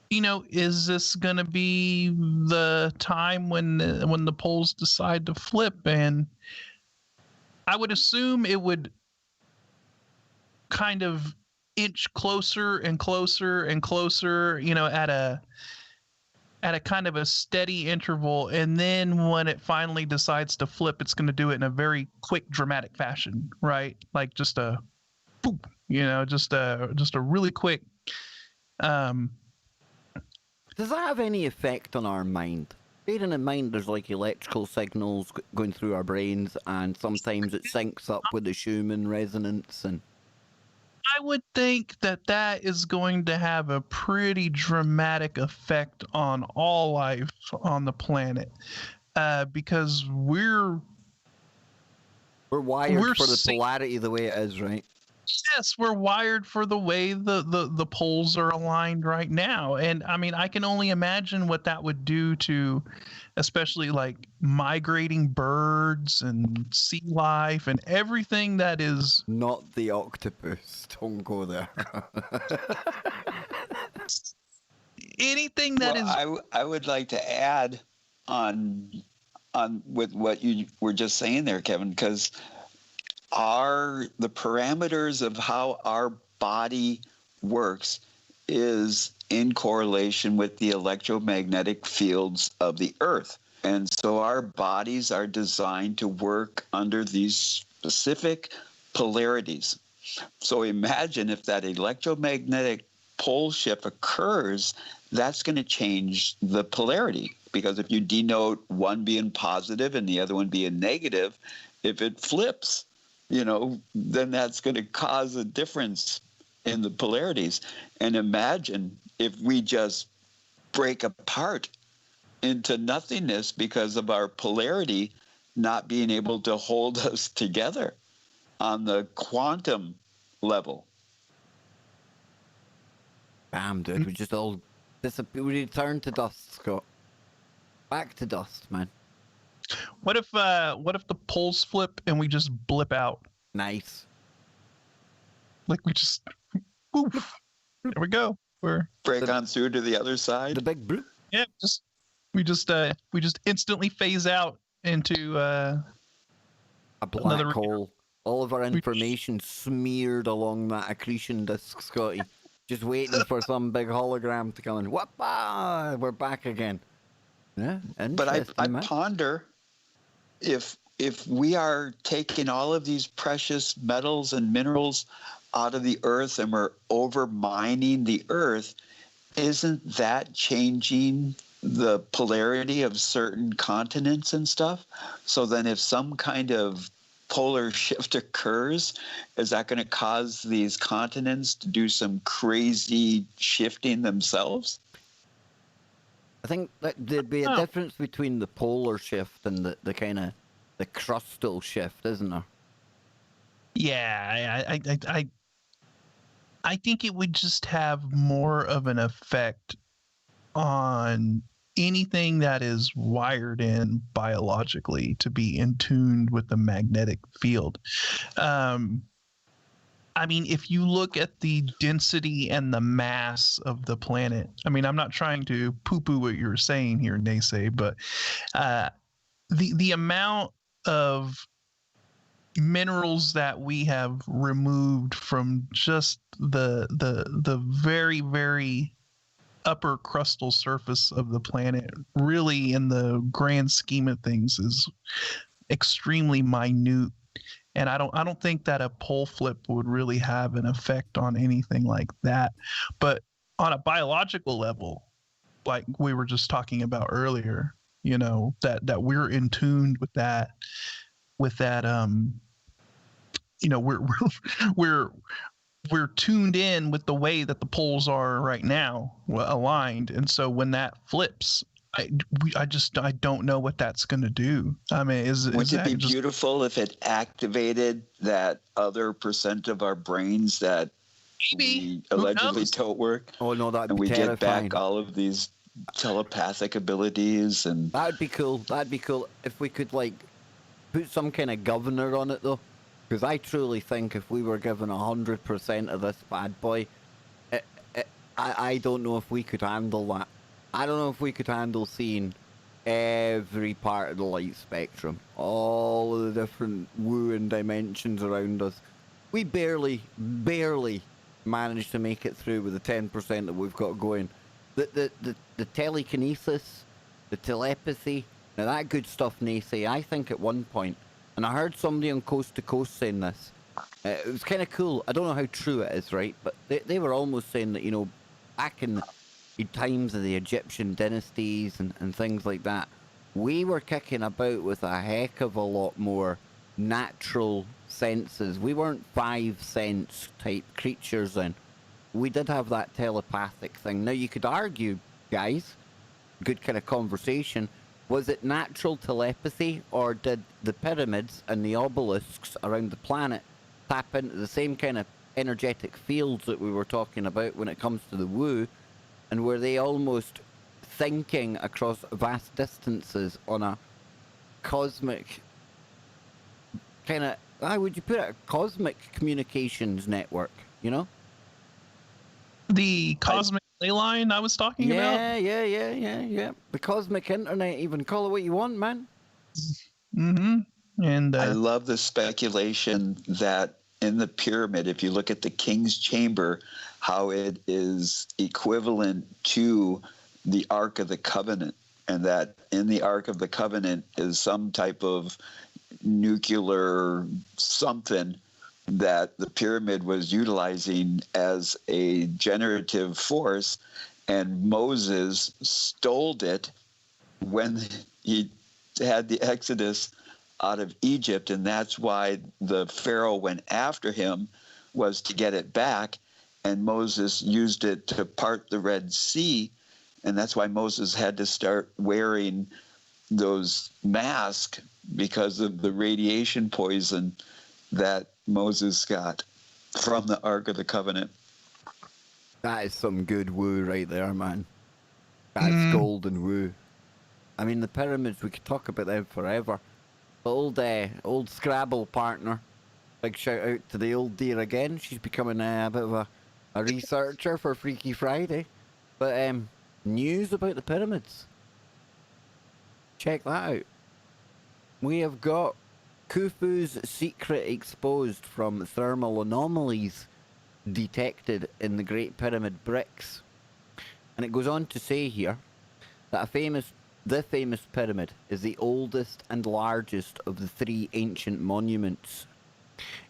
is this going to be the time when the poles decide to flip? And I would assume it would kind of inch closer and closer and closer, at a kind of a steady interval, and then when it finally decides to flip, it's going to do it in a very quick, dramatic fashion, right? Like just a boop, just a really quick. Does that have any effect on our mind? Bearing in mind there's like electrical signals going through our brains, and sometimes it syncs up with the Schumann resonance, and I would think that is going to have a pretty dramatic effect on all life on the planet, because we're wired for the polarity the way it is, right? Yes, we're wired for the way the poles are aligned right now. And I mean, I can only imagine what that would do to especially like migrating birds and sea life and everything that is not the octopus. Don't go there. Anything that is. I would like to add on with what you were just saying there, Kevin, because the parameters of how our body works is in correlation with the electromagnetic fields of the earth. And so our bodies are designed to work under these specific polarities. So imagine if that electromagnetic pole shift occurs, that's going to change the polarity. Because if you denote one being positive and the other one being negative, if it flips, then that's going to cause a difference in the polarities. And imagine if we just break apart into nothingness because of our polarity not being able to hold us together on the quantum level. Bam, dude. We just all disappear. We return to dust, Scott. Back to dust, man. What if the poles flip and we just blip out? Nice. Like we just poof. There we go. We're break on through to the other side. The big blue. Yeah, we just instantly phase out into a black hole. All of our information smeared along that accretion disk, Scotty. Just waiting for some big hologram to come in. Whoop-ah! We're back again. Yeah, but I ponder if we are taking all of these precious metals and minerals out of the earth and we're over mining the earth, isn't that changing the polarity of certain continents and stuff? So then if some kind of polar shift occurs, is that going to cause these continents to do some crazy shifting themselves? I think that there'd be a difference between the polar shift and the kind of the crustal shift, isn't there? Yeah, I think it would just have more of an effect on anything that is wired in biologically to be in tune with the magnetic field. I mean, if you look at the density and the mass of the planet, I mean, I'm not trying to poo-poo what you're saying here, NeSe, but the amount of minerals that we have removed from just the very, very upper crustal surface of the planet, really, in the grand scheme of things, is extremely minute. And I don't think that a pole flip would really have an effect on anything like that. But on a biological level, like we were just talking about earlier, you know, that we're in tune with that you know, we're tuned in with the way that the poles are right now, aligned. And so when that flips, I don't know what that's going to do. I mean, wouldn't it be beautiful if it activated that other percent of our brains that we allegedly don't work? Oh no, that'd and be we terrifying. get back all of these telepathic abilities, and that'd be cool. That'd be cool if we could like put some kind of governor on it, though, because I truly think if we were given 100% of this bad boy, I don't know if we could handle that. I don't know if we could handle seeing every part of the light spectrum, all of the different wooing dimensions around us. We barely managed to make it through with the 10% that we've got going. The telekinesis, the telepathy, now that good stuff, NeSe, I think at one point, and I heard somebody on Coast to Coast saying this, it was kind of cool. I don't know how true it is, right? But they were almost saying that, you know, back in times of the Egyptian dynasties and things like that, we were kicking about with a heck of a lot more natural senses. We weren't 5 sense type creatures then. We did have that telepathic thing. Now you could argue, guys, good kind of conversation, was it natural telepathy, or did the pyramids and the obelisks around the planet tap into the same kind of energetic fields that we were talking about when it comes to the woo? And were they almost thinking across vast distances on a cosmic kind of, how would you put it, a cosmic communications network, you know? The cosmic ley line I was talking about? Yeah. The cosmic internet, even call it what you want, man. Mm-hmm. And I love the speculation that in the pyramid, if you look at the king's chamber, how it is equivalent to the Ark of the Covenant, and that in the Ark of the Covenant is some type of nuclear something that the pyramid was utilizing as a generative force, and Moses stole it when he had the Exodus out of Egypt, and that's why the Pharaoh went after him, was to get it back. And Moses used it to part the Red Sea, and that's why Moses had to start wearing those masks, because of the radiation poison that Moses got from the Ark of the Covenant. That is some good woo right there, man. That's golden woo. I mean, the pyramids, we could talk about them forever. The old Scrabble partner, big shout out to the old dear again. She's becoming a bit of a researcher for Freaky Friday. But news about the pyramids. Check that out. We have got Khufu's secret exposed from thermal anomalies detected in the Great Pyramid bricks. And it goes on to say here that the famous pyramid is the oldest and largest of the 3 ancient monuments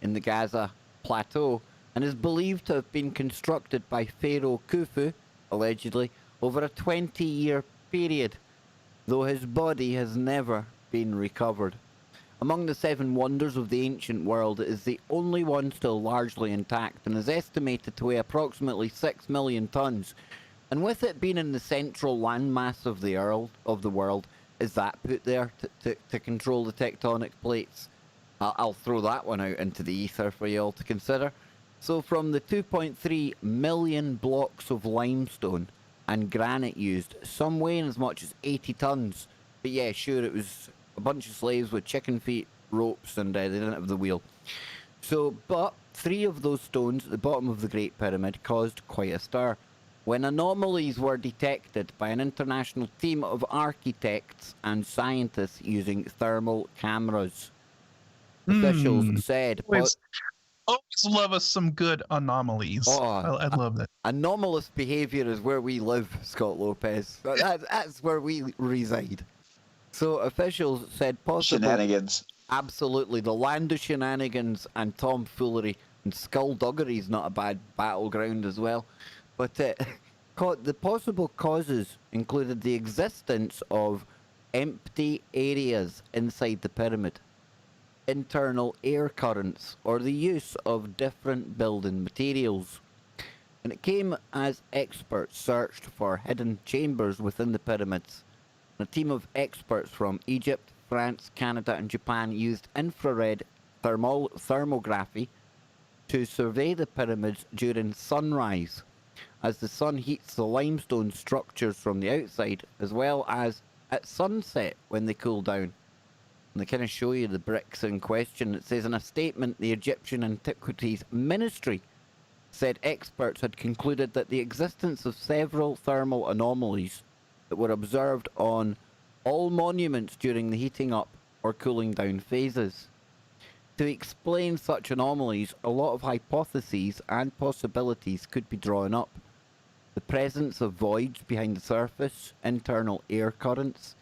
in the Gaza plateau, and is believed to have been constructed by Pharaoh Khufu, allegedly, over a 20-year period, though his body has never been recovered. Among the 7 wonders of the ancient world, it is the only one still largely intact and is estimated to weigh approximately 6 million tons. And with it being in the central landmass of the world, is that put there to control the tectonic plates? I'll throw that one out into the ether for you all to consider. So from the 2.3 million blocks of limestone and granite used, some weighing as much as 80 tons. But yeah, sure, it was a bunch of slaves with chicken feet, ropes, and they didn't have the wheel. So, but 3 of those stones at the bottom of the Great Pyramid caused quite a stir when anomalies were detected by an international team of architects and scientists using thermal cameras. Officials said... Always love us some good anomalies. I love that. Anomalous behaviour is where we live, Scott Lopez. That's where we reside. So officials said possible... Shenanigans. Absolutely. The land of shenanigans and tomfoolery, and skullduggery is not a bad battleground as well. But the possible causes included the existence of empty areas inside the pyramid, internal air currents, or the use of different building materials. And it came as experts searched for hidden chambers within the pyramids. A team of experts from Egypt, France, Canada, and Japan used infrared thermography to survey the pyramids during sunrise, as the sun heats the limestone structures from the outside, as well as at sunset when they cool down. And they kind of show you the bricks in question. It says in a statement, the Egyptian Antiquities Ministry said experts had concluded that the existence of several thermal anomalies that were observed on all monuments during the heating up or cooling down phases. To explain such anomalies, a lot of hypotheses and possibilities could be drawn up. The presence of voids behind the surface, internal air currents.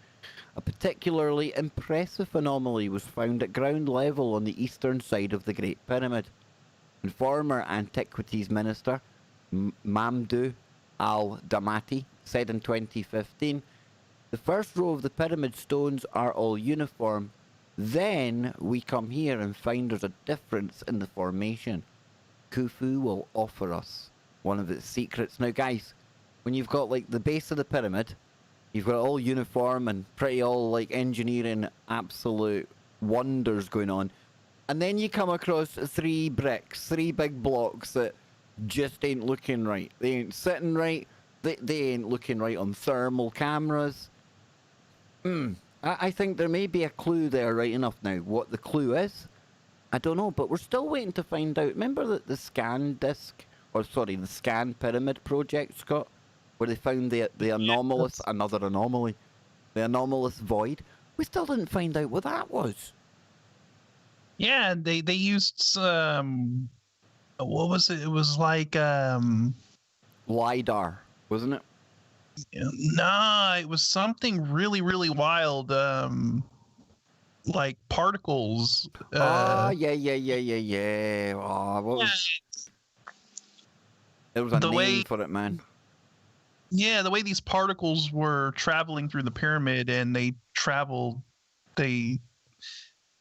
A particularly impressive anomaly was found at ground level on the eastern side of the Great Pyramid. And former Antiquities Minister Mamdouh al-Damati said in 2015, the first row of the pyramid stones are all uniform. Then we come here and find there's a difference in the formation. Khufu will offer us one of its secrets. Now guys, when you've got like the base of the pyramid, you've got all uniform and pretty all like engineering absolute wonders going on. And then you come across 3 bricks, 3 big blocks that just ain't looking right. They ain't sitting right. They ain't looking right on thermal cameras. I think there may be a clue there right enough now. What the clue is, I don't know, but we're still waiting to find out. Remember that the scan disc, or sorry, the scan pyramid project, Scott, where they found the anomalous, another anomaly, the anomalous void? We still didn't find out what that was. Yeah, they used some, what was it? It was like LiDAR, wasn't it? Nah, it was something really, really wild. Like particles. Yeah. Oh, what was... There was a name for it, man. Yeah, the way these particles were traveling through the pyramid, and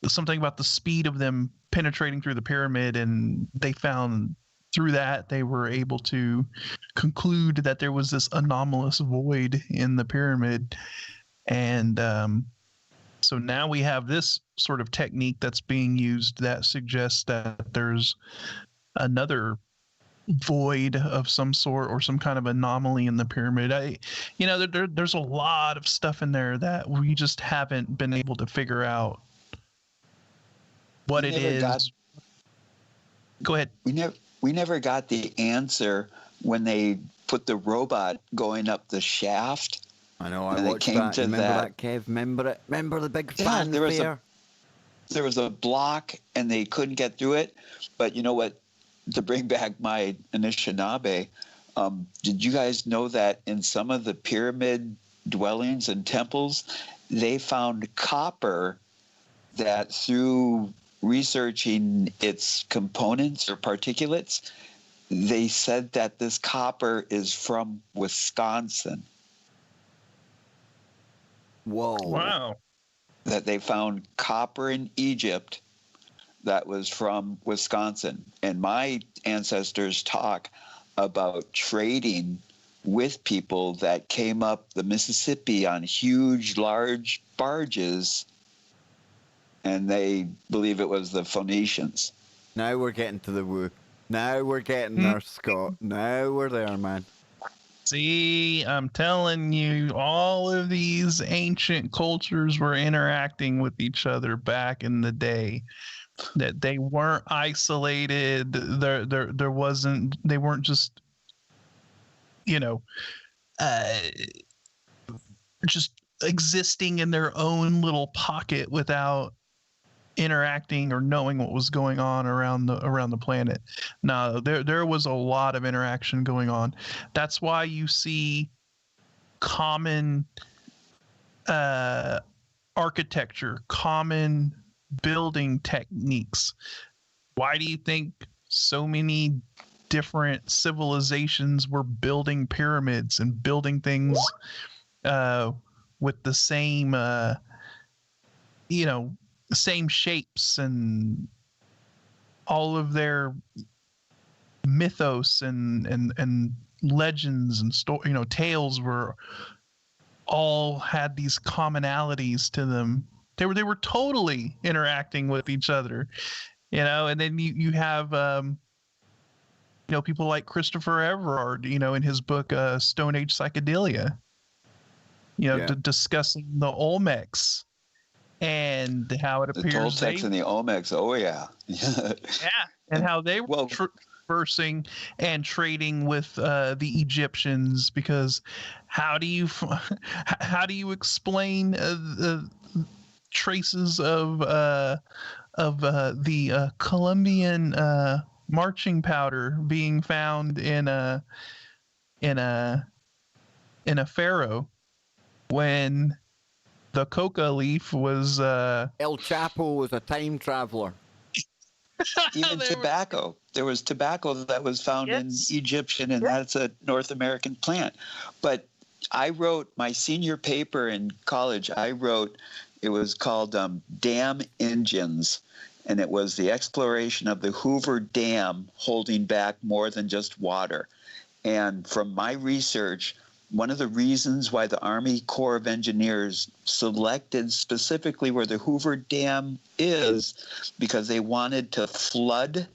something about the speed of them penetrating through the pyramid, and they found through that they were able to conclude that there was this anomalous void in the pyramid. And so now we have this sort of technique that's being used that suggests that there's another void of some sort or some kind of anomaly in the pyramid. There's a lot of stuff in there that we just haven't been able to figure out what it is. Go ahead. We never got the answer when they put the robot going up the shaft. I know, I watched that. Remember that, Kev? Remember it? Remember the big fanfare? There was a block, and they couldn't get through it. But you know what? To bring back my Anishinaabe, did you guys know that in some of the pyramid dwellings and temples, they found copper that through researching its components or particulates, they said that this copper is from Wisconsin. Whoa. Wow. That they found copper in Egypt that was from Wisconsin. And my ancestors talk about trading with people that came up the Mississippi on huge, large barges, and they believe it was the Phoenicians. Now we're getting to the woo. Now we're getting there, Scott. Now we're there, man. See, I'm telling you, all of these ancient cultures were interacting with each other back in the day. That they weren't isolated. There wasn't. They weren't just, uh, just existing in their own little pocket without interacting or knowing what was going on around the planet. No, there was a lot of interaction going on. That's why you see common architecture, common building techniques. Why do you think so many different civilizations were building pyramids and building things with the same same shapes, and all of their mythos and legends and tales were all had these commonalities to them. They were totally interacting with each other, and then you have people like Christopher Everard, in his book Stone Age Psychedelia, discussing the Olmecs and how it appears the Toltecs and the Olmecs. Oh yeah. Yeah, and how they were traversing and trading with the Egyptians, because how do you explain the traces of the Colombian marching powder being found in a pharaoh when the coca leaf was El Chapo was a time traveler. Even tobacco. There was tobacco that was found in Egyptian, and that's a North American plant. But I wrote my senior paper in college. It was called Dam Engines, and it was the exploration of the Hoover Dam holding back more than just water. And from my research, one of the reasons why the Army Corps of Engineers selected specifically where the Hoover Dam is, because they wanted to flood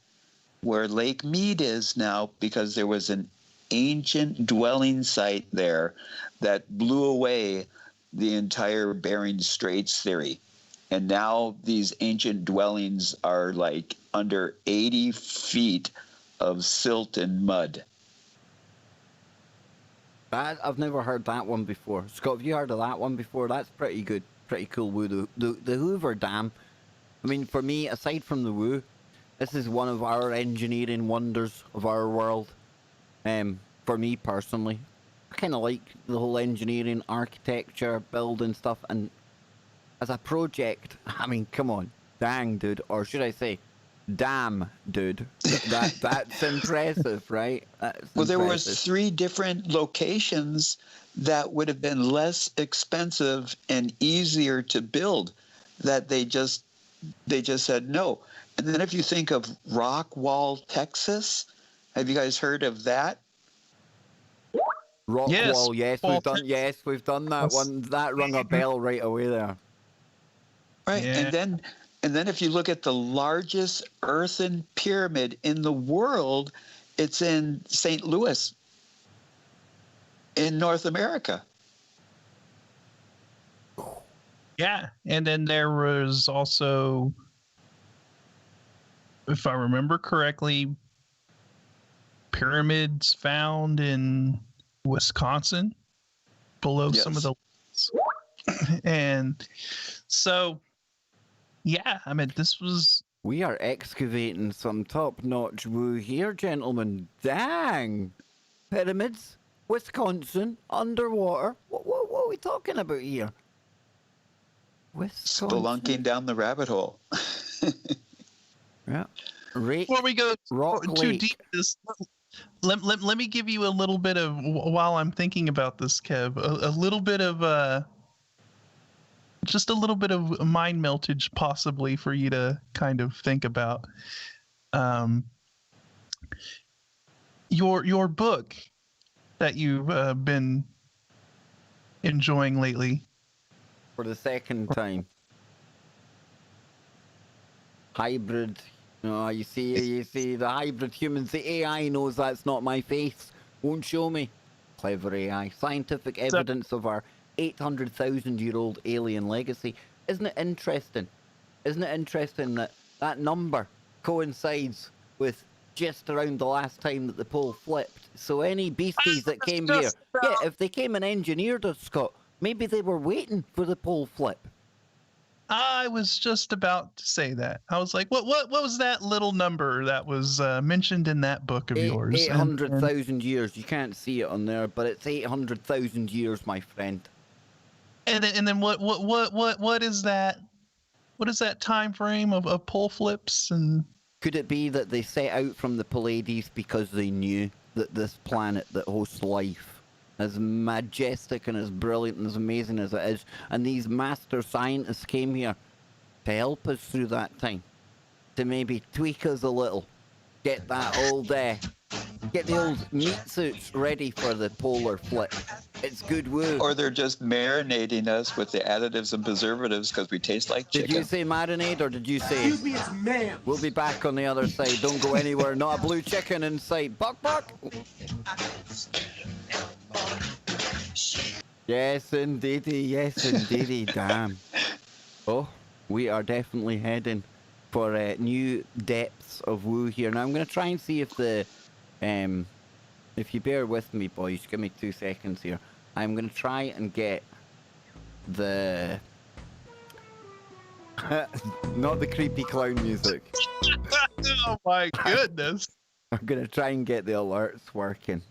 where Lake Mead is now, because there was an ancient dwelling site there that blew away the entire Bering Straits theory. And now these ancient dwellings are like under 80 feet of silt and mud. I've never heard that one before. Scott, have you heard of that one before? That's pretty good, pretty cool. Woo. The Hoover Dam. I mean, for me, aside from the woo, this is one of our engineering wonders of our world. For me personally, I kind of like the whole engineering, architecture, building stuff, and as a project, I mean, come on, dang, dude, or should I say, damn, dude, that's impressive, right? Well, there was 3 different locations that would have been less expensive and easier to build, that they just said no. And then if you think of Rockwall, Texas, have you guys heard of that? Rockwall, yes, we've done that one. That rung a bell right away there. Right, yeah. And then if you look at the largest earthen pyramid in the world, it's in St. Louis in North America. Yeah, and then there was also, if I remember correctly, pyramids found in Wisconsin below some of the and so yeah, I mean, we are excavating some top-notch woo here, gentlemen. Dang, pyramids, Wisconsin, underwater. What are we talking about here? Wisconsin. Spelunking down the rabbit hole. Yeah. Before we go too deep, let me give you a little bit of, while I'm thinking about this, Kev, a little bit of just a little bit of mind meltage, possibly, for you to kind of think about. Your book that you've been enjoying lately. For the second time. Hybrid Oh, you see, the hybrid humans, the AI knows that's not my face. Won't show me. Clever AI. Scientific evidence of our 800,000-year-old alien legacy. Isn't it interesting? Isn't it interesting that that number coincides with just around the last time that the pole flipped? So any beasties that came here, yeah, if they came and engineered us, Scott, maybe they were waiting for the pole flip. I was just about to say that. I was like, what was that little number that was mentioned in that book of yours? 800,000 years. You can't see it on there, but it's 800,000 years, my friend. And then what is that? What is that time frame of pole flips? And could it be that they set out from the Pleiades because they knew that this planet that hosts life, as majestic and as brilliant and as amazing as it is, and these master scientists came here to help us through that time, to maybe tweak us a little, get that old, get the old meat suits ready for the polar flip. It's good woo. Or they're just marinating us with the additives and preservatives because we taste like chicken. Did you say marinade or did you say? Excuse me, it's ma'am. We'll be back on the other side. Don't go anywhere. Not a blue chicken in sight. Buck, buck. Yes, indeedy. Yes, indeedy. Damn. Oh, we are definitely heading for new depths of woo here. Now I'm going to try and see if the, if you bear with me, boys, give me 2 seconds here. I'm going to try and get the, not the creepy clown music. oh my goodness. I'm going to try and get the alerts working.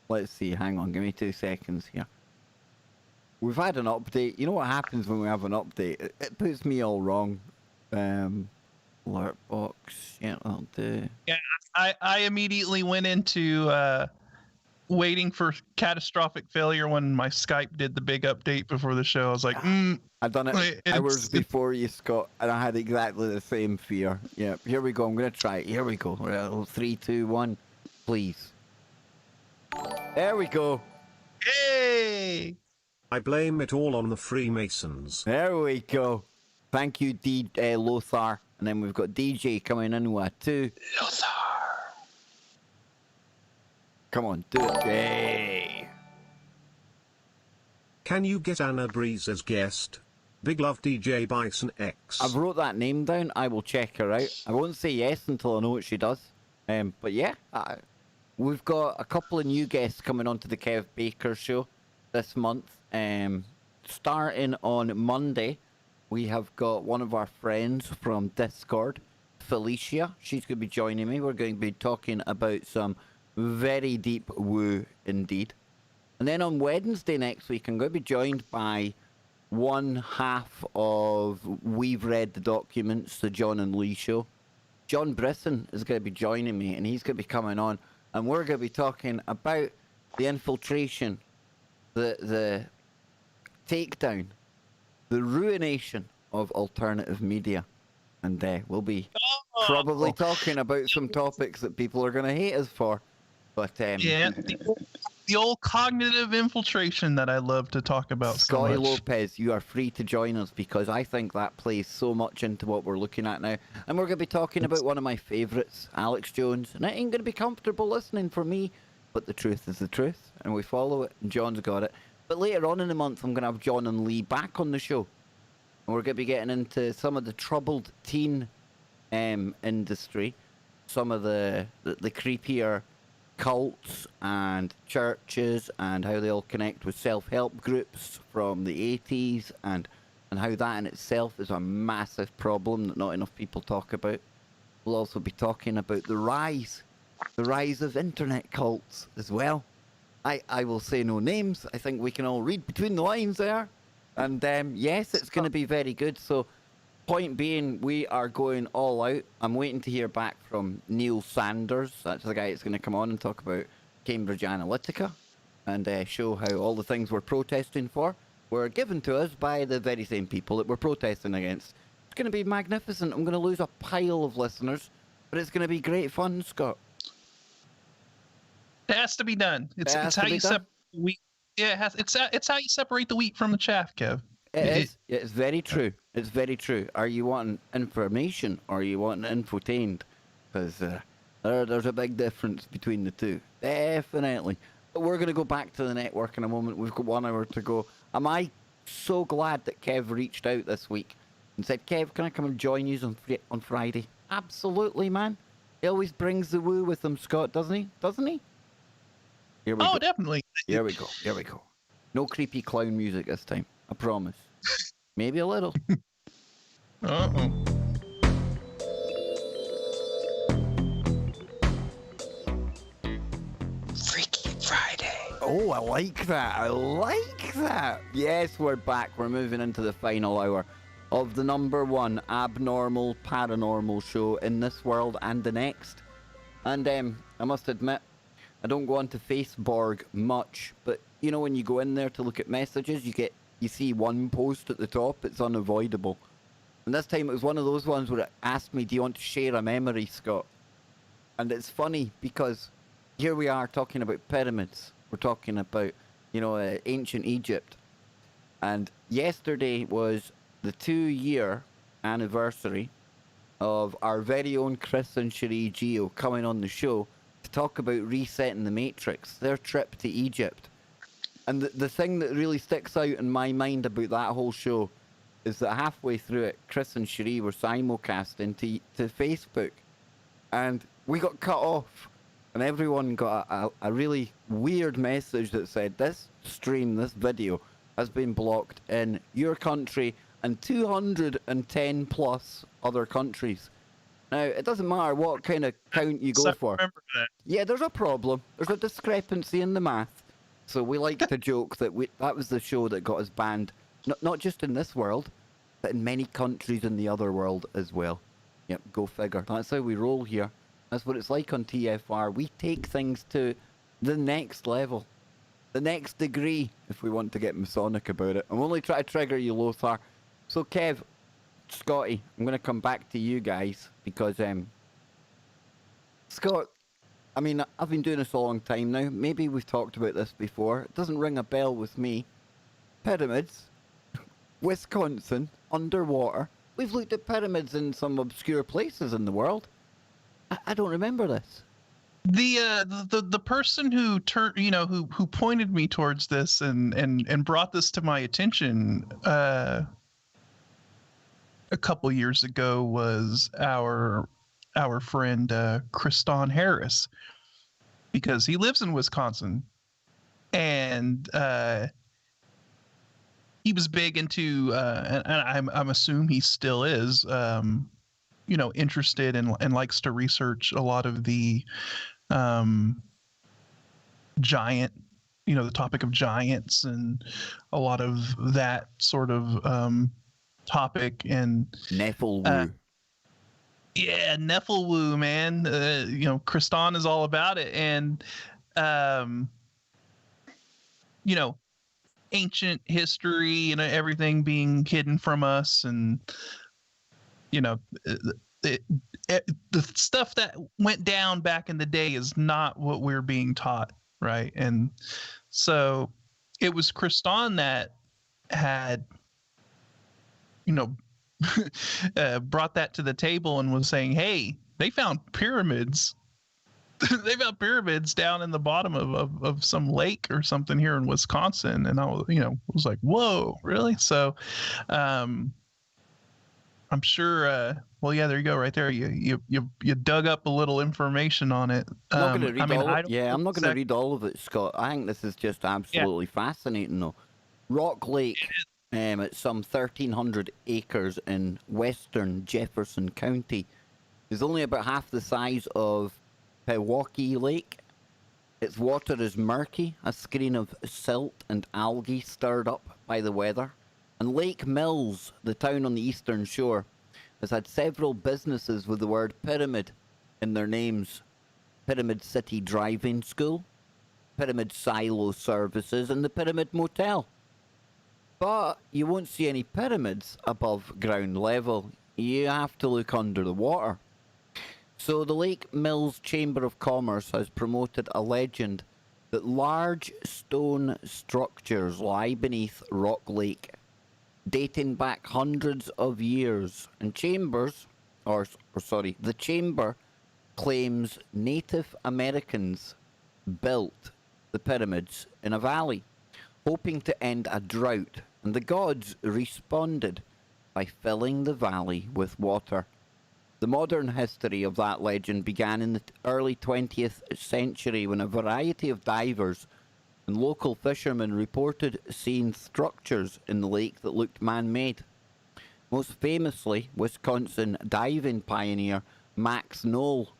Let's see, hang on, give me 2 seconds here. We've had an update. You know what happens when we have an update? It puts me all wrong. Alert box, yeah, that'll do. Yeah, I immediately went into waiting for catastrophic failure when my Skype did the big update before the show. I was like, I've done it hours before you, Scott, and I had exactly the same fear. Yeah, here we go. I'm going to try it. Here we go. 3, 2, 1, please. There we go. Hey! I blame it all on the Freemasons. There we go. Thank you, Lothar. And then we've got DJ coming in with 2. Lothar. Come on, do it. Yay. Can you get Anna Breeze as guest? Big love, DJ Bison X. I've wrote that name down. I will check her out. I won't say yes until I know what she does. But yeah, we've got a couple of new guests coming onto the Kev Baker show this month. Starting on Monday, we have got one of our friends from Discord, Felicia. She's going to be joining me. We're going to be talking about some very deep woo indeed. And then on Wednesday next week, I'm going to be joined by one half of We've Read the Documents, the John and Lee show. John Brisson is going to be joining me, and he's going to be coming on, and we're going to be talking about the infiltration, the takedown, the ruination of alternative media. And we'll be probably talking about some topics that people are going to hate us for. But yeah, the old cognitive infiltration that I love to talk about. Scotty so much. Lopez, you are free to join us because I think that plays so much into what we're looking at now. And we're going to be talking about one of my favourites, Alex Jones. And it ain't going to be comfortable listening for me, but the truth is the truth, and we follow it, and John's got it. But later on in the month, I'm going to have John and Lee back on the show. And we're going to be getting into some of the troubled teen industry, some of the creepier cults and churches, and how they all connect with self-help groups from the 80s, and how that in itself is a massive problem that not enough people talk about. We'll also be talking about the rise of internet cults as well. I will say no names. I think we can all read between the lines there. And yes, it's going to be very good. So point being, we are going all out. I'm waiting to hear back from Neil Sanders. That's the guy that's going to come on and talk about Cambridge Analytica and show how all the things we're protesting for were given to us by the very same people that we're protesting against. It's going to be magnificent. I'm going to lose a pile of listeners, but it's going to be great fun, Scott. It has to be done. It's how you separate the wheat. Yeah, it's how you separate the wheat from the chaff, Kev. It is. It's very true. It's very true. Are you wanting information or are you wanting infotained? Because there's a big difference between the two. Definitely. But we're going to go back to the network in a moment. We've got 1 hour to go. Am I so glad that Kev reached out this week and said, Kev, can I come and join you on Friday? Absolutely, man. He always brings the woo with him, Scott, doesn't he? Doesn't he? Here we go. Definitely. Here we go. Here we go. No creepy clown music this time. I promise. Maybe a little. Uh-oh. Freaky Friday. Oh, I like that. I like that. Yes, we're back. We're moving into the final hour of the #1 abnormal paranormal show in this world and the next. And I must admit, I don't go onto Facebook much, but you know when you go in there to look at messages, you see one post at the top. It's unavoidable. And this time it was one of those ones where it asked me, do you want to share a memory, Scott? And it's funny because here we are talking about pyramids. We're talking about, ancient Egypt. And yesterday was the 2-year anniversary of our very own Chris and Cherie Geo coming on the show to talk about resetting the Matrix, their trip to Egypt. And the thing that really sticks out in my mind about that whole show is that halfway through it, Chris and Cherie were simulcasting to Facebook. And we got cut off. And everyone got a really weird message that said, this stream, this video, has been blocked in your country and 210 plus other countries. Now, it doesn't matter what kind of count you go for. Remember that. Yeah, there's a problem. There's a discrepancy in the math. So we like to joke that that was the show that got us banned, not just in this world, but in many countries in the other world as well. Yep, go figure. That's how we roll here. That's what it's like on TFR. We take things to the next level, the next degree, if we want to get Masonic about it. I'm only trying to trigger you, Lothar. So, Kev, Scotty, I'm going to come back to you guys because, Scott, I mean, I've been doing this a long time now. Maybe we've talked about this before. It doesn't ring a bell with me. Pyramids, Wisconsin, underwater. We've looked at pyramids in some obscure places in the world. I don't remember this. The person who who pointed me towards this and brought this to my attention a couple years ago was our friend Kriston Harris, because he lives in Wisconsin, and he was big into and I'm assuming he still is interested and likes to research a lot of the giant, the topic of giants and a lot of that sort of topic. And Nephilim. Yeah, Nephilim, man. Kriston is all about it. And ancient history and everything being hidden from us, and the stuff that went down back in the day is not what we're being taught, right? And so it was Kriston that had brought that to the table and was saying, hey, they found pyramids. They found pyramids down in the bottom of some lake or something here in Wisconsin. And I was like, whoa, really? So I'm sure well, yeah, there you go, right there. You dug up a little information on it. I'm not going to read all of it. Yeah, I'm not going to read all of it, Scott. I think this is just absolutely fascinating, though. Rock Lake, at some 1,300 acres in western Jefferson County, is only about half the size of Pewaukee Lake. Its water is murky, a screen of silt and algae stirred up by the weather. And Lake Mills, the town on the eastern shore, has had several businesses with the word pyramid in their names. Pyramid City Driving School, Pyramid Silo Services, and the Pyramid Motel. But you won't see any pyramids above ground level. You have to look under the water. So the Lake Mills Chamber of Commerce has promoted a legend that large stone structures lie beneath Rock Lake. dating back hundreds of years. And the chamber claims Native Americans built the pyramids in a valley, hoping to end a drought, and the gods responded by filling the valley with water. The modern history of that legend began in the early 20th century when a variety of divers and local fishermen reported seeing structures in the lake that looked man-made. Most famously, Wisconsin diving pioneer Max Knoll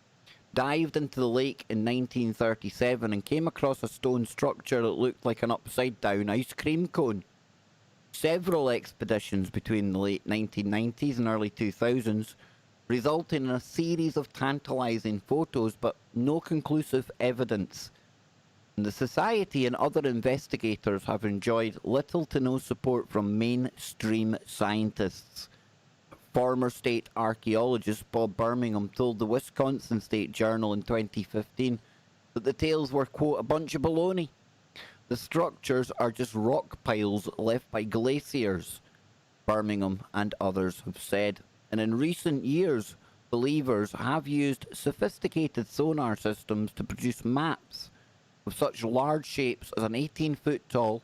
dived into the lake in 1937 and came across a stone structure that looked like an upside-down ice cream cone. Several expeditions between the late 1990s and early 2000s resulting in a series of tantalizing photos but no conclusive evidence. And the Society and other investigators have enjoyed little to no support from mainstream scientists. Former state archaeologist Bob Birmingham told the Wisconsin State Journal in 2015 that the tales were, quote, a bunch of baloney. The structures are just rock piles left by glaciers, Birmingham and others have said. And in recent years, believers have used sophisticated sonar systems to produce maps of such large shapes as an 18-foot tall,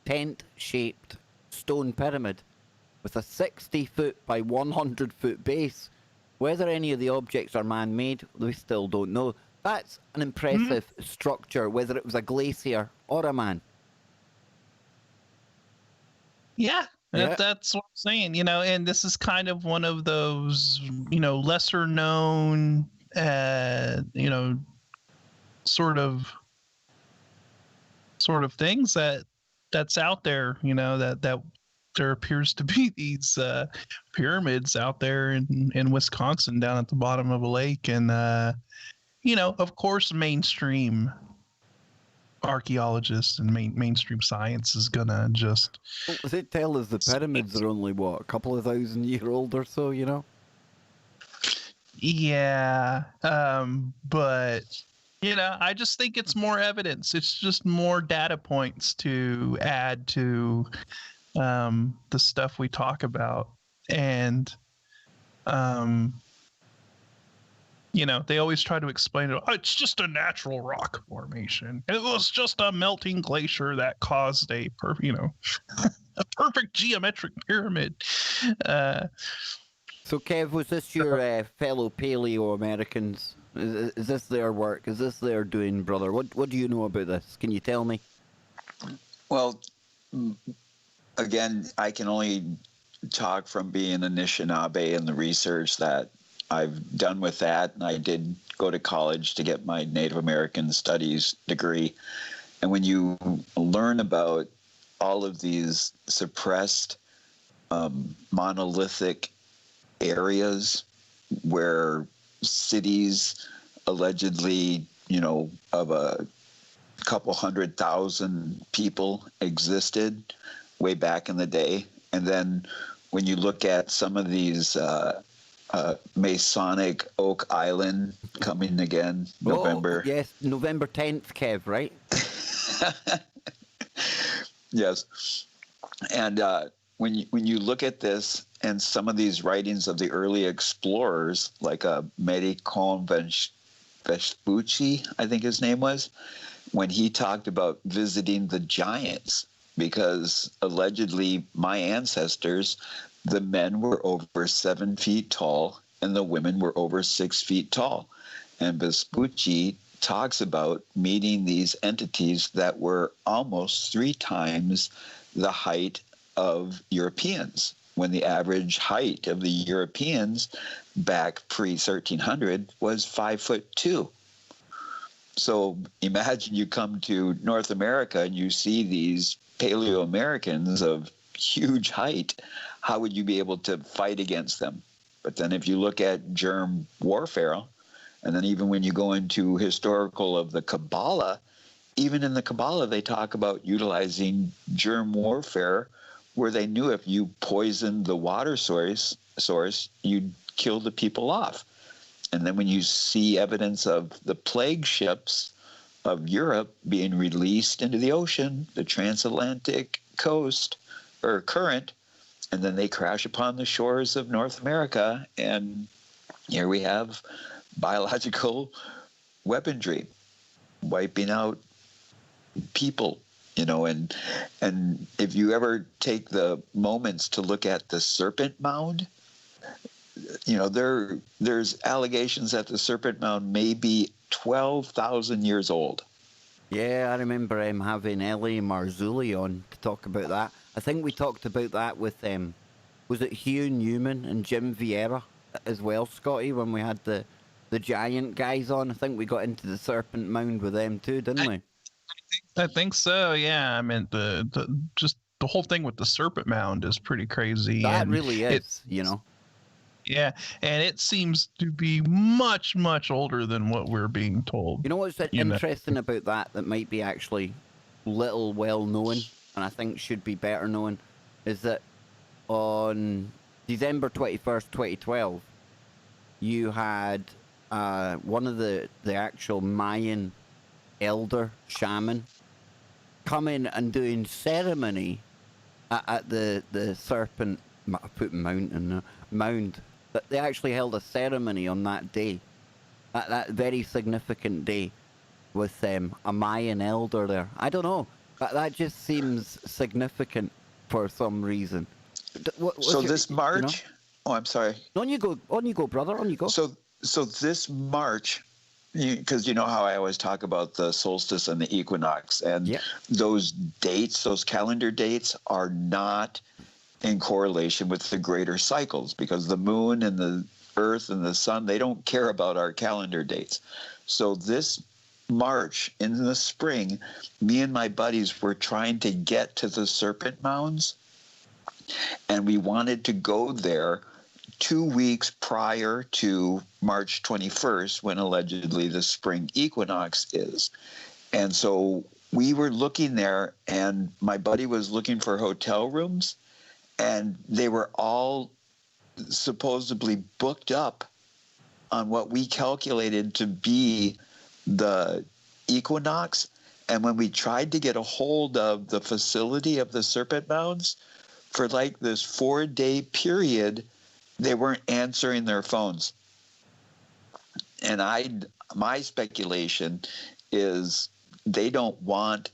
tent-shaped stone pyramid with a 60-foot by 100-foot base. Whether any of the objects are man-made, we still don't know. That's an impressive structure, whether it was a glacier or a man. Yeah, Yeah. that's what I'm saying, and this is kind of one of those, lesser known, sort of things that's out there, that there appears to be these pyramids out there in Wisconsin down at the bottom of a lake. And, of course, mainstream archaeologists and mainstream science is going to just... Well, they tell us the pyramids are only, what, a couple of 1,000 year old or so, Yeah, but... I just think it's more evidence. It's just more data points to add to the stuff we talk about. And, they always try to explain it. Oh, it's just a natural rock formation. It was just a melting glacier that caused a perfect geometric pyramid. So, Kev, was this your fellow Paleo-Americans? Is this their work? Is this their doing, brother? What do you know about this? Can you tell me? Well, again, I can only talk from being a Anishinaabe and the research that I've done with that. And I did go to college to get my Native American Studies degree. And when you learn about all of these suppressed monolithic areas where cities allegedly, of a couple 100,000 people existed way back in the day. And then when you look at some of these Masonic Oak Island coming again, November. Oh, yes, November 10th, Kev, right? Yes. And when you look at this and some of these writings of the early explorers, like Medicon Vespucci, I think his name was, when he talked about visiting the giants, because allegedly my ancestors, the men were over 7 feet tall and the women were over 6 feet tall. And Vespucci talks about meeting these entities that were almost 3 times the height of Europeans, when the average height of the Europeans back pre-1300 was 5'2". So imagine you come to North America and you see these Paleo-Americans of huge height. How would you be able to fight against them? But then if you look at germ warfare, and then even when you go into historical of the Kabbalah, even in the Kabbalah, they talk about utilizing germ warfare, where they knew if you poisoned the water source, you'd kill the people off. And then when you see evidence of the plague ships of Europe being released into the ocean, the transatlantic coast or current, and then they crash upon the shores of North America, and here we have biological weaponry wiping out people, and if you ever take the moments to look at the serpent mound, there's allegations that the serpent mound may be 12,000 years old. Yeah, I remember having Ellie Marzulli on to talk about that. I think we talked about that with was it Hugh Newman and Jim Vieira as well, Scotty, when we had the giant guys on. I think we got into the serpent mound with them too, didn't we? I think so. Yeah, I mean just the whole thing with the serpent mound is pretty crazy. That really is, Yeah, and it seems to be much, much older than what we're being told. You know what's interesting about that might be actually little well known, and I think should be better known, is that on December 21st, 2012, you had one of the actual Mayan elder shaman come in and doing ceremony at the serpent mound. But they actually held a ceremony on that day, that very significant day, with a Mayan elder there. I don't know, that just seems significant for some reason. So this March, oh, I'm sorry. On you go, brother. On you go. So this March, because you know how I always talk about the solstice and the equinox, and those dates, those calendar dates, are not in correlation with the greater cycles, because the moon and the earth and the sun, they don't care about our calendar dates. So this March in the spring, me and my buddies were trying to get to the serpent mounds, and we wanted to go there 2 weeks prior to March 21st, when allegedly the spring equinox is. And so we were looking there, and my buddy was looking for hotel rooms, and they were all supposedly booked up on what we calculated to be the equinox. And when we tried to get a hold of the facility of the serpent mounds for like this 4-day period, they weren't answering their phones. And my speculation is they don't want,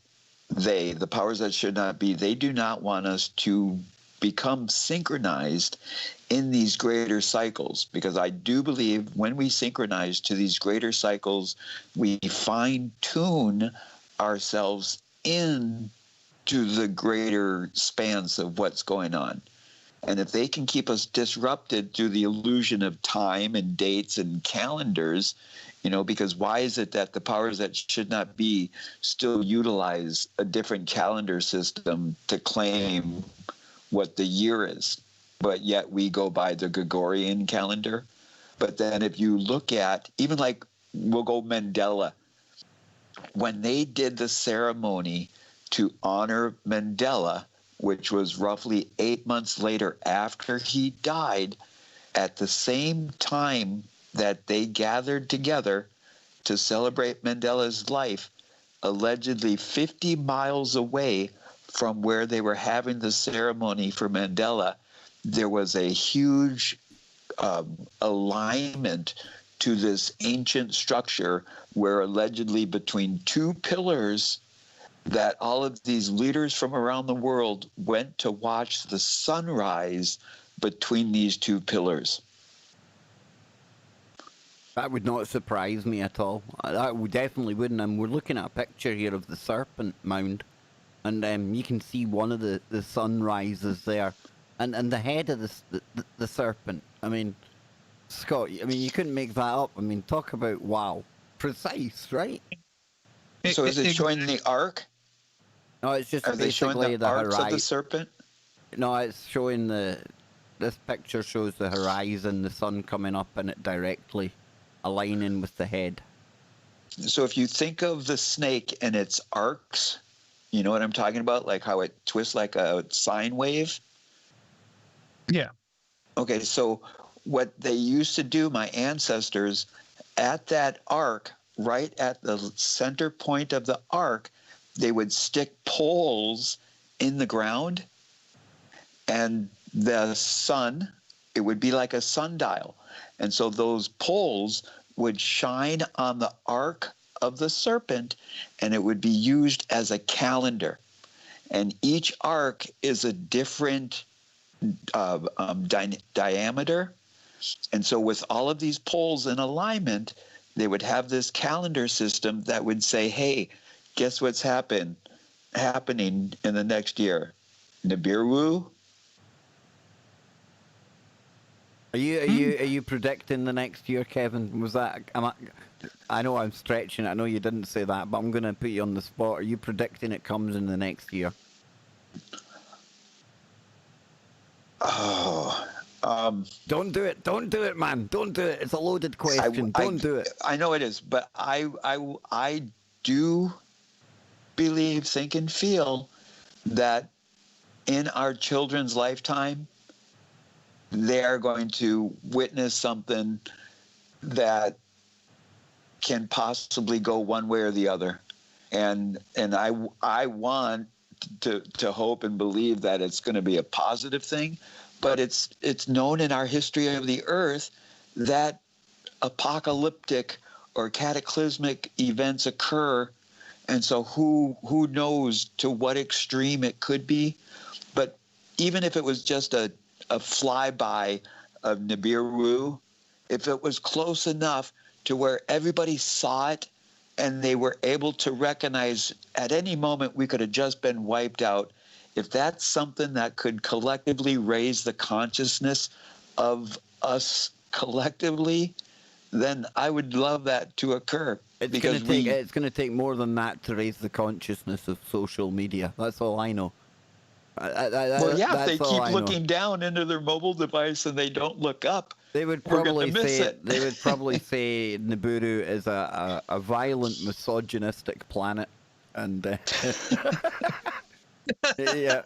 the powers that should not be, they do not want us to become synchronized in these greater cycles, because I do believe when we synchronize to these greater cycles, we fine-tune ourselves in to the greater spans of what's going on. And if they can keep us disrupted through the illusion of time and dates and calendars, because why is it that the powers that should not be still utilize a different calendar system to claim what the year is, but yet we go by the Gregorian calendar? But then if you look at, even like, we'll go Mandela, when they did the ceremony to honor Mandela, which was roughly 8 months later after he died, at the same time that they gathered together to celebrate Mandela's life, allegedly 50 miles away from where they were having the ceremony for Mandela, there was a huge alignment to this ancient structure where allegedly between two pillars that all of these leaders from around the world went to watch the sunrise between these two pillars. That would not surprise me at all. That definitely wouldn't. And we're looking at a picture here of the serpent mound, and you can see one of the sunrises there, and the head of the serpent. I mean, Scott, you couldn't make that up. I mean, talk about wow, precise, right? So is it showing the arc? No, it's just Are they showing the arcs horizon of the serpent? No, it's showing this picture shows the horizon, the sun coming up in it directly, aligning with the head. So if you think of the snake and its arcs, you know what I'm talking about? Like how it twists like a sine wave? Yeah. Okay, so what they used to do, my ancestors, at that arc, right at the center point of the arc, they would stick poles in the ground, and the sun, it would be like a sundial. And so those poles would shine on the arc of the serpent, and it would be used as a calendar. And each arc is a different diameter. And so with all of these poles in alignment, they would have this calendar system that would say, hey, guess what's happening in the next year? Niburu? Are you predicting the next year, Kevin? Was that? I know I'm stretching it. I know you didn't say that, but I'm going to put you on the spot. Are you predicting it comes in the next year? Oh, don't do it. Don't do it, man. Don't do it. It's a loaded question. Don't do it. I know it is, but I do believe, think, and feel that in our children's lifetime, they are going to witness something that can possibly go one way or the other. And I want to hope and believe that it's going to be a positive thing, but it's known in our history of the earth that apocalyptic or cataclysmic events occur. And so who knows to what extreme it could be. But even if it was just a flyby of Niburu, if it was close enough to where everybody saw it and they were able to recognize at any moment we could have just been wiped out, if that's something that could collectively raise the consciousness of us collectively, then I would love that to occur. It's going to take more than that to raise the consciousness of social media. That's all I know. If they keep looking down into their mobile device and they don't look up, they would probably say Niburu is a violent, misogynistic planet, and yeah.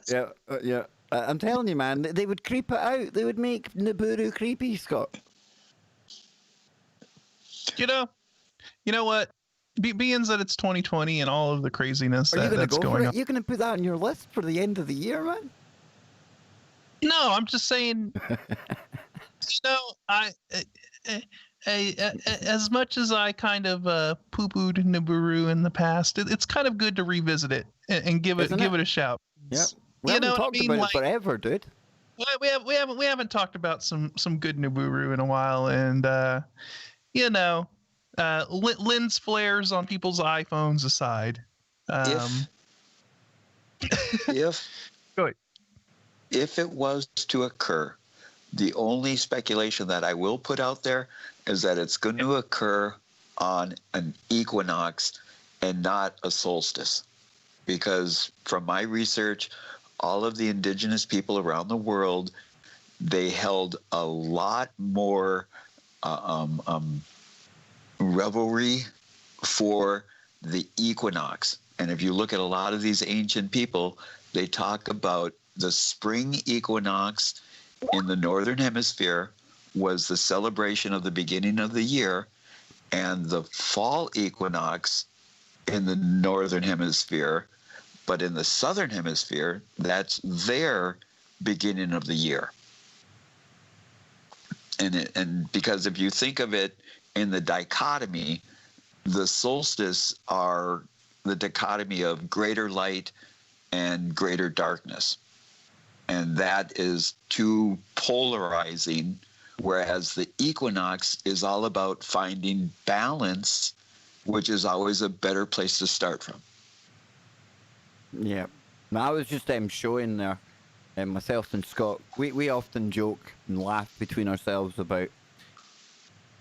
I'm telling you, man, they would creep it out. They would make Niburu creepy, Scott. You know what? Being that it's 2020 and all of the craziness that's going on. You're going to put that on your list for the end of the year, man? No, I'm just saying. As much as I kind of poo-pooed Niburu in the past, it's kind of good to revisit it and give it a shout. Yep. We haven't talked about it forever, dude. We haven't talked about some good Niburu in a while, and lens flares on people's iPhones aside. If it was to occur, the only speculation that I will put out there is that it's going to occur on an equinox and not a solstice. Because from my research, all of the indigenous people around the world, they held a lot more revelry for the equinox. And if you look at a lot of these ancient people, they talk about the spring equinox in the northern hemisphere was the celebration of the beginning of the year, and the fall equinox in the northern hemisphere, but in the southern hemisphere, that's their beginning of the year. And because if you think of it in the dichotomy, the solstice are the dichotomy of greater light and greater darkness. And that is too polarizing, whereas the equinox is all about finding balance, which is always a better place to start from. Yeah. Now, I was just showing there, myself and Scott, we often joke and laugh between ourselves about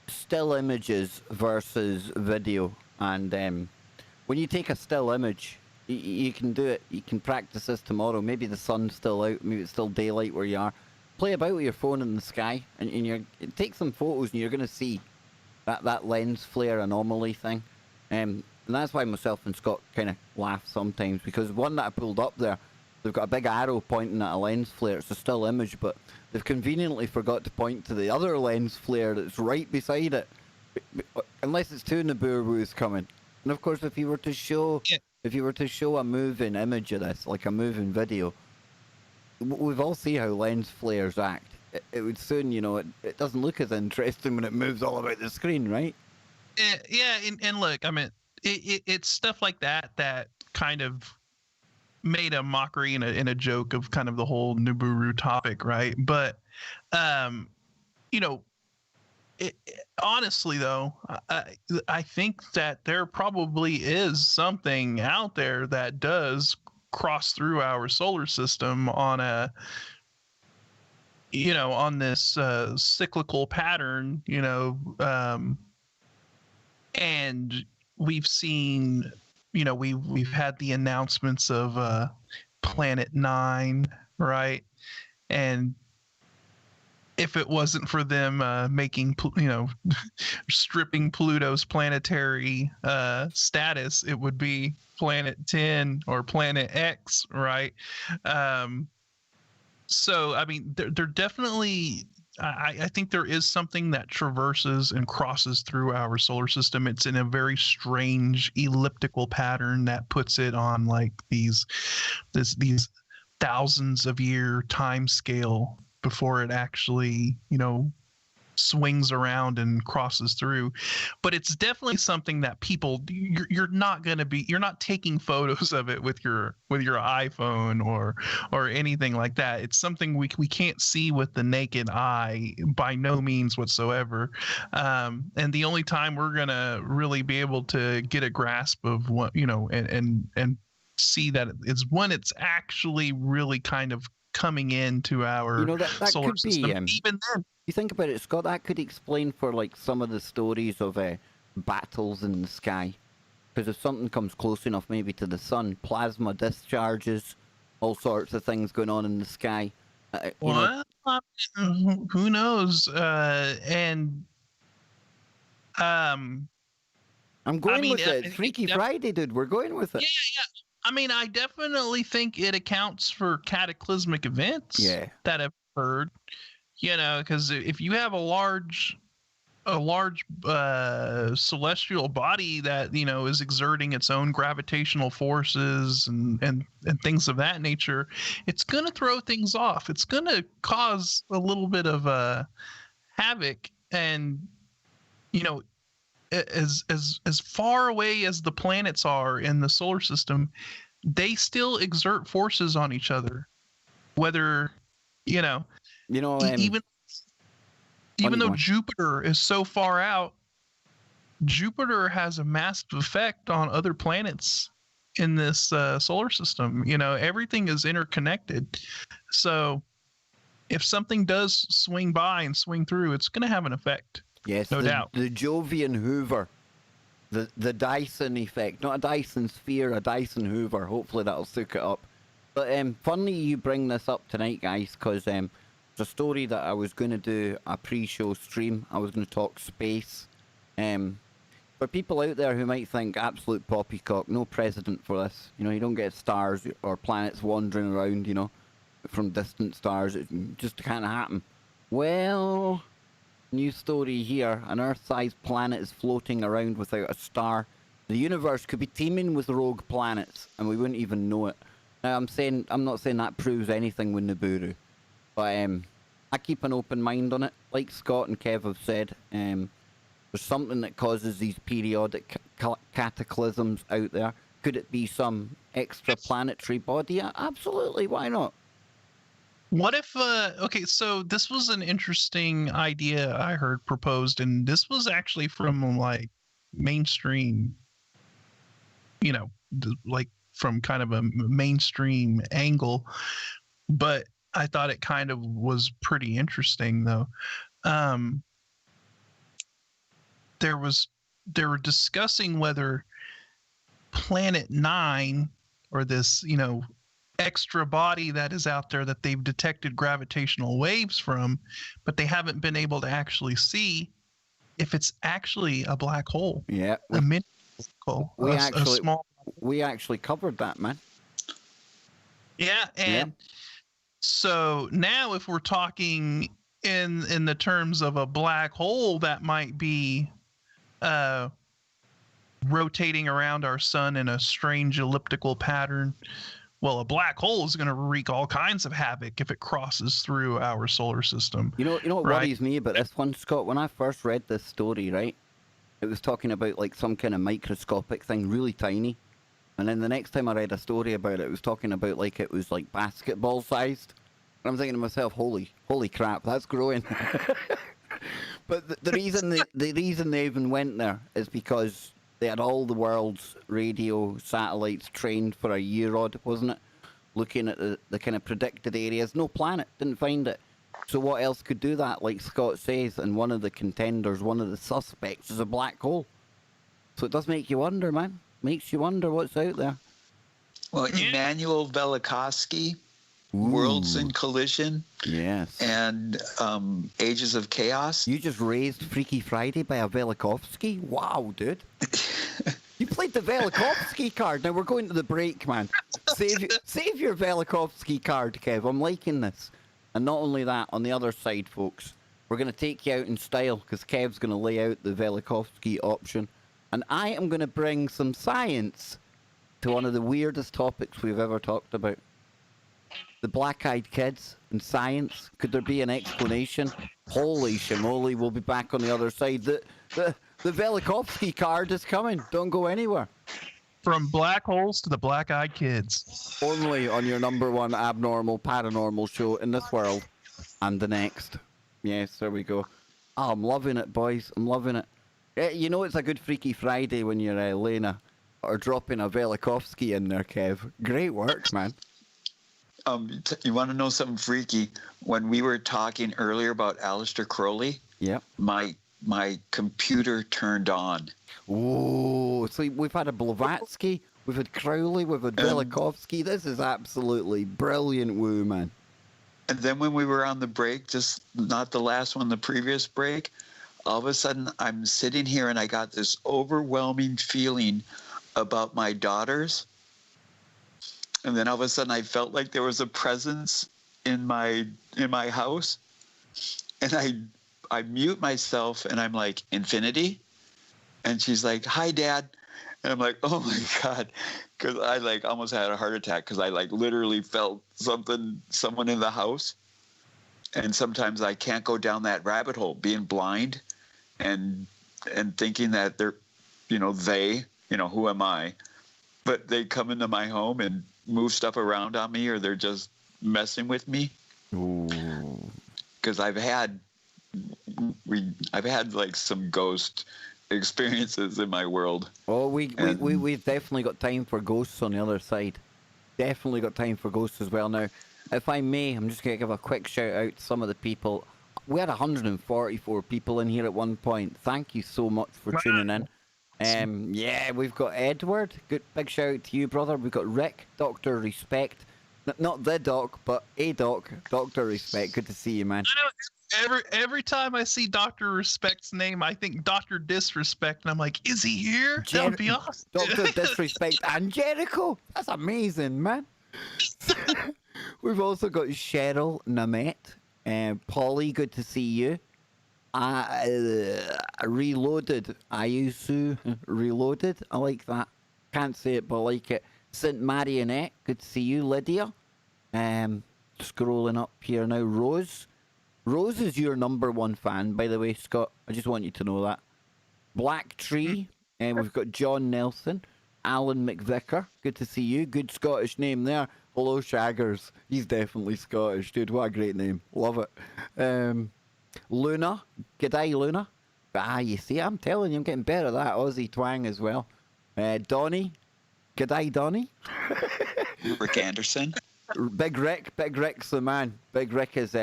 still images versus video. And when you take a still image, you can do it. You can practice this tomorrow. Maybe the sun's still out. Maybe it's still daylight where you are. Play about with your phone in the sky, and take some photos, and you're going to see that lens flare anomaly thing. And that's why myself and Scott kind of laugh sometimes, because one that I pulled up there, they've got a big arrow pointing at a lens flare. It's a still image, but they've conveniently forgot to point to the other lens flare that's right beside it, unless it's two Niburus coming. And of course, if you were to show a moving image of this, like a moving video, we've all seen how lens flares act. It would soon, it doesn't look as interesting when it moves all about the screen, right? Yeah, and look, I mean, it's stuff like that kind of made a mockery and a joke of kind of the whole Niburu topic, right? But, honestly, though, I think that there probably is something out there that does cross through our solar system on on this cyclical pattern, and we've seen, we've had the announcements of Planet 9, right? And if it wasn't for them making, stripping Pluto's planetary status, it would be Planet 10 or Planet X, right? So, I mean, they're definitely, I think there is something that traverses and crosses through our solar system. It's in a very strange elliptical pattern that puts it on like these thousands of year time scale before it actually, swings around and crosses through. But it's definitely something that people, you're not taking photos of it with your iPhone or anything like that. It's something we can't see with the naked eye by no means whatsoever. And the only time we're gonna really be able to get a grasp of what, and see that is when it's actually really kind of coming into our that solar could system. be, Even then, you think about it, Scott, that could explain for like some of the stories of battles in the sky. Because if something comes close enough maybe to the sun, plasma discharges, all sorts of things going on in the sky. well, who knows? I'm going with it. it Freaky Friday, dude. We're going with it. Yeah. I mean, I definitely think it accounts for cataclysmic events that have occurred. Because if you have a large celestial body that is exerting its own gravitational forces and things of that nature, it's going to throw things off. It's going to cause a little bit of havoc. And as far away as the planets are in the solar system, they still exert forces on each other. Whether even though Jupiter is so far out, Jupiter has a massive effect on other planets in this solar system. Everything is interconnected. So if something does swing by and swing through, it's going to have an effect. Yes, no doubt. The Jovian Hoover, the Dyson effect, not a Dyson sphere, a Dyson Hoover. Hopefully that'll soak it up. But funny you bring this up tonight, guys, because it's a story that I was going to do a pre-show stream. I was going to talk space. For people out there who might think absolute poppycock, no precedent for this. You don't get stars or planets wandering around, from distant stars. It just can't happen. Well, new story here. An Earth-sized planet is floating around without a star. The universe could be teeming with rogue planets, and we wouldn't even know it. Now, I'm not saying that proves anything with Niburu, but I keep an open mind on it. Like Scott and Kev have said, there's something that causes these periodic cataclysms out there. Could it be some extraplanetary body? Absolutely, why not? What if, okay, so this was an interesting idea I heard proposed, and this was actually from like mainstream, like from kind of a mainstream angle, but I thought it kind of was pretty interesting though. They were discussing whether Planet 9 or this, extra body that is out there that they've detected gravitational waves from, but they haven't been able to actually see if it's actually a black hole. Yeah. A mini black hole. We actually covered that, man. Yeah, and so now if we're talking in the terms of a black hole that might be rotating around our sun in a strange elliptical pattern, Well, a black hole is going to wreak all kinds of havoc if it crosses through our solar system. You know what Right. worries me about this one, Scott? When I first read this story, right, it was talking about like some kind of microscopic thing, really tiny. And then the next time I read a story about it, it was talking about like it was like basketball sized. And I'm thinking to myself, holy crap, that's growing. But the reason they even went there is because they had all the world's radio satellites trained for a year odd, wasn't it? Looking at the kind of predicted areas. No planet, didn't find it. So what else could do that, like Scott says? And one of the contenders, one of the suspects is a black hole. So it does make you wonder, man. Makes you wonder what's out there. Well, Immanuel Velikovsky, Worlds in Collision, Yes. and Ages of Chaos. You just raised Freaky Friday by a Velikovsky? Wow, dude. You played the Velikovsky card. Now we're going to the break, man. Save your Velikovsky card, Kev. I'm liking this. And not only that, on the other side, folks, we're going to take you out in style because Kev's going to lay out the Velikovsky option. And I am going to bring some science to one of the weirdest topics we've ever talked about. The black-eyed kids and science. Could there be an explanation? Holy shimoli, we'll be back on the other side. The Velikovsky card is coming. Don't go anywhere. From black holes to the black-eyed kids. Only on your #1 abnormal paranormal show in this world and the next. Yes, there we go. Oh, I'm loving it, boys. I'm loving it. You know it's a good Freaky Friday when you're Lena or dropping a Velikovsky in there, Kev. Great work, man. You want to know something freaky? When we were talking earlier about Aleister Crowley, Yep. my computer turned on. Oh, so we've had a Blavatsky, we've had Crowley, we've had Velikovsky. This is absolutely brilliant woo, man. And then when we were on the break, just not the last one, the previous break, all of a sudden I'm sitting here and I got this overwhelming feeling about my daughters. And then all of a sudden I felt like there was a presence in my house. And I mute myself and I'm like, Infinity? And she's like, hi, Dad. And I'm like, oh my God. Because I like almost had a heart attack because I like literally felt someone in the house. And sometimes I can't go down that rabbit hole, being blind and thinking that they're, who am I? But they come into my home and move stuff around on me, or they're just messing with me. Because I've had like some ghost experiences in my world. Oh, we've definitely got time for ghosts on the other side. Definitely got time for ghosts as well. Now, if I may, I'm just going to give a quick shout out to some of the people. We had 144 people in here at one point. Thank you so much for tuning in. Yeah, we've got Edward. Good big shout out to you, brother. We've got Rick, Dr. Respect. Not the doc, but a doc, Dr. Respect. Good to see you, man. I know, every time I see Dr. Respect's name, I think Dr. Disrespect, and I'm like, is he here? That would be awesome. Dr. Disrespect and Jericho. That's amazing, man. We've also got Cheryl Namette. Polly, good to see you. Reloaded. Ayusu Reloaded. I like that. Can't say it, but I like it. Saint Marionette, good to see you. Lydia. Scrolling up here now. Rose. Rose is your #1 fan, by the way, Scott. I just want you to know that. Black Tree. We've got John Nelson. Alan McVicker. Good to see you. Good Scottish name there. Hello, Shaggers. He's definitely Scottish, dude. What a great name. Love it. Luna. G'day, Luna. You see, I'm telling you, I'm getting better at that Aussie twang as well. Donnie. G'day, Donnie. Rick Anderson. Big Rick. Big Rick's the man. Big Rick is...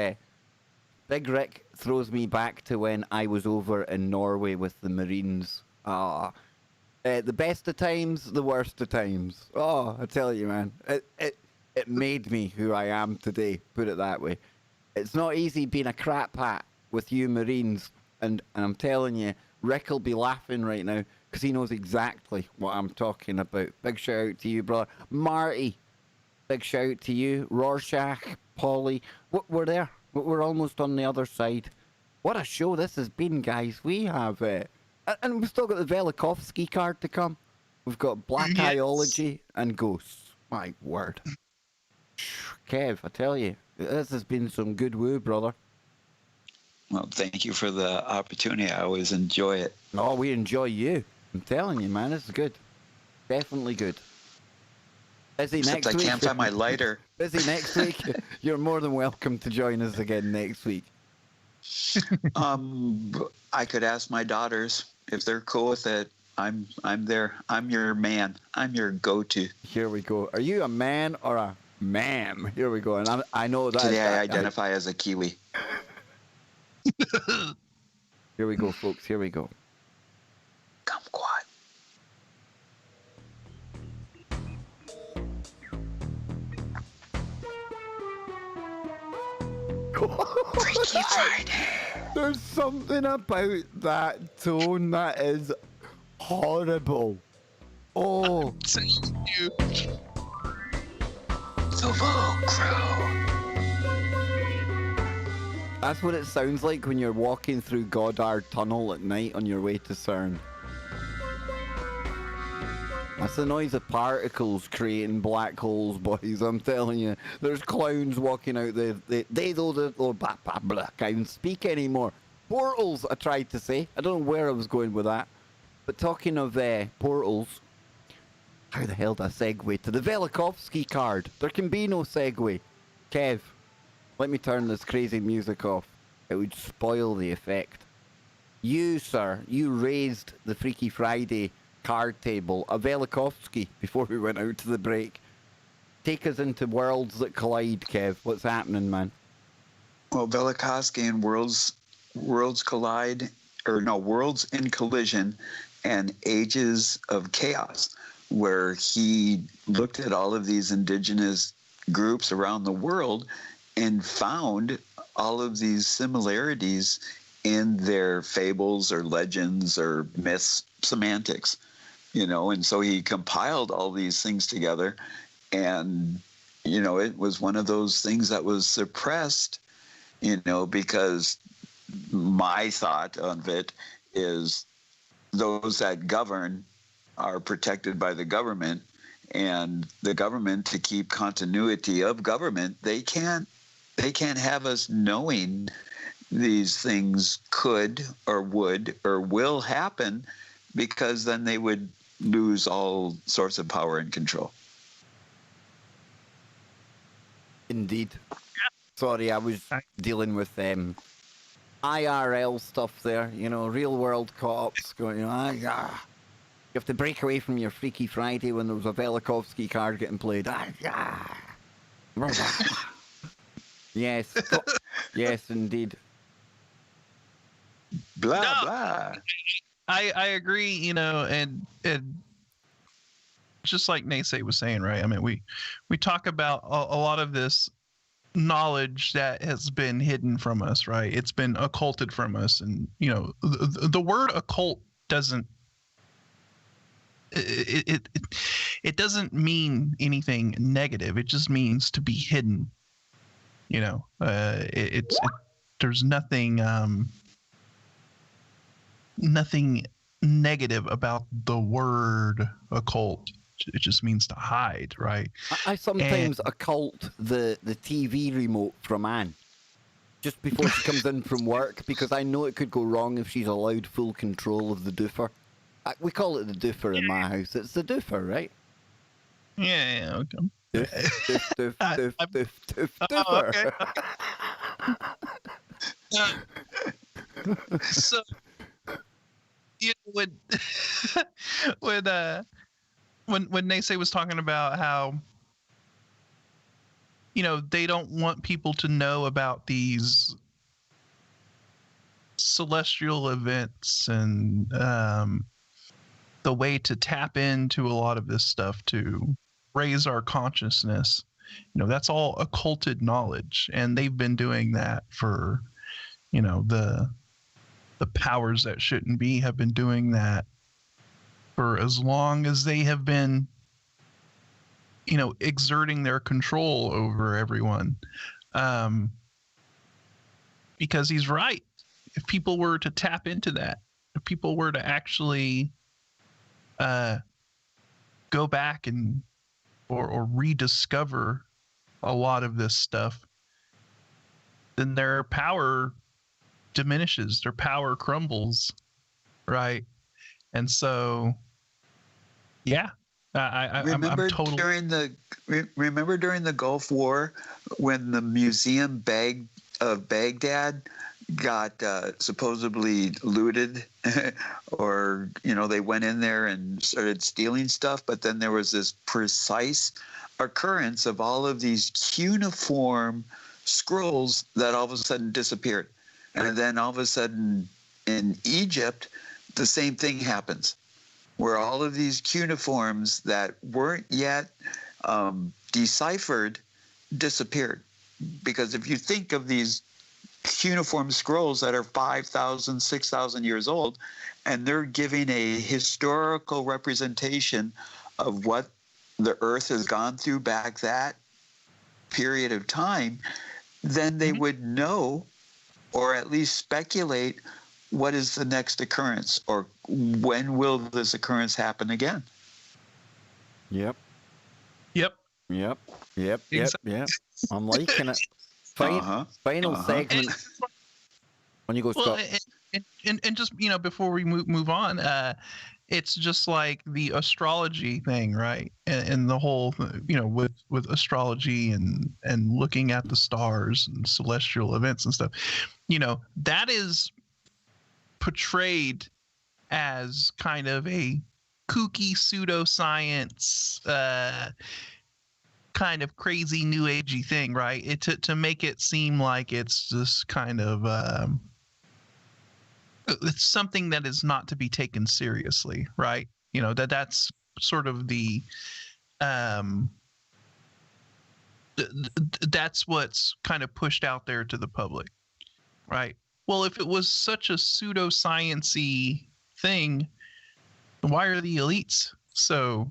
Big Rick throws me back to when I was over in Norway with the Marines. The best of times, the worst of times. Oh, I tell you, man. It made me who I am today, put it that way. It's not easy being a crap hat with you Marines. And I'm telling you, Rick will be laughing right now because he knows exactly what I'm talking about. Big shout out to you, brother. Marty, big shout out to you. Rorschach, Polly. We're there. We're almost on the other side. What a show this has been, guys. We have... and we've still got the Velikovsky card to come. We've got Black Eyeology and Ghosts. My word. Kev. I tell you, this has been some good woo, brother. Well, thank you for the opportunity. I always enjoy it. Oh, we enjoy you. I'm telling you, man, this is good. Definitely good. Busy Except next I week. can't find my lighter. Busy next week. You're more than welcome to join us again next week. I could ask my daughters if they're cool with it. I'm there. I'm your man. I'm your go-to. Here we go. Are you a man or a ma'am? Here we go. And I know that. Today I identify as a Kiwi. Here we go, folks. Here we go. Kumquat. Freaky Friday. There's something about that tone that is horrible. Oh. You. The Crow. That's what it sounds like when you're walking through Goddard Tunnel at night on your way to CERN. That's the noise of particles creating black holes, boys. I'm telling you. There's clowns walking out there. They can't even speak anymore. Portals, I tried to say. I don't know where I was going with that. But talking of portals, how the hell did I segue to the Velikovsky card? There can be no segue. Kev, let me turn this crazy music off. It would spoil the effect. You, sir, you raised the Freaky Friday card table, a Velikovsky, before we went out to the break. Take us into Worlds That Collide, Kev. What's happening, man? Well, Velikovsky and Worlds Collide, or no, Worlds in Collision and Ages of Chaos, where he looked at all of these indigenous groups around the world and found all of these similarities in their fables or legends or myths semantics, and so he compiled all these things together, and it was one of those things that was suppressed, because my thought of it is those that govern are protected by the government, and the government, to keep continuity of government, they can't have us knowing these things could or would or will happen, because then they would lose all sorts of power and control. Indeed. Sorry, I was dealing with IRL stuff there, real world cops going, you have to break away from your Freaky Friday when there was a Velikovsky card getting played. Yes. Yes, indeed. Blah, blah. I agree, and just like NeSe was saying, right? I mean, we talk about a lot of this knowledge that has been hidden from us, right? It's been occulted from us, and the word occult doesn't it doesn't mean anything negative. It just means to be hidden. There's nothing negative about the word occult. It just means to hide, right? I sometimes occult the TV remote from Anne just before she comes in from work, because I know it could go wrong if she's allowed full control of the doofer. We call it the doofer in my house. It's the doofer, right? Yeah, okay. Doof, doofer. Okay. So, when NeSe was talking about how they don't want people to know about these celestial events and the way to tap into a lot of this stuff to raise our consciousness, that's all occulted knowledge, and they've been doing that for the powers that shouldn't be have been doing that for as long as they have been exerting their control over everyone, because he's right. If people were to tap into that, if people were to actually go back and or rediscover a lot of this stuff, then their power diminishes, their power crumbles, right? And so, yeah, I'm Remember totally. remember during the Gulf War when the museum of Baghdad got supposedly looted, or they went in there and started stealing stuff, but then there was this precise occurrence of all of these cuneiform scrolls that all of a sudden disappeared, and then all of a sudden in Egypt the same thing happens, where all of these cuneiforms that weren't yet deciphered disappeared. Because if you think of these cuneiform scrolls that are 5,000, 6,000 years old, and they're giving a historical representation of what the earth has gone through back that period of time, then they would know, or at least speculate, what is the next occurrence, or when will this occurrence happen again? Yep. Yep. Yep. Yep. Yep. Exactly. Yep. I'm liking it. Final segment. When you go, Well, Scott. and just before we move on, it's just like the astrology thing, right? And the whole with astrology and looking at the stars and celestial events and stuff, that is portrayed as kind of a kooky pseudoscience, kind of crazy new agey thing, right? To make it seem like it's just kind of it's something that is not to be taken seriously, right? That's sort of the that's what's kind of pushed out there to the public, right? Well, if it was such a pseudoscience-y thing, why are the elites so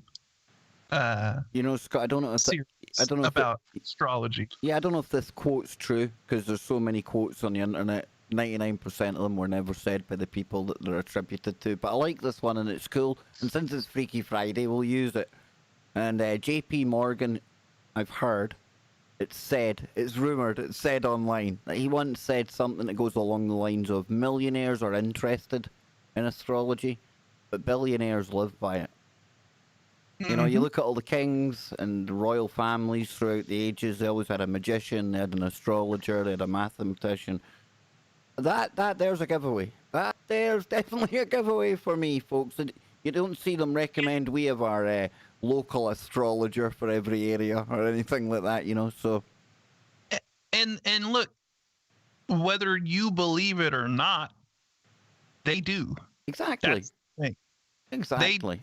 Scott, I don't know if about astrology? Yeah, I don't know if this quote's true, because there's so many quotes on the internet. 99% of them were never said by the people that they're attributed to, but I like this one and it's cool, and since it's Freaky Friday, we'll use it. And JP Morgan, I've heard, it's rumored, it's said online, that he once said something that goes along the lines of millionaires are interested in astrology, but billionaires live by it. You look at all the kings and the royal families throughout the ages, they always had a magician, they had an astrologer, they had a mathematician. There's a giveaway. There's definitely a giveaway for me, folks. And you don't see them recommend we have our local astrologer for every area or anything like that, so. And look, whether you believe it or not, they do. Exactly. That's the thing. Exactly.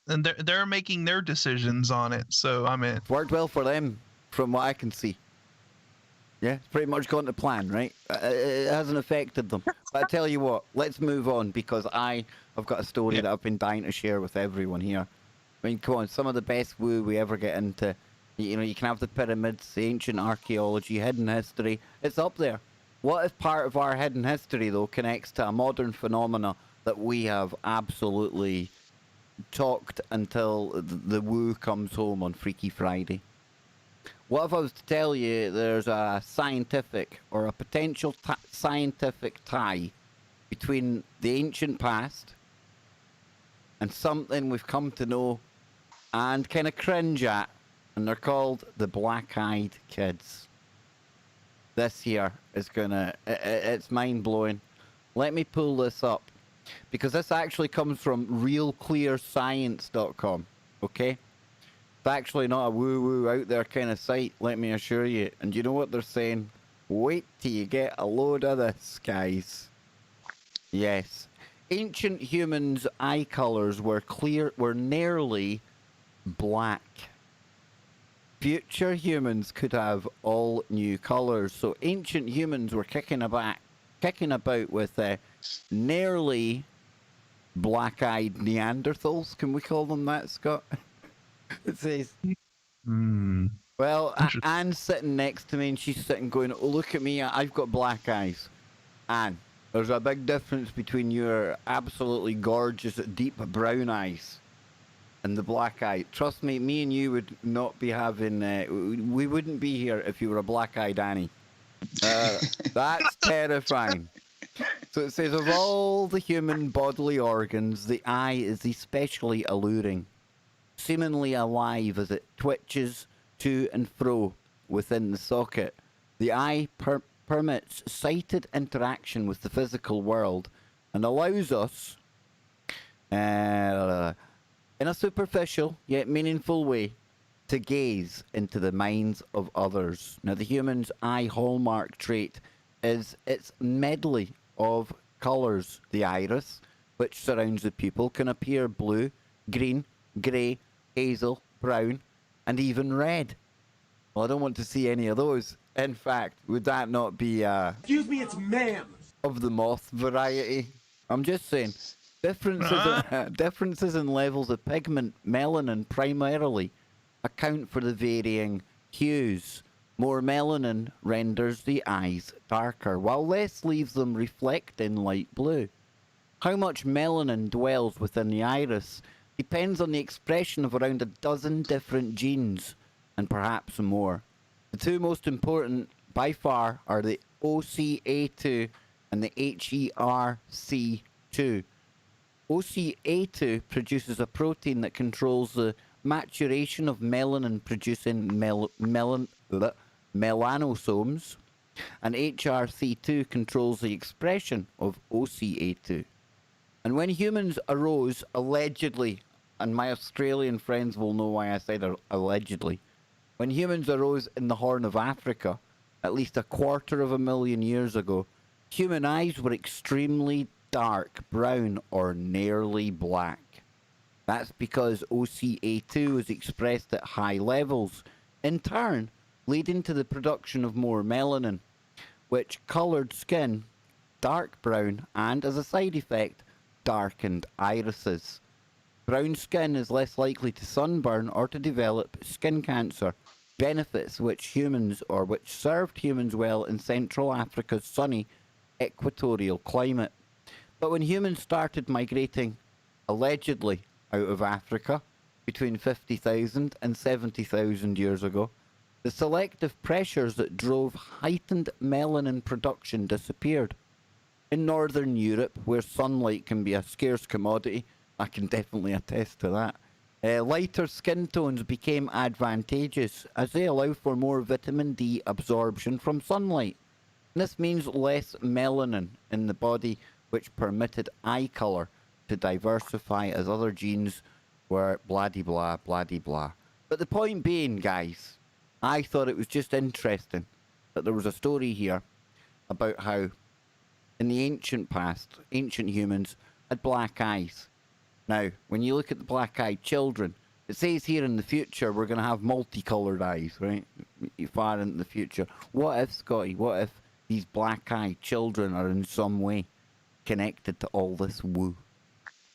And they're making their decisions on it. So it's worked well for them, from what I can see. Yeah, it's pretty much gone to plan, right? It hasn't affected them. But I tell you what, let's move on, because I've got a story that I've been dying to share with everyone here. I mean, come on, some of the best woo we ever get into. You can have the pyramids, the ancient archaeology, hidden history. It's up there. What if part of our hidden history, though, connects to a modern phenomena that we have absolutely talked until the woo comes home on Freaky Friday? What if I was to tell you there's a scientific or a potential scientific tie between the ancient past and something we've come to know and kind of cringe at, and they're called the Black-Eyed Kids? This here is it's mind-blowing. Let me pull this up, because this actually comes from realclearscience.com, okay? It's actually not a woo-woo out there kind of site, let me assure you. And you know what they're saying? Wait till you get a load of this, guys. Yes. Ancient humans' eye colors were nearly black. Future humans could have all new colors. So ancient humans were kicking about with nearly black-eyed Neanderthals. Can we call them that, Scott? It says. Well, Anne's sitting next to me, and she's sitting going, "Oh, look at me! I've got black eyes." Anne, there's a big difference between your absolutely gorgeous deep brown eyes and the black eye. Trust me, me and you would not be having. We wouldn't be here if you were a black-eyed Annie. That's terrifying. So it says, of all the human bodily organs, the eye is especially alluring, seemingly alive as it twitches to and fro within the socket. The eye permits sighted interaction with the physical world and allows us, in a superficial yet meaningful way, to gaze into the minds of others. Now, the human's eye hallmark trait is its medley of colours. The iris, which surrounds the pupil, can appear blue, green, grey, hazel, brown, and even red. Well, I don't want to see any of those. In fact, would that not be Excuse me, it's ma'am. of the moth variety? I'm just saying, differences in levels of pigment, melanin primarily, account for the varying hues. More melanin renders the eyes darker, while less leaves them reflecting light blue. How much melanin dwells within the iris depends on the expression of around a dozen different genes, and perhaps more. The two most important by far are the OCA2 and the HERC2. OCA2 produces a protein that controls the maturation of melanin producing melanosomes, and HRC2 controls the expression of OCA2. And when humans arose allegedly, and my Australian friends will know why I said allegedly, when humans arose in the Horn of Africa, at least 250,000 years ago, human eyes were extremely dark brown or nearly black. That's because OCA2 is expressed at high levels, in turn leading to the production of more melanin, which coloured skin dark brown and, as a side effect, darkened irises. Brown skin is less likely to sunburn or to develop skin cancer, benefits which served humans well in Central Africa's sunny equatorial climate. But when humans started migrating, allegedly, out of Africa between 50,000 and 70,000 years ago, the selective pressures that drove heightened melanin production disappeared. In Northern Europe, where sunlight can be a scarce commodity, I can definitely attest to that, lighter skin tones became advantageous as they allow for more vitamin D absorption from sunlight. This means less melanin in the body, which permitted eye colour to diversify as other genes were blah-de-blah, blah-de-blah. But the point being, guys, I thought it was just interesting that there was a story here about how in the ancient past, ancient humans had black eyes. Now, when you look at the black-eyed children, it says here in the future we're going to have multicoloured eyes, right? Far into the future. What if, Scotty, what if these black-eyed children are in some way connected to all this woo?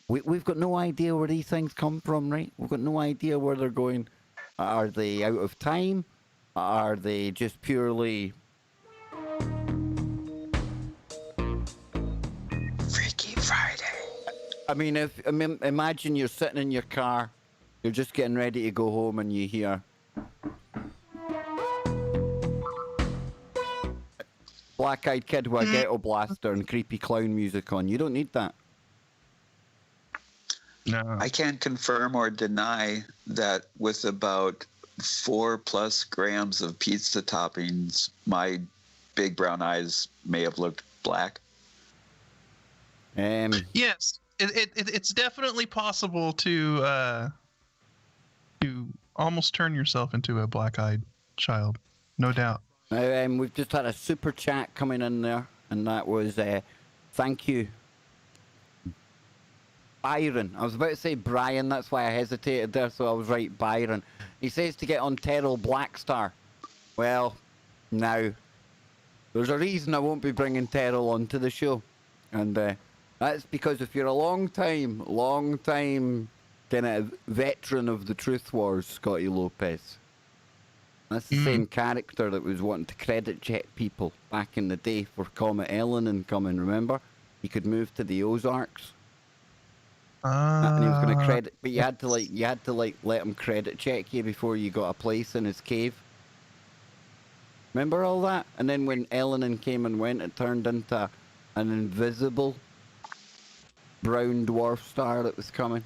We've got no idea where these things come from, right? We've got no idea where they're going. Are they out of time? Are they just purely... Freaky Friday. I mean, imagine you're sitting in your car, you're just getting ready to go home, and you hear black-eyed kid with a ghetto blaster and creepy clown music on. You don't need that. No. I can't confirm or deny that with about 4+ grams of pizza toppings, my big brown eyes may have looked black. Yes, it's definitely possible to almost turn yourself into a black-eyed child, no doubt. We've just had a super chat coming in there, and that was thank you, Byron. I was about to say Brian, that's why I hesitated there, so I was right, Byron. He says to get on Terrell Blackstar. Well, now, there's a reason I won't be bringing Terrell onto the show. And that's because if you're a long time kind of veteran of the Truth Wars, Scotty Lopez, that's the same character that was wanting to credit check people back in the day for Comet Ellen and coming, remember? He could move to the Ozarks. And he was going to Ah, credit, but you had to let him credit check you before you got a place in his cave. Remember all that? And then when Eleanor came and went, it turned into an invisible brown dwarf star that was coming.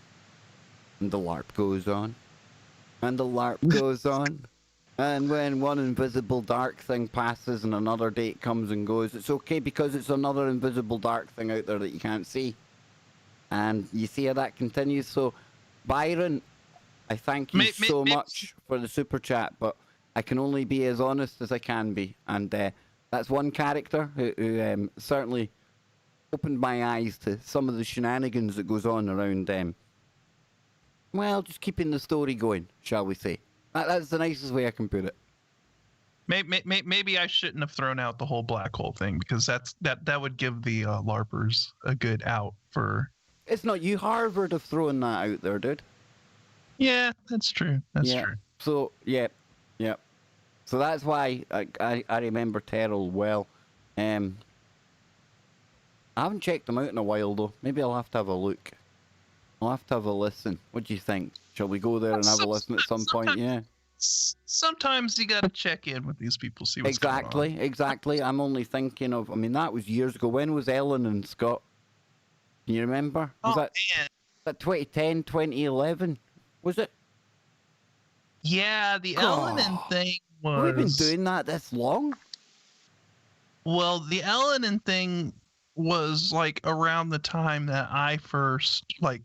And the LARP goes on. And the LARP goes on. And when one invisible dark thing passes and another date comes and goes, it's okay because it's another invisible dark thing out there that you can't see. And you see how that continues. So, Byron, I thank you so much for the super chat, but I can only be as honest as I can be. And that's one character who certainly opened my eyes to some of the shenanigans that goes on around well, just keeping the story going, shall we say. That's the nicest way I can put it. maybe I shouldn't have thrown out the whole black hole thing, because that would give the LARPers a good out for. It's not you, Harvard, have thrown that out there, dude. Yeah, that's true. That's true. So, yeah. So that's why I remember Terrell well. I haven't checked them out in a while, though. Maybe I'll have to have a look. I'll have to have a listen. What do you think? Shall we go there and have a listen at some point? Yeah. Sometimes you got to check in with these people, see what's going on. Exactly. I'm only thinking of, I mean, that was years ago. When was Ellen and Scott? Can you remember? Was that 2010, 2011? Was it? Yeah, the Ellen thing was... Have we been doing that this long? Well, the Ellen thing was like around the time that I first, like,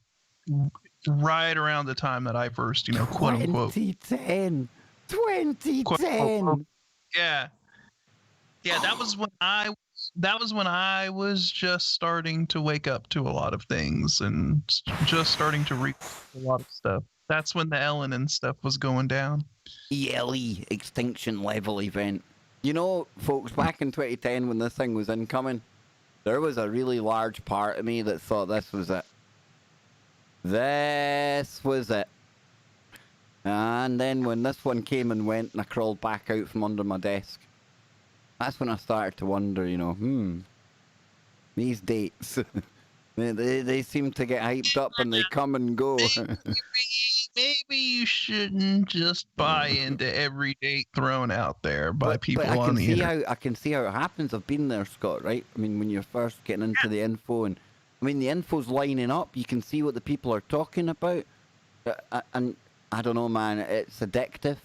right around the time that I first, quote unquote. 2010. Yeah. Yeah, that was when I was just starting to wake up to a lot of things and just starting to read a lot of stuff. That's when the Ellen and stuff was going down. ELE, Extinction Level Event. You know, folks, back in 2010 when this thing was incoming, there was a really large part of me that thought this was it. This was it. And then when this one came and went and I crawled back out from under my desk, that's when I started to wonder, these dates, they seem to get hyped up and they come and go. Maybe you shouldn't just buy into every date thrown out there by people on the internet. I can see how it happens. I've been there, Scott, right? I mean, when you're first getting into the info, and I mean, the info's lining up. You can see what the people are talking about. And I don't know, man, it's addictive.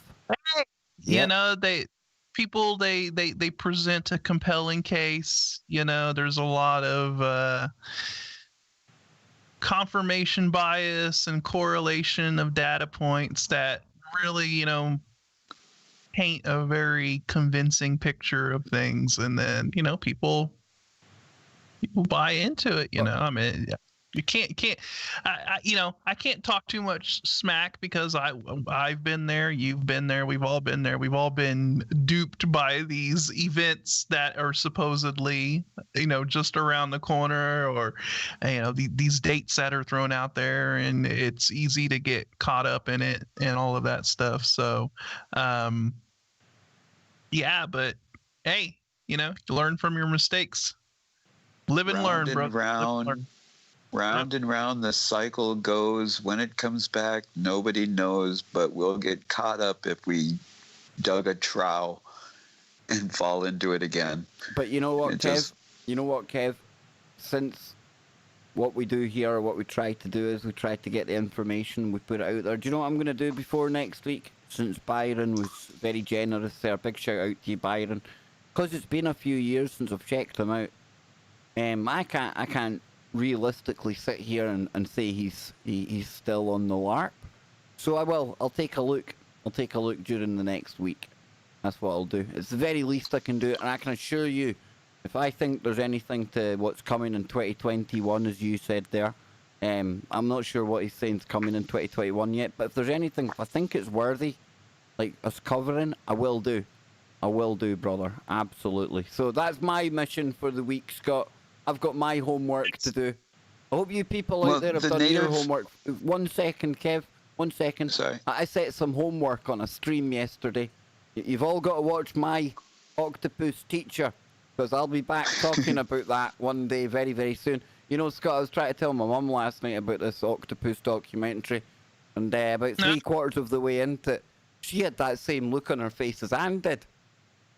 They present a compelling case. There's a lot of confirmation bias and correlation of data points that really, paint a very convincing picture of things, and then people buy into it. I mean, you can't. I can't talk too much smack because I've been there, you've been there, we've all been there. We've all been duped by these events that are supposedly, just around the corner, or these dates that are thrown out there, and it's easy to get caught up in it and all of that stuff. So, yeah, but hey, you learn from your mistakes. Live and learn, bro. Round and round the cycle goes. When it comes back, nobody knows, but we'll get caught up if we dug a trough and fall into it again. But you know what, Kev? Since what we do here, or what we try to do, is we try to get the information, we put it out there. Do you know what I'm going to do before next week? Since Byron was very generous there, big shout out to you, Byron. Because it's been a few years since I've checked him out. I can't realistically sit here and say he's still on the LARP. So I will. I'll take a look. I'll take a look during the next week. That's what I'll do. It's the very least I can do, and I can assure you, if I think there's anything to what's coming in 2021, as you said there, I'm not sure what he's saying is coming in 2021 yet, but if there's anything, if I think it's worthy, like us covering, I will do. I will do, brother. Absolutely. So that's my mission for the week, Scott. I've got my homework to do. I hope you people out there have done your homework. 1 second, Kev. 1 second. Sorry. I set some homework on a stream yesterday. You've all got to watch my Octopus Teacher, because I'll be back talking about that one day very, very soon. You know, Scott, I was trying to tell my mum last night about this octopus documentary, and about Yeah. 3/4 of the way into it, she had that same look on her face as Anne did.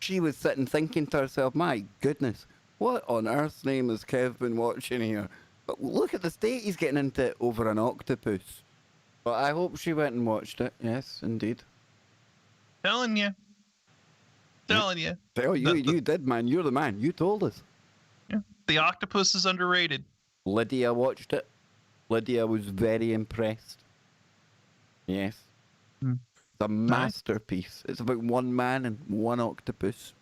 She was sitting thinking to herself, my goodness, what on earth's name has Kev been watching here? But look at the state he's getting into over an octopus. But I hope she went and watched it. Yes, indeed. Telling you. Telling you. Tell you, you did, man. You're the man. You told us. Yeah. The octopus is underrated. Lydia watched it. Lydia was very impressed. Yes. Hmm. It's a masterpiece. It's about one man and one octopus.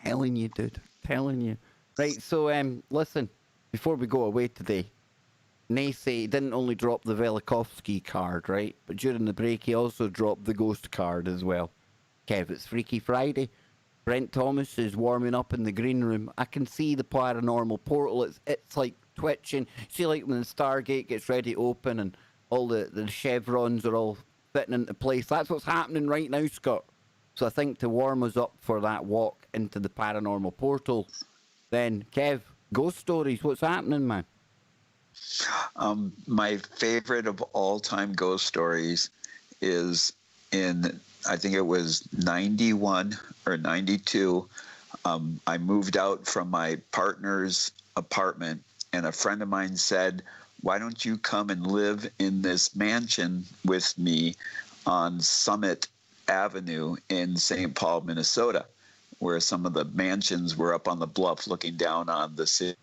Telling you, dude. Telling you. Right, so listen, before we go away today, NeSe didn't only drop the Velikovsky card, right? But during the break, he also dropped the ghost card as well. Kev, it's Freaky Friday. Brent Thomas is warming up in the green room. I can see the paranormal portal. It's like twitching. See, like when the Stargate gets ready to open and all the chevrons are all fitting into place. That's what's happening right now, Scott. So I think to warm us up for that walk into the paranormal portal, then, Kev, ghost stories, what's happening, man? My favorite of all time ghost stories is in, I think it was 91 or 92. I moved out from my partner's apartment, and a friend of mine said, why don't you come and live in this mansion with me on Summit Avenue in St. Paul, Minnesota, where some of the mansions were up on the bluff looking down on the city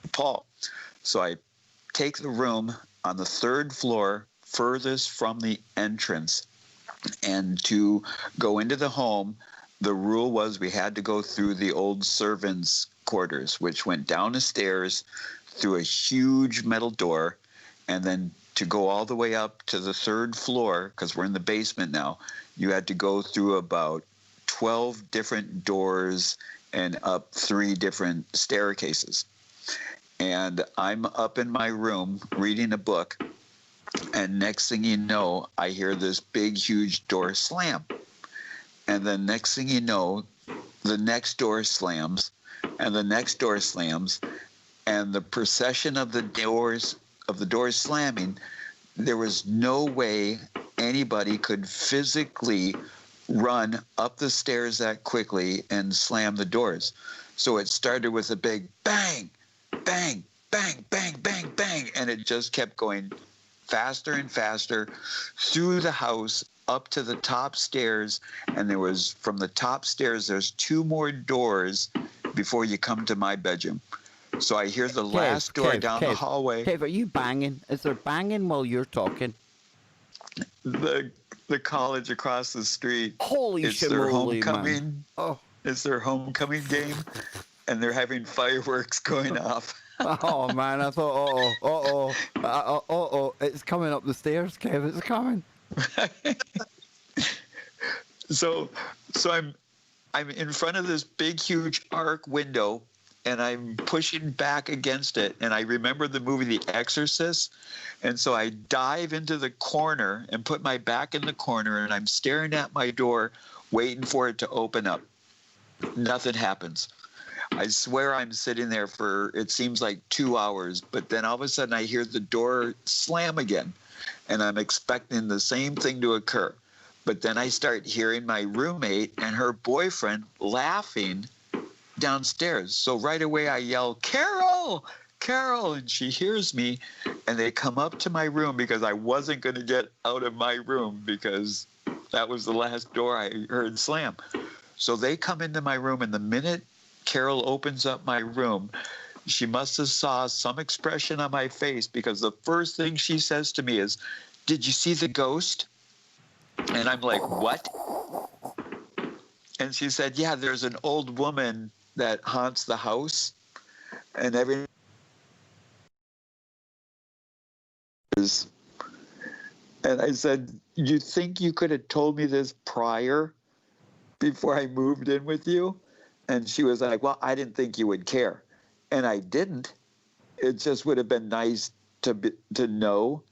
of Paul. So I take the room on the 3rd floor, furthest from the entrance. And to go into the home, the rule was we had to go through the old servants' quarters, which went down the stairs through a huge metal door, and then to go all the way up to the 3rd floor, because we're in the basement now, you had to go through about 12 different doors and up 3 different staircases. And I'm up in my room reading a book, and next thing you know, I hear this big, huge door slam. And then next thing you know, the next door slams, and the next door slams, and the procession of the doors slamming, there was no way anybody could physically run up the stairs that quickly and slam the doors. So it started with a big bang, bang, bang, bang, bang, bang, and it just kept going faster and faster through the house up to the top stairs. And there was, from the top stairs, there's 2 more doors before you come to my bedroom. So I hear the last door down the hallway. Kev, are you banging? Is there banging while you're talking? The college across the street. Holy shit! It's their homecoming. Man. Oh, it's their homecoming game, and they're having fireworks going off. Oh man, I thought, it's coming up the stairs, Kev. It's coming. So I'm in front of this big, huge arc window, and I'm pushing back against it. And I remember the movie The Exorcist. And so I dive into the corner and put my back in the corner, and I'm staring at my door, waiting for it to open up. Nothing happens. I swear I'm sitting there for, it seems like 2 hours, but then all of a sudden I hear the door slam again, and I'm expecting the same thing to occur. But then I start hearing my roommate and her boyfriend laughing downstairs. So right away I yell, Carol, Carol, and she hears me, and they come up to my room because I wasn't going to get out of my room because that was the last door I heard slam. So they come into my room, and the minute Carol opens up my room, she must have saw some expression on my face, because the first thing she says to me is, did you see the ghost? And I'm like, what? And she said, yeah, there's an old woman that haunts the house, and every and I said, you think you could have told me this prior, before I moved in with you? And she was like, well, I didn't think you would care. And I didn't. It just would have been nice to know,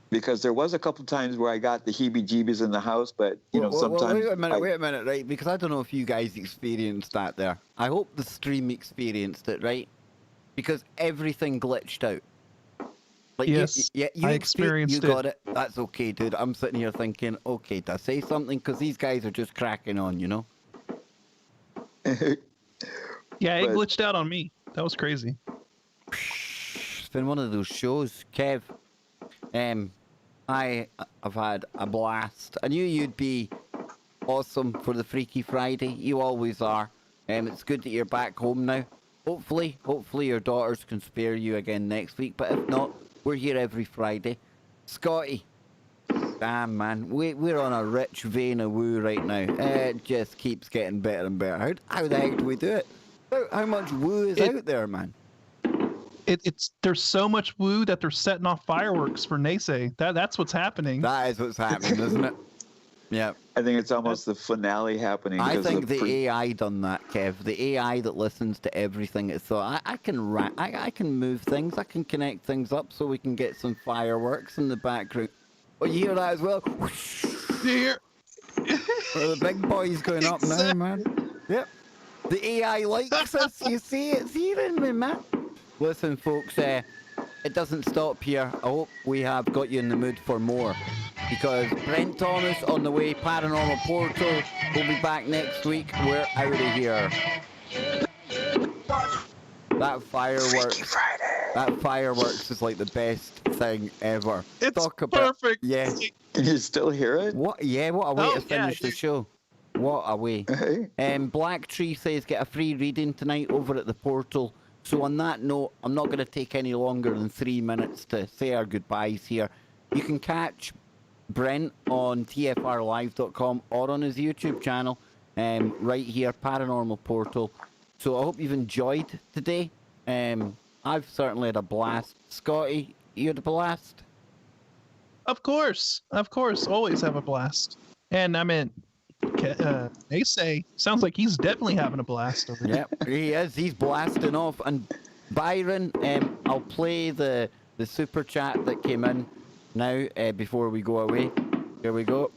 because there was a couple times where I got the heebie-jeebies in the house, but sometimes. Wait a minute, right? Because I don't know if you guys experienced that there. I hope the stream experienced it, right? because everything glitched out. Like Yes, you I experienced you it. got it. That's okay, dude. I'm sitting here thinking, okay, to say something because these guys are just cracking on, you know. Yeah, it But- glitched out on me. That was crazy. It's been one of those shows, Kev. I've had a blast. I knew you'd be awesome for the Freaky Friday. You always are. It's good that you're back home now. Hopefully your daughters can spare you again next week. But if not, we're here every Friday. Scotty, damn man, we're on a rich vein of woo right now. It just keeps getting better and better. How the heck do we do it? How much woo is out there, man? It's there's so much woo that they're setting off fireworks for NeSe. That's what's happening. That is what's happening, isn't it? Yeah. I think it's almost the finale happening. I because think of the AI done that, Kev. The AI that listens to everything. It thought I can move things. I can connect things up so we can get some fireworks in the background. Oh, you hear that as well? Here. The big boy's going up now, man. Yep. The AI likes us. You see, it's hearing me, man. Listen, folks, it doesn't stop here. I hope we have got you in the mood for more. Because Brent Thomas on the way, Paranormal Portal, will be back next week. We're out of here. That fireworks is like the best thing ever. It's perfect. Yeah. Can you still hear it? What? Yeah, what a way Oh, to finish the show. What a way. Hey. Black Tree says get a free reading tonight over at the portal. So on that note, I'm not going to take any longer than 3 minutes to say our goodbyes here. You can catch Brent on tfrlive.com or on his YouTube channel, right here, Paranormal Portal. So I hope you've enjoyed today. I've certainly had a blast. Scotty, you had a blast? Of course, always have a blast. And I mean, NeSe sounds like he's definitely having a blast over there. Yep, he is. He's blasting off. And Byron, I'll play the super chat that came in now before we go away. Here we go.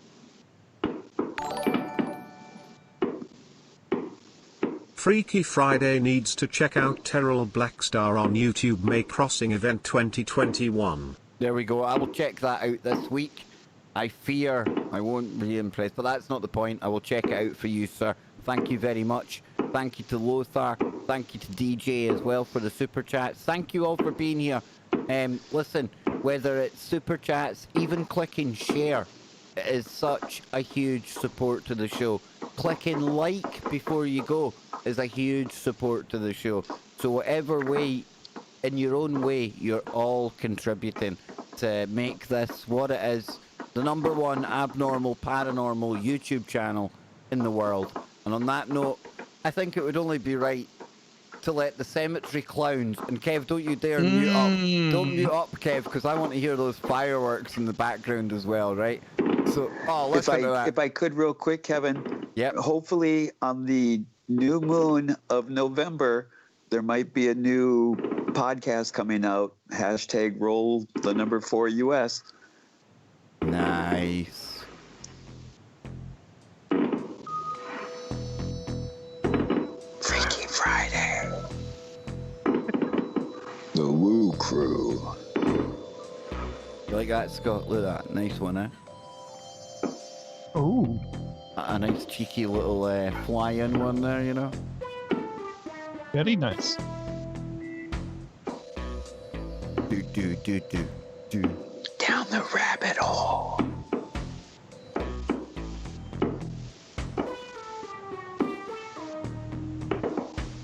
Freaky Friday needs to check out Terrell Blackstar on YouTube May Crossing Event 2021. There we go. I will check that out this week. I fear I won't be impressed, but that's not the point. I will check it out for you, sir. Thank you very much. Thank you to Lothar. Thank you to DJ as well for the super chats. Thank you all for being here. Listen, whether it's super chats, even clicking share, it is such a huge support to the show. Clicking like before you go is a huge support to the show. So whatever way, in your own way, you're all contributing to make this what it is. The #1 abnormal paranormal YouTube channel in the world. And on that note, I think it would only be right to let the cemetery clowns, and Kev, don't you dare mute up. Don't mute up, Kev, because I want to hear those fireworks in the background as well, right? So, listen to that. If I could real quick, Kevin. Yep. Hopefully on the new moon of November, there might be a new podcast coming out. #roll the number 4 US. Nice. Freaky Friday. The Woo Crew. You like that, Scott? Look at that. Nice one, eh? Oh, A nice cheeky little fly-in one there, you know? very nice. Do. Down the rabbit hole.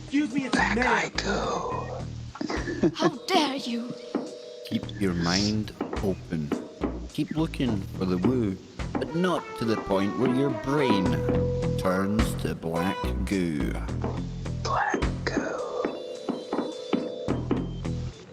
Excuse me, it's Black Ned. Eye Goo. How dare you? Keep your mind open. Keep looking for the woo, but not to the point where your brain turns to black goo.